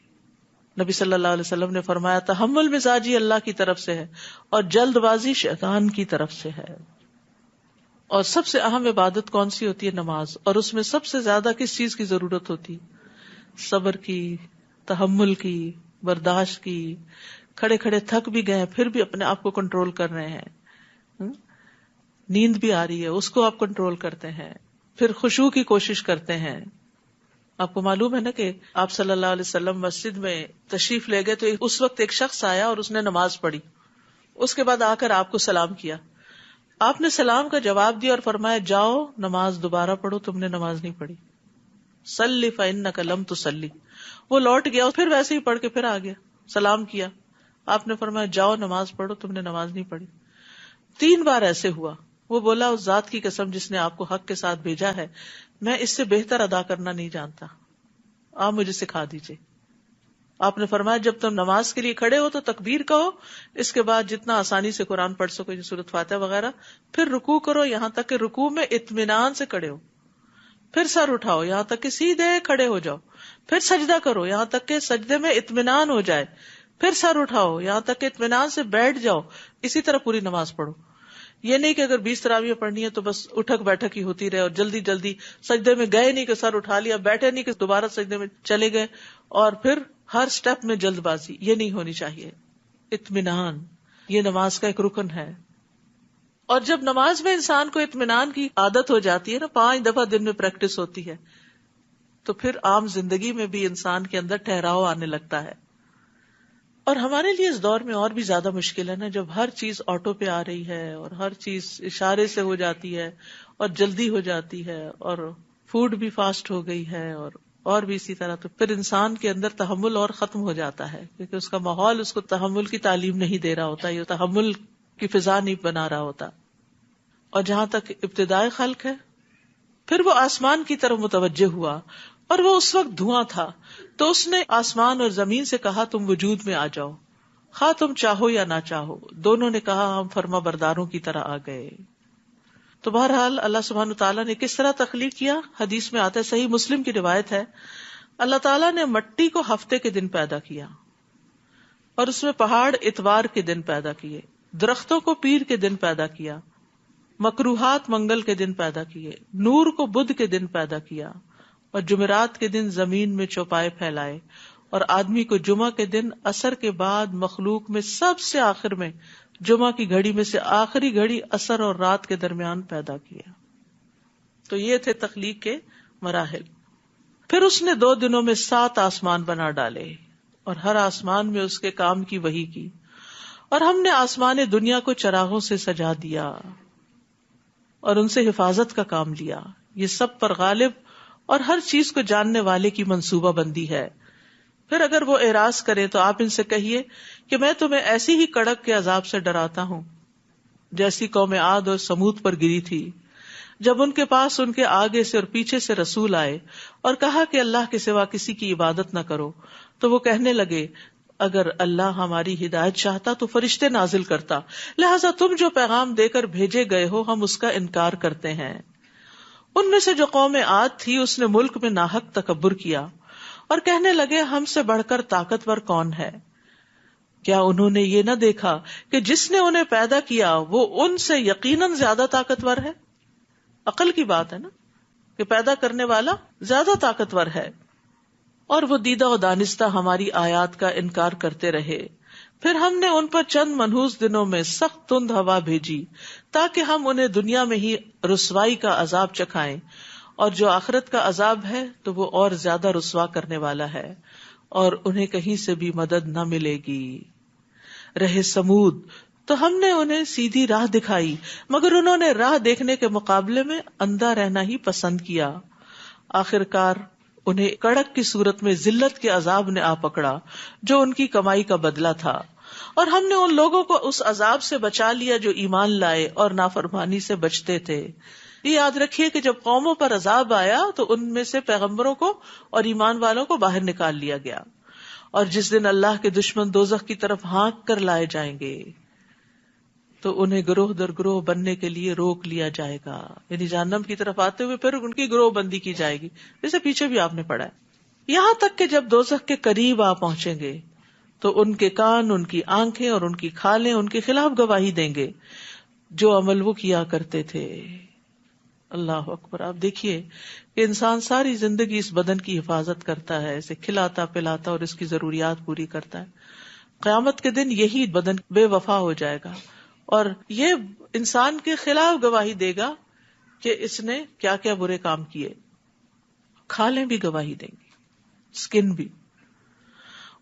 نبی صلی اللہ علیہ وسلم نے فرمایا تحمل مزاجی اللہ کی طرف سے ہے اور جلد بازی شیطان کی طرف سے ہے. اور سب سے اہم عبادت کون سی ہوتی ہے؟ نماز. اور اس میں سب سے زیادہ کس چیز کی ضرورت ہوتی؟ صبر کی, تحمل کی, برداشت کی. کھڑے کھڑے تھک بھی گئے پھر بھی اپنے آپ کو کنٹرول کر رہے ہیں. نیند بھی آ رہی ہے اس کو آپ کنٹرول کرتے ہیں. پھر خشوع کی کوشش کرتے ہیں. آپ کو معلوم ہے نا کہ آپ صلی اللہ علیہ وسلم مسجد میں تشریف لے گئے تو اس وقت ایک شخص آیا اور اس نے نماز پڑھی. اس کے بعد آ کر آپ کو سلام کیا. آپ نے سلام کا جواب دیا اور فرمایا جاؤ نماز دوبارہ پڑھو, تم نے نماز نہیں پڑھی. صلی فإنک لم تصلی. وہ لوٹ گیا پھر ویسے ہی پڑھ کے پھر آ گیا, سلام کیا. آپ نے فرمایا جاؤ نماز پڑھو, تم نے نماز نہیں پڑھی. 3 بار ایسے ہوا. وہ بولا اس ذات کی قسم جس نے آپ کو حق کے ساتھ بھیجا ہے, میں اس سے بہتر ادا کرنا نہیں جانتا, آپ مجھے سکھا دیجئے. آپ نے فرمایا جب تم نماز کے لیے کھڑے ہو تو تکبیر کہو, اس کے بعد جتنا آسانی سے قرآن پڑھ سکو, سورۃ فاتحہ وغیرہ, پھر رکوع کرو یہاں تک کہ رکوع میں اطمینان سے کھڑے ہو, پھر سر اٹھاؤ یہاں تک کہ سیدھے کھڑے ہو جاؤ, پھر سجدہ کرو یہاں تک کہ سجدے میں اطمینان ہو جائے, پھر سر اٹھاؤ یہاں تک کہ اطمینان سے بیٹھ جاؤ. اسی طرح پوری نماز پڑھو. یہ نہیں کہ اگر 20 تراویح پڑھنی ہے تو بس اٹھک بیٹھک ہی ہوتی رہے اور جلدی جلدی سجدے میں گئے نہیں کہ سر اٹھا لیا, بیٹھے نہیں کہ دوبارہ سجدے میں چلے گئے, اور پھر ہر سٹیپ میں جلد بازی. یہ نہیں ہونی چاہیے. اطمینان یہ نماز کا ایک رکن ہے. اور جب نماز میں انسان کو اطمینان کی عادت ہو جاتی ہے نا, 5 دفعہ دن میں پریکٹس ہوتی ہے, تو پھر عام زندگی میں بھی انسان کے اندر ٹھہراؤ آنے لگتا ہے. اور ہمارے لیے اس دور میں اور بھی زیادہ مشکل ہے نا, جب ہر چیز آٹو پہ آ رہی ہے اور ہر چیز اشارے سے ہو جاتی ہے اور جلدی ہو جاتی ہے, اور فوڈ بھی فاسٹ ہو گئی ہے اور بھی اسی طرح. تو پھر انسان کے اندر تحمل اور ختم ہو جاتا ہے, کیونکہ اس کا ماحول اس کو تحمل کی تعلیم نہیں دے رہا ہوتا, یہ تحمل کی فضا نہیں بنا رہا ہوتا. اور جہاں تک ابتدائے خلق ہے, پھر وہ آسمان کی طرف متوجہ ہوا اور وہ اس وقت دھواں تھا, تو اس نے آسمان اور زمین سے کہا تم وجود میں آ جاؤ, خواہ تم چاہو یا نہ چاہو. دونوں نے کہا ہم فرما برداروں کی طرح آ گئے. تو بہرحال اللہ سبحانہ تعالیٰ نے کس طرح تخلیق کیا؟ حدیث میں آتا ہے, صحیح مسلم کی روایت ہے, اللہ تعالیٰ نے مٹی کو ہفتے کے دن پیدا کیا اور اس میں پہاڑ اتوار کے دن پیدا کیے, درختوں کو پیر کے دن پیدا کیا, مکروہات منگل کے دن پیدا کیے, نور کو بدھ کے دن پیدا کیا, اور جمعرات کے دن زمین میں چوپائے پھیلائے, اور آدمی کو جمعہ کے دن عصر کے بعد مخلوق میں سب سے آخر میں جمعہ کی گھڑی میں سے آخری گھڑی عصر اور رات کے درمیان پیدا کیا. تو یہ تھے تخلیق کے مراحل. پھر اس نے 2 دنوں میں 7 آسمان بنا ڈالے اور ہر آسمان میں اس کے کام کی وحی کی. اور ہم نے آسمان دنیا کو چراغوں سے سجا دیا اور ان سے حفاظت کا کام لیا. یہ سب پر غالب اور ہر چیز کو جاننے والے کی منصوبہ بندی ہے. پھر اگر وہ اعراض کرے تو آپ ان سے کہیے کہ میں تمہیں ایسی ہی کڑک کے عذاب سے ڈراتا ہوں جیسی قوم عاد اور سمود پر گری تھی، جب ان کے پاس ان کے آگے سے اور پیچھے سے رسول آئے اور کہا کہ اللہ کے سوا کسی کی عبادت نہ کرو، تو وہ کہنے لگے اگر اللہ ہماری ہدایت چاہتا تو فرشتے نازل کرتا، لہذا تم جو پیغام دے کر بھیجے گئے ہو ہم اس کا انکار کرتے ہیں. ان میں سے جو قوم عاد تھی اس نے ملک میں ناحق تکبر کیا اور کہنے لگے ہم سے بڑھ کر طاقتور کون ہے. کیا انہوں نے یہ نہ دیکھا کہ جس نے انہیں پیدا کیا وہ ان سے یقیناً زیادہ طاقتور ہے. عقل کی بات ہے نا کہ پیدا کرنے والا زیادہ طاقتور ہے. اور وہ دیدہ و دانستہ ہماری آیات کا انکار کرتے رہے. پھر ہم نے ان پر چند منحوس دنوں میں سخت تند ہوا بھیجی تاکہ ہم انہیں دنیا میں ہی رسوائی کا عذاب چکھائیں، اور جو آخرت کا عذاب ہے تو وہ اور زیادہ رسوا کرنے والا ہے اور انہیں کہیں سے بھی مدد نہ ملے گی. رہے سمود تو ہم نے انہیں سیدھی راہ دکھائی مگر انہوں نے راہ دیکھنے کے مقابلے میں اندھا رہنا ہی پسند کیا. آخرکار انہیں کڑک کی صورت میں ذلت کے عذاب نے آ پکڑا جو ان کی کمائی کا بدلہ تھا. اور ہم نے ان لوگوں کو اس عذاب سے بچا لیا جو ایمان لائے اور نافرمانی سے بچتے تھے. یہ یاد رکھیے کہ جب قوموں پر عذاب آیا تو ان میں سے پیغمبروں کو اور ایمان والوں کو باہر نکال لیا گیا. اور جس دن اللہ کے دشمن دوزخ کی طرف ہانک کر لائے جائیں گے تو انہیں گروہ در گروہ بننے کے لیے روک لیا جائے گا، یعنی جہنم کی طرف آتے ہوئے پھر ان کی گروہ بندی کی جائے گی، جیسے پیچھے بھی آپ نے پڑھا ہے. یہاں تک کہ جب دوزخ کے قریب آ پہنچیں گے تو ان کے کان، ان کی آنکھیں اور ان کی کھالیں ان کے خلاف گواہی دیں گے جو عمل وہ کیا کرتے تھے. اللہ اکبر. آپ دیکھیے کہ انسان ساری زندگی اس بدن کی حفاظت کرتا ہے، اسے کھلاتا پلاتا اور اس کی ضروریات پوری کرتا ہے. قیامت کے دن یہی بدن بے وفا ہو جائے گا اور یہ انسان کے خلاف گواہی دے گا کہ اس نے کیا کیا برے کام کیے. کھالیں بھی گواہی دیں گی، اسکن بھی.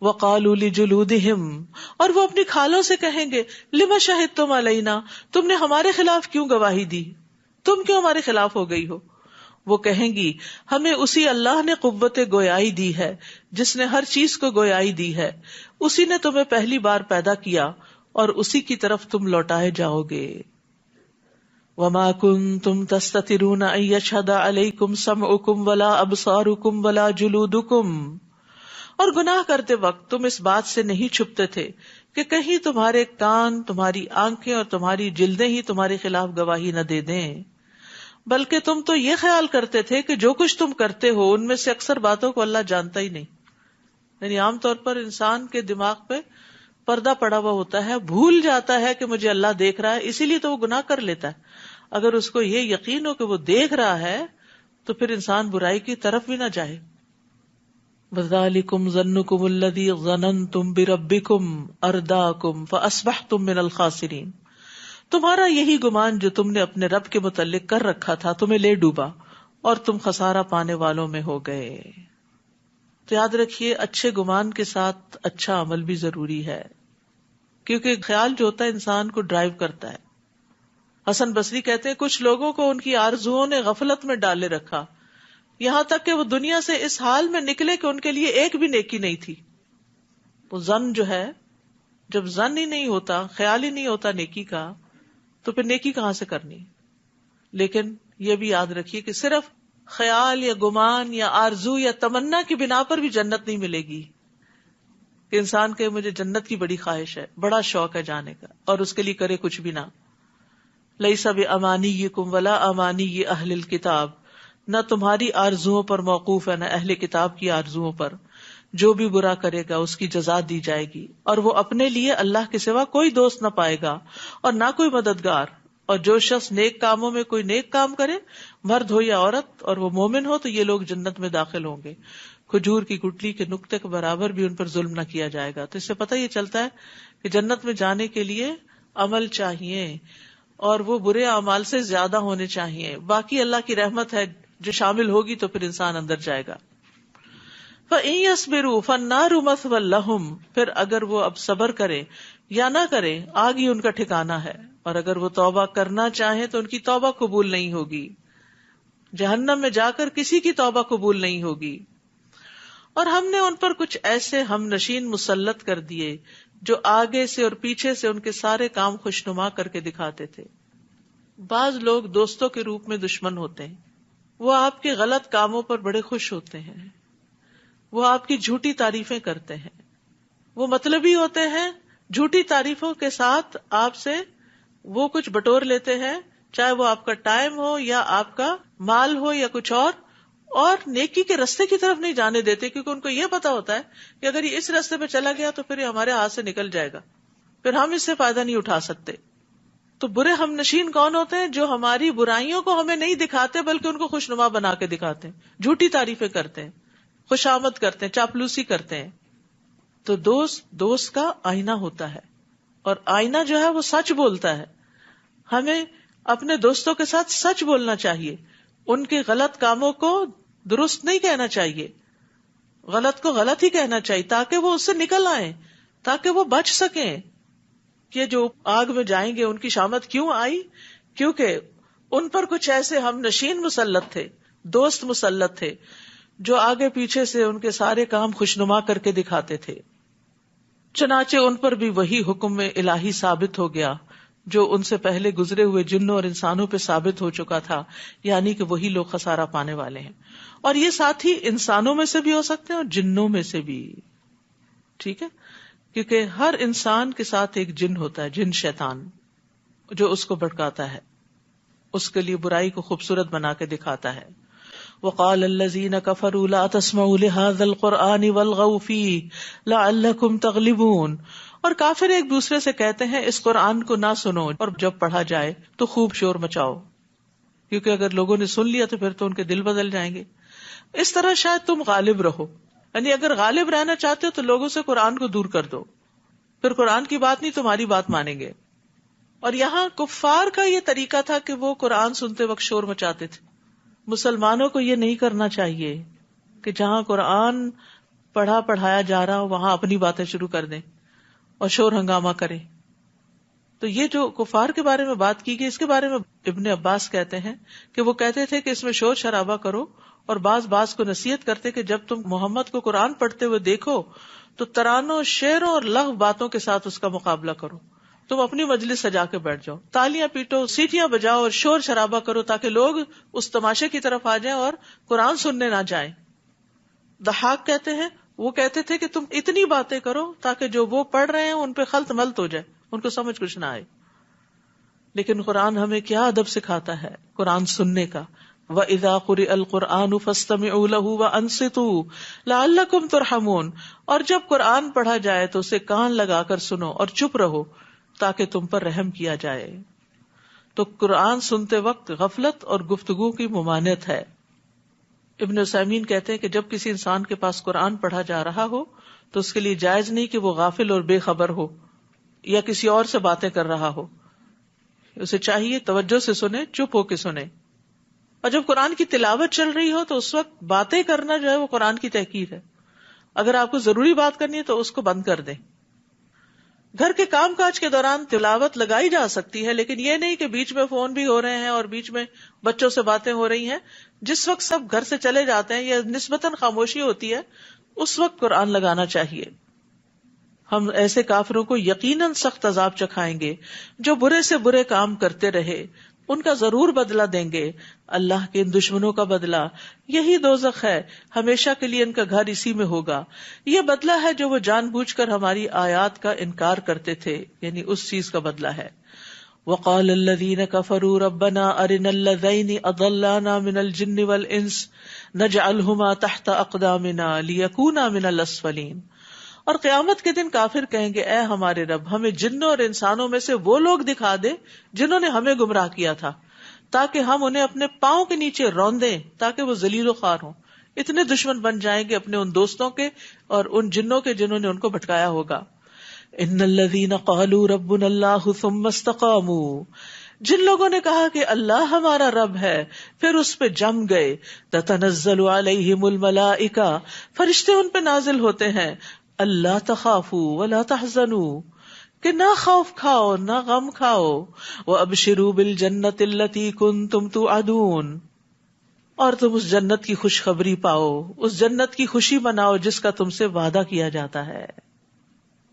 وَقَالُوا لِجُلُودِهِمْ، اور وہ اپنی کھالوں سے کہیں گے لِمَ شَهِدتُمْ عَلَيْنَا، تم نے ہمارے خلاف کیوں گواہی دی، تم کیوں ہمارے خلاف ہو گئی ہو. وہ کہیں گی ہمیں اسی اللہ نے قوت گویائی دی ہے جس نے ہر چیز کو گویائی دی ہے، اسی نے تمہیں پہلی بار پیدا کیا اور اسی کی طرف تم لوٹائے جاؤ گے. وَمَا كُنتُمْ تَسْتَتِرُونَ أَن يَشْهَدَ عَلَيْكُمْ سَمْعُكُمْ وَلَا أَبْصَارُكُمْ وَلَا جُلُودُكُمْ، اور گناہ کرتے وقت تم اس بات سے نہیں چھپتے تھے کہ کہیں تمہارے کان، تمہاری آنکھیں اور تمہاری جلدیں ہی تمہارے خلاف گواہی نہ دے دیں، بلکہ تم تو یہ خیال کرتے تھے کہ جو کچھ تم کرتے ہو ان میں سے اکثر باتوں کو اللہ جانتا ہی نہیں. یعنی عام طور پر انسان کے دماغ پہ پردہ پڑا ہوا ہوتا ہے، بھول جاتا ہے کہ مجھے اللہ دیکھ رہا ہے، اسی لیے تو وہ گناہ کر لیتا ہے. اگر اس کو یہ یقین ہو کہ وہ دیکھ رہا ہے تو پھر انسان برائی کی طرف بھی نہ جائے. وَذَلِكُمْ ظَنُّكُمُ الَّذِي ظَنَنْتُمْ بِرَبِّكُمْ أَرْدَاكُمْ فَأَصْبَحْتُمْ مِنَ الْخَاسِرِينَ، تمہارا یہی گمان جو تم نے اپنے رب کے متعلق کر رکھا تھا تمہیں لے ڈوبا اور تم خسارہ پانے والوں میں ہو گئے. تو یاد رکھیے اچھے گمان کے ساتھ اچھا عمل بھی ضروری ہے، کیونکہ خیال جو ہوتا ہے انسان کو ڈرائیو کرتا ہے. حسن بصری کہتے ہیں کچھ لوگوں کو ان کی آرزوؤں نے غفلت میں ڈالے رکھا، یہاں تک کہ وہ دنیا سے اس حال میں نکلے کہ ان کے لیے ایک بھی نیکی نہیں تھی. وہ ظن جو ہے، جب ظن ہی نہیں ہوتا، خیال ہی نہیں ہوتا نیکی کا، تو پھر نیکی کہاں سے کرنی. لیکن یہ بھی یاد رکھیے کہ صرف خیال یا گمان یا آرزو یا تمنا کی بنا پر بھی جنت نہیں ملے گی. کہ انسان کہ مجھے جنت کی بڑی خواہش ہے، بڑا شوق ہے جانے کا، اور اس کے لیے کرے کچھ بھی نہ. لیس بامانیکم ولا امانی اہل الکتاب، نہ تمہاری آرزوؤں پر موقوف ہے نہ اہل کتاب کی آرزوؤں پر. جو بھی برا کرے گا اس کی جزا دی جائے گی، اور وہ اپنے لیے اللہ کے سوا کوئی دوست نہ پائے گا اور نہ کوئی مددگار. اور جو شخص نیک کاموں میں کوئی نیک کام کرے، مرد ہو یا عورت، اور وہ مومن ہو، تو یہ لوگ جنت میں داخل ہوں گے. کھجور کی گٹلی کے نقطے کے برابر بھی ان پر ظلم نہ کیا جائے گا. تو اس سے پتہ یہ چلتا ہے کہ جنت میں جانے کے لیے عمل چاہیے اور وہ برے اعمال سے زیادہ ہونے چاہیے. باقی اللہ کی رحمت ہے جو شامل ہوگی تو پھر انسان اندر جائے گا. فَإِن يَصْبِرُوا فَالنَّارُ مَثْوًى لَهُمْ، پھر اگر وہ اب صبر کرے یا نہ کرے آگ ہی ان کا ٹھکانہ ہے. اور اگر وہ توبہ کرنا چاہیں تو ان کی توبہ قبول نہیں ہوگی. جہنم میں جا کر کسی کی توبہ قبول نہیں ہوگی. اور ہم نے ان پر کچھ ایسے ہم نشین مسلط کر دیے جو آگے سے اور پیچھے سے ان کے سارے کام خوشنما کر کے دکھاتے تھے. بعض لوگ دوستوں کے روپ میں دشمن ہوتے ہیں. وہ آپ کے غلط کاموں پر بڑے خوش ہوتے ہیں. وہ آپ کی جھوٹی تعریفیں کرتے ہیں. وہ مطلبی ہوتے ہیں. جھوٹی تعریفوں کے ساتھ آپ سے وہ کچھ بٹور لیتے ہیں، چاہے وہ آپ کا ٹائم ہو یا آپ کا مال ہو یا کچھ اور نیکی کے رستے کی طرف نہیں جانے دیتے، کیونکہ ان کو یہ پتا ہوتا ہے کہ اگر یہ اس رستے پہ چلا گیا تو پھر یہ ہمارے ہاتھ سے نکل جائے گا، پھر ہم اس سے فائدہ نہیں اٹھا سکتے. تو برے ہم نشین کون ہوتے ہیں؟ جو ہماری برائیوں کو ہمیں نہیں دکھاتے بلکہ ان کو خوشنما بنا کے دکھاتے ہیں، جھوٹی تعریفیں کرتے ہیں، خوشامد کرتے ہیں، چاپلوسی کرتے ہیں. تو دوست کا آئینہ ہوتا ہے، اور آئینہ جو ہے وہ سچ بولتا ہے. ہمیں اپنے دوستوں کے ساتھ سچ بولنا چاہیے. ان کے غلط کاموں کو درست نہیں کہنا چاہیے، غلط کو غلط ہی کہنا چاہیے تاکہ وہ اس سے نکل آئیں، تاکہ وہ بچ سکیں. کہ جو آگ میں جائیں گے ان کی شامت کیوں آئی؟ کیونکہ ان پر کچھ ایسے ہم نشین مسلط تھے، دوست مسلط تھے جو آگے پیچھے سے ان کے سارے کام خوشنما کر کے دکھاتے تھے. چنانچہ ان پر بھی وہی حکم الہی ثابت ہو گیا جو ان سے پہلے گزرے ہوئے جنوں اور انسانوں پہ ثابت ہو چکا تھا، یعنی کہ وہی لوگ خسارہ پانے والے ہیں. اور یہ ساتھ ہی انسانوں میں سے بھی ہو سکتے ہیں اور جنوں میں سے بھی. ٹھیک ہے، کیونکہ ہر انسان کے ساتھ ایک جن ہوتا ہے، جن شیطان، جو اس کو بھٹکاتا ہے، اس کے لیے برائی کو خوبصورت بنا کے دکھاتا ہے. وقال الذين كفروا لا تسمعوا لهذا القرآن والغوا فيه لعلكم تغلبون. اور کافر ایک دوسرے سے کہتے ہیں اس قرآن کو نہ سنو اور جب پڑھا جائے تو خوب شور مچاؤ، کیونکہ اگر لوگوں نے سن لیا تو پھر تو ان کے دل بدل جائیں گے. اس طرح شاید تم غالب رہو. یعنی اگر غالب رہنا چاہتے ہو تو لوگوں سے قرآن کو دور کر دو، پھر قرآن کی بات نہیں تمہاری بات مانیں گے. اور یہاں کفار کا یہ طریقہ تھا کہ وہ قرآن سنتے وقت شور مچاتے تھے. مسلمانوں کو یہ نہیں کرنا چاہیے کہ جہاں قرآن پڑھایا جا رہا ہو وہاں اپنی باتیں شروع کر دیں اور شور ہنگامہ کریں. تو یہ جو کفار کے بارے میں بات کی گئی، اس کے بارے میں ابن عباس کہتے ہیں کہ وہ کہتے تھے کہ اس میں شور شرابہ کرو، اور بعض کو نصیحت کرتے کہ جب تم محمد کو قرآن پڑھتے ہوئے دیکھو تو ترانوں، شعروں اور لغو باتوں کے ساتھ اس کا مقابلہ کرو. تم اپنی مجلس سجا کے بیٹھ جاؤ، تالیاں پیٹو، سیٹیاں بجاؤ اور شور شرابہ کرو تاکہ لوگ اس تماشے کی طرف آ جائیں اور قرآن سننے نہ جائیں. ضحاک کہتے ہیں وہ کہتے تھے کہ تم اتنی باتیں کرو تاکہ جو وہ پڑھ رہے ہیں ان پہ خلط ملط ہو جائے، ان کو سمجھ کچھ نہ آئے. لیکن قرآن ہمیں کیا ادب سکھاتا ہے قرآن سننے کا. وَإِذَا قُرِئَ الْقُرْآنُ فَاسْتَمِعُوا لَهُ وَأَنصِتُوا لَعَلَّكُمْ تُرْحَمُونَ. اور جب قرآن پڑھا جائے تو اسے کان لگا کر سنو اور چپ رہو تاکہ تم پر رحم کیا جائے. تو قرآن سنتے وقت غفلت اور گفتگو کی ممانعت ہے. ابن عثیمین کہتے ہیں کہ جب کسی انسان کے پاس قرآن پڑھا جا رہا ہو تو اس کے لیے جائز نہیں کہ وہ غافل اور بے خبر ہو یا کسی اور سے باتیں کر رہا ہو. اسے چاہیے توجہ سے سنے، چپ ہو کے سنے. اور جب قرآن کی تلاوت چل رہی ہو تو اس وقت باتیں کرنا جو ہے وہ قرآن کی تحقیر ہے. اگر آپ کو ضروری بات کرنی ہے تو اس کو بند کر دیں. گھر کے کام کاج کے دوران تلاوت لگائی جا سکتی ہے، لیکن یہ نہیں کہ بیچ میں فون بھی ہو رہے ہیں اور بیچ میں بچوں سے باتیں ہو رہی ہیں. جس وقت سب گھر سے چلے جاتے ہیں یا نسبتاً خاموشی ہوتی ہے اس وقت قرآن لگانا چاہیے. ہم ایسے کافروں کو یقیناً سخت عذاب چکھائیں گے جو برے سے برے کام کرتے رہے، ان کا ضرور بدلہ دیں گے. اللہ کے ان دشمنوں کا بدلہ یہی دوزخ ہے، ہمیشہ کے لیے ان کا گھر اسی میں ہوگا. یہ بدلہ ہے جو وہ جان بوجھ کر ہماری آیات کا انکار کرتے تھے، یعنی اس چیز کا بدلہ ہے. وقال الذين كفروا ربنا ارنا الذين اضلانا من الجن والانس نجعلهما تحت اقدامنا ليكونا من الاسفلين. اور قیامت کے دن کافر کہیں گے اے ہمارے رب ہمیں جنوں اور انسانوں میں سے وہ لوگ دکھا دے جنہوں نے ہمیں گمراہ کیا تھا، تاکہ ہم انہیں اپنے پاؤں کے نیچے روندیں تاکہ وہ ذلیل و خوار ہوں. اتنے دشمن بن جائیں گے اپنے ان دوستوں کے اور ان جنوں کے جنہوں نے ان کو بھٹکایا ہوگا. ان الذین قالوا ربنا اللہ ثم استقاموا، جن لوگوں نے کہا کہ اللہ ہمارا رب ہے پھر اس پہ جم گئے، تتنزل علیہم الملائکہ، فرشتے ان پہ نازل ہوتے ہیں، اللہ تخافوا ولا تحزنوا، کہ نہ خوف کھاؤ نہ غم کھاؤ، وابشروا بالجنۃ التی کنتم توعدون، اور تم اس جنت کی خوشخبری پاؤ، اس جنت کی خوشی مناؤ جس کا تم سے وعدہ کیا جاتا ہے.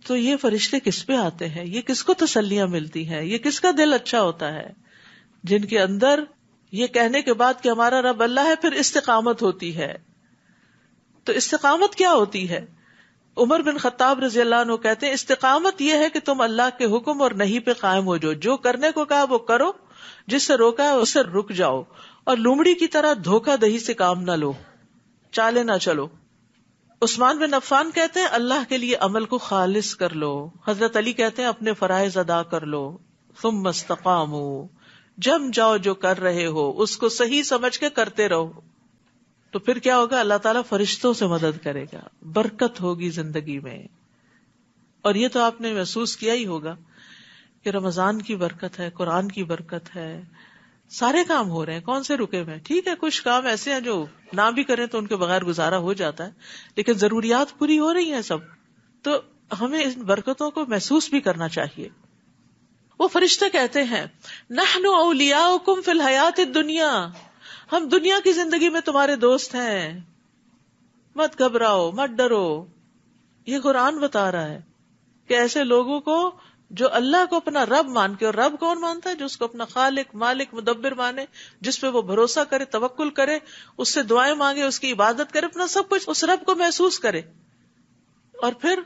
تو یہ فرشتے کس پہ آتے ہیں؟ یہ کس کو تسلیاں ملتی ہیں؟ یہ کس کا دل اچھا ہوتا ہے؟ جن کے اندر یہ کہنے کے بعد کہ ہمارا رب اللہ ہے پھر استقامت ہوتی ہے. تو استقامت کیا ہوتی ہے؟ عمر بن خطاب رضی اللہ عنہ کہتے ہیں استقامت یہ ہے کہ تم اللہ کے حکم اور نہیں پہ قائم ہو جاؤ، جو کرنے کو کہا وہ کرو، جس سے روکا ہے اس سے رک جاؤ، اور لومڑی کی طرح دھوکہ دہی سے کام نہ لو، چالے نہ چلو. عثمان بن عفان کہتے ہیں اللہ کے لیے عمل کو خالص کر لو. حضرت علی کہتے ہیں اپنے فرائض ادا کر لو. ثم استقاموا، جم جاؤ جو کر رہے ہو اس کو صحیح سمجھ کے کرتے رہو. تو پھر کیا ہوگا؟ اللہ تعالیٰ فرشتوں سے مدد کرے گا، برکت ہوگی زندگی میں. اور یہ تو آپ نے محسوس کیا ہی ہوگا کہ رمضان کی برکت ہے، قرآن کی برکت ہے، سارے کام ہو رہے ہیں، کون سے رکے ہوئے ہیں؟ ٹھیک ہے کچھ کام ایسے ہیں جو نہ بھی کریں تو ان کے بغیر گزارا ہو جاتا ہے، لیکن ضروریات پوری ہو رہی ہیں سب. تو ہمیں ان برکتوں کو محسوس بھی کرنا چاہیے. وہ فرشتے کہتے ہیں نحن اولیاؤکم فی الحیات الدنیا، ہم دنیا کی زندگی میں تمہارے دوست ہیں، مت گھبراؤ مت ڈرو. یہ قرآن بتا رہا ہے کہ ایسے لوگوں کو جو اللہ کو اپنا رب مان کے، اور رب کون مانتا ہے؟ جو اس کو اپنا خالق مالک مدبر مانے، جس پہ وہ بھروسہ کرے، توکل کرے، اس سے دعائیں مانگے، اس کی عبادت کرے، اپنا سب کچھ اس رب کو محسوس کرے، اور پھر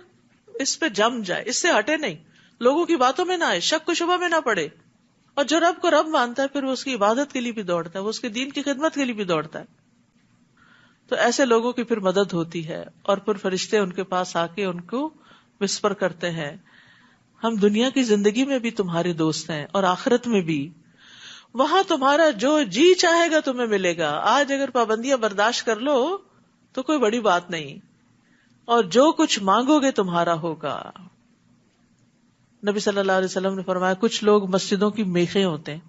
اس پہ جم جائے، اس سے ہٹے نہیں، لوگوں کی باتوں میں نہ آئے، شک و شبہ میں نہ پڑے. اور جو رب کو رب مانتا ہے پھر وہ اس کی عبادت کے لیے بھی دوڑتا ہے، وہ اس کے دین کی خدمت کے لیے بھی دوڑتا ہے. تو ایسے لوگوں کی پھر مدد ہوتی ہے، اور پھر فرشتے ان کے پاس آ کے ان کو وسپر کرتے ہیں ہم دنیا کی زندگی میں بھی تمہارے دوست ہیں اور آخرت میں بھی، وہاں تمہارا جو جی چاہے گا تمہیں ملے گا. آج اگر پابندیاں برداشت کر لو تو کوئی بڑی بات نہیں، اور جو کچھ مانگو گے تمہارا ہوگا. نبی صلی اللہ علیہ وسلم نے فرمایا کچھ لوگ مسجدوں کی میخیں ہوتے ہیں،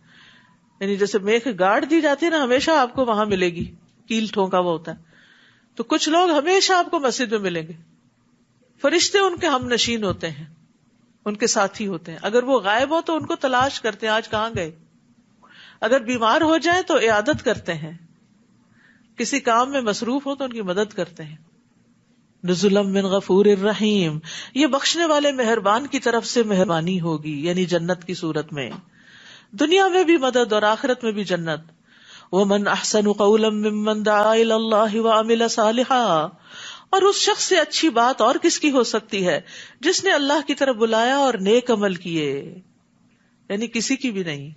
یعنی جیسے میخ گاڑ دی جاتی ہے نا، ہمیشہ آپ کو وہاں ملے گی، کیل ٹھونکا ہوا ہوتا ہے. تو کچھ لوگ ہمیشہ آپ کو مسجد میں ملیں گے. فرشتے ان کے ہم نشین ہوتے ہیں، ان کے ساتھی ہوتے ہیں. اگر وہ غائب ہو تو ان کو تلاش کرتے ہیں آج کہاں گئے، اگر بیمار ہو جائیں تو عیادت کرتے ہیں، کسی کام میں مصروف ہو تو ان کی مدد کرتے ہیں. نزلا من غفور الرحیم، یہ بخشنے والے مہربان کی طرف سے مہربانی ہوگی، یعنی جنت کی صورت میں، دنیا میں بھی مدد اور آخرت میں بھی جنت. ومن احسن قولا ممن دعا الی اللہ وعمل صالحا، اور اس شخص سے اچھی بات اور کس کی ہو سکتی ہے جس نے اللہ کی طرف بلایا اور نیک عمل کیے، یعنی کسی کی بھی نہیں.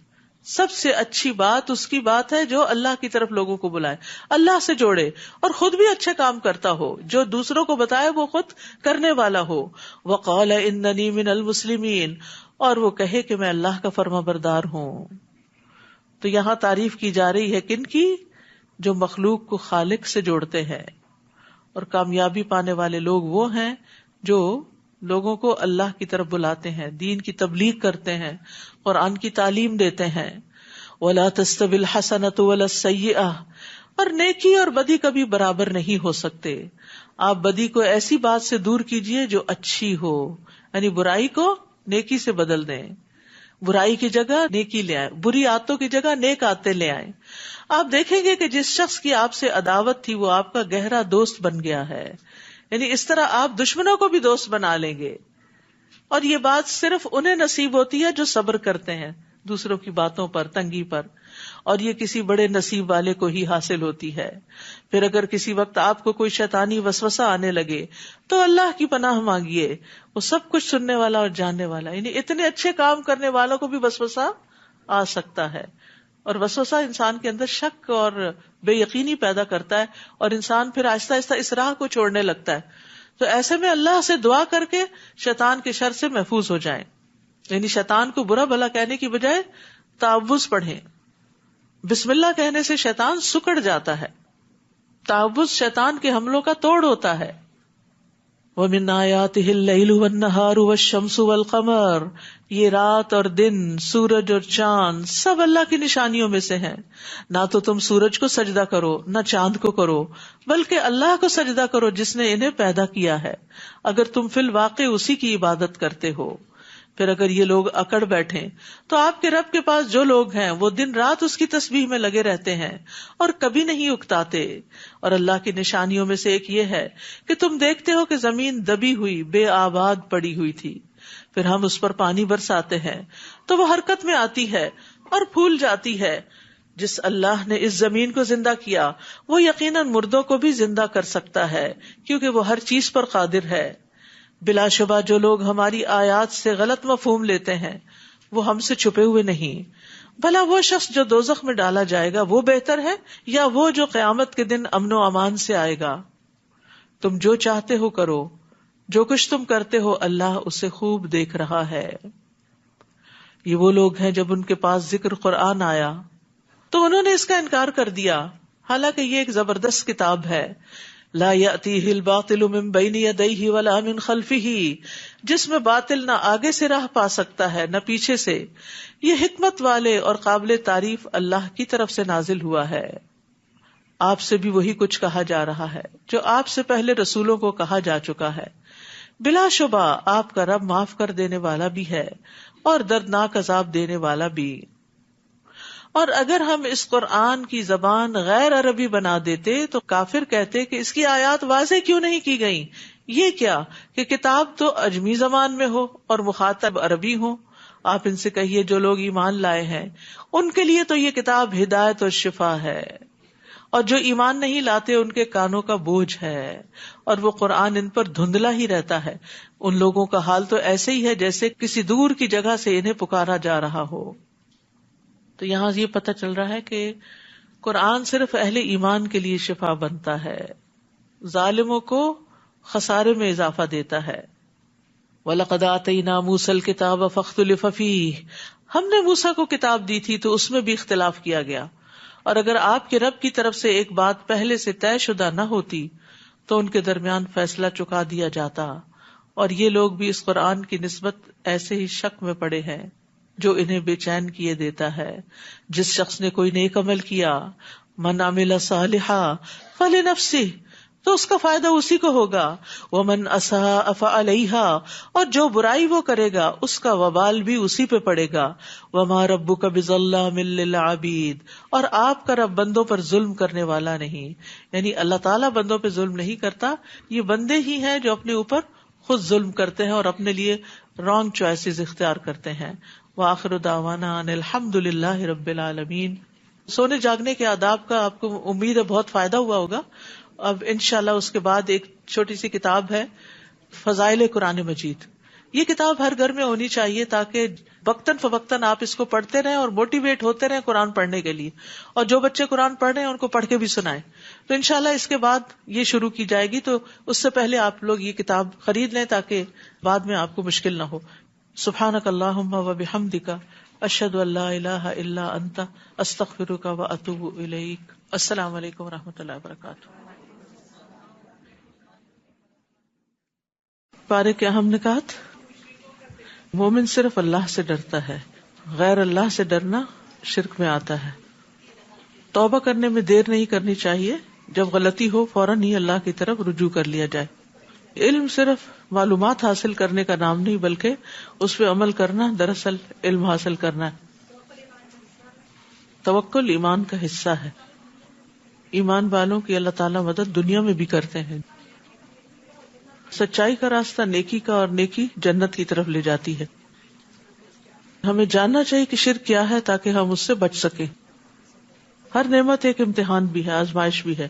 سب سے اچھی بات اس کی بات ہے جو اللہ کی طرف لوگوں کو بلائے، اللہ سے جوڑے، اور خود بھی اچھے کام کرتا ہو، جو دوسروں کو بتائے وہ خود کرنے والا ہو. وقال اننی من المسلمین، اور وہ کہے کہ میں اللہ کا فرما بردار ہوں. تو یہاں تعریف کی جا رہی ہے کن کی؟ جو مخلوق کو خالق سے جوڑتے ہیں. اور کامیابی پانے والے لوگ وہ ہیں جو لوگوں کو اللہ کی طرف بلاتے ہیں، دین کی تبلیغ کرتے ہیں، قرآن کی تعلیم دیتے ہیں. وَلَا تَسْتَوِي الْحَسَنَةُ وَلَا السَّيِّئَةُ، اور نیکی اور بدی کبھی برابر نہیں ہو سکتے. آپ بدی کو ایسی بات سے دور کیجئے جو اچھی ہو، یعنی برائی کو نیکی سے بدل دیں، برائی کی جگہ نیکی لے آئیں، بری عادتوں کی جگہ نیک عادتیں لے آئیں. آپ دیکھیں گے کہ جس شخص کی آپ سے عداوت تھی وہ آپ کا گہرا دوست بن گیا ہے، یعنی اس طرح آپ دشمنوں کو بھی دوست بنا لیں گے. اور یہ بات صرف انہیں نصیب ہوتی ہے جو صبر کرتے ہیں دوسروں کی باتوں پر، تنگی پر، اور یہ کسی بڑے نصیب والے کو ہی حاصل ہوتی ہے. پھر اگر کسی وقت آپ کو کوئی شیطانی وسوسہ آنے لگے تو اللہ کی پناہ مانگیے، وہ سب کچھ سننے والا اور جاننے والا. یعنی اتنے اچھے کام کرنے والوں کو بھی وسوسہ آ سکتا ہے، اور وسوسہ انسان کے اندر شک اور بے یقینی پیدا کرتا ہے، اور انسان پھر آہستہ آہستہ اس راہ کو چھوڑنے لگتا ہے. تو ایسے میں اللہ سے دعا کر کے شیطان کے شر سے محفوظ ہو جائیں، یعنی شیطان کو برا بھلا کہنے کی بجائے تعوذ پڑھیں. بسم اللہ کہنے سے شیطان سکڑ جاتا ہے. تعوذ شیطان کے حملوں کا توڑ ہوتا ہے. وَمِنْ آيَاتِهِ اللَّيْلُ وَالنَّهَارُ وَالشَّمْسُ وَالْقَمَرُ، یہ رات اور دن، سورج اور چاند سب اللہ کی نشانیوں میں سے ہیں. نہ تو تم سورج کو سجدہ کرو نہ چاند کو کرو، بلکہ اللہ کو سجدہ کرو جس نے انہیں پیدا کیا ہے، اگر تم فی الواقع اسی کی عبادت کرتے ہو. پھر اگر یہ لوگ اکڑ بیٹھیں تو آپ کے رب کے پاس جو لوگ ہیں وہ دن رات اس کی تسبیح میں لگے رہتے ہیں اور کبھی نہیں اکتاتے. اور اللہ کی نشانیوں میں سے ایک یہ ہے کہ تم دیکھتے ہو کہ زمین دبی ہوئی بے آباد پڑی ہوئی تھی، پھر ہم اس پر پانی برساتے ہیں تو وہ حرکت میں آتی ہے اور پھول جاتی ہے. جس اللہ نے اس زمین کو زندہ کیا وہ یقیناً مردوں کو بھی زندہ کر سکتا ہے، کیونکہ وہ ہر چیز پر قادر ہے. بلا شبہ جو لوگ ہماری آیات سے غلط مفہوم لیتے ہیں وہ ہم سے چھپے ہوئے نہیں. بھلا وہ شخص جو دوزخ میں ڈالا جائے گا وہ بہتر ہے یا وہ جو قیامت کے دن امن و امان سے آئے گا؟ تم جو چاہتے ہو کرو، جو کچھ تم کرتے ہو اللہ اسے خوب دیکھ رہا ہے. یہ وہ لوگ ہیں جب ان کے پاس ذکر قرآن آیا تو انہوں نے اس کا انکار کر دیا، حالانکہ یہ ایک زبردست کتاب ہے. لا یأتیہ الباطل من بین یدیہ ولا من خلفہ، جس میں باطل نہ آگے سے راہ پا سکتا ہے نہ پیچھے سے. یہ حکمت والے اور قابل تعریف اللہ کی طرف سے نازل ہوا ہے. آپ سے بھی وہی کچھ کہا جا رہا ہے جو آپ سے پہلے رسولوں کو کہا جا چکا ہے. بلا شبہ آپ کا رب معاف کر دینے والا بھی ہے اور دردناک عذاب دینے والا بھی. اور اگر ہم اس قرآن کی زبان غیر عربی بنا دیتے تو کافر کہتے کہ اس کی آیات واضح کیوں نہیں کی گئیں. یہ کیا کہ کتاب تو اجمی زبان میں ہو اور مخاطب عربی ہو. آپ ان سے کہیے جو لوگ ایمان لائے ہیں ان کے لیے تو یہ کتاب ہدایت اور شفا ہے، اور جو ایمان نہیں لاتے ان کے کانوں کا بوجھ ہے اور وہ قرآن ان پر دھندلا ہی رہتا ہے. ان لوگوں کا حال تو ایسے ہی ہے جیسے کسی دور کی جگہ سے انہیں پکارا جا رہا ہو. تو یہاں یہ پتہ چل رہا ہے کہ قرآن صرف اہل ایمان کے لیے شفا بنتا ہے، ظالموں کو خسارے میں اضافہ دیتا ہے. وَلَقَدْ آتَيْنَا مُوسَى الْكِتَابَ فَاخْتُلِفَ فِيهِ، ہم نے موسیٰ کو کتاب دی تھی تو اس میں بھی اختلاف کیا گیا. اور اگر آپ کے رب کی طرف سے ایک بات پہلے سے طے شدہ نہ ہوتی تو ان کے درمیان فیصلہ چکا دیا جاتا. اور یہ لوگ بھی اس قرآن کی نسبت ایسے ہی شک میں پڑے ہیں جو انہیں بے چین کیے دیتا ہے. جس شخص نے کوئی نیک عمل کیا، من عمل صالحا فلنفسہ، تو اس کا فائدہ اسی کو ہوگا. ومن اساء فعلیہا، اور جو برائی وہ کرے گا اس کا وبال بھی اسی پہ پڑے گا. وما ربک بظلام للعبید، اور آپ کا رب بندوں پر ظلم کرنے والا نہیں. یعنی اللہ تعالیٰ بندوں پہ ظلم نہیں کرتا، یہ بندے ہی ہیں جو اپنے اوپر خود ظلم کرتے ہیں اور اپنے لیے رانگ چوائسز اختیار کرتے ہیں. وآخر دعوانا ان الحمد للہ رب العالمین. سونے جاگنے کے آداب کا آپ کو امید ہے بہت فائدہ ہوا ہوگا. اب انشاءاللہ اس کے بعد ایک چھوٹی سی کتاب ہے فضائل قرآن مجید. یہ کتاب ہر گھر میں ہونی چاہیے تاکہ وقتاً فوقتاً آپ اس کو پڑھتے رہیں اور موٹیویٹ ہوتے رہیں قرآن پڑھنے کے لیے. اور جو بچے قرآن پڑھ رہے ہیں ان کو پڑھ کے بھی سنائیں. تو انشاءاللہ اس کے بعد یہ شروع کی جائے گی، تو اس سے پہلے آپ لوگ یہ کتاب خرید لیں تاکہ بعد میں آپ کو مشکل نہ ہو. سبحانک اللہم و بحمدک، اشہد ان لا الہ الا انت، استغفرک و اتوب الیک. السلام علیکم و رحمۃ اللہ وبرکاتہ. پارے کے اہم نکات. مومن صرف اللہ سے ڈرتا ہے، غیر اللہ سے ڈرنا شرک میں آتا ہے. توبہ کرنے میں دیر نہیں کرنی چاہیے، جب غلطی ہو فوراً ہی اللہ کی طرف رجوع کر لیا جائے. علم صرف معلومات حاصل کرنے کا نام نہیں بلکہ اس پہ عمل کرنا دراصل علم حاصل کرنا ہے. توکل ایمان کا حصہ ہے. ایمان والوں کی اللہ تعالیٰ مدد دنیا میں بھی کرتے ہیں. سچائی کا راستہ نیکی کا، اور نیکی جنت کی طرف لے جاتی ہے. ہمیں جاننا چاہیے کہ شرک کیا ہے تاکہ ہم اس سے بچ سکیں. ہر نعمت ایک امتحان بھی ہے، آزمائش بھی ہے.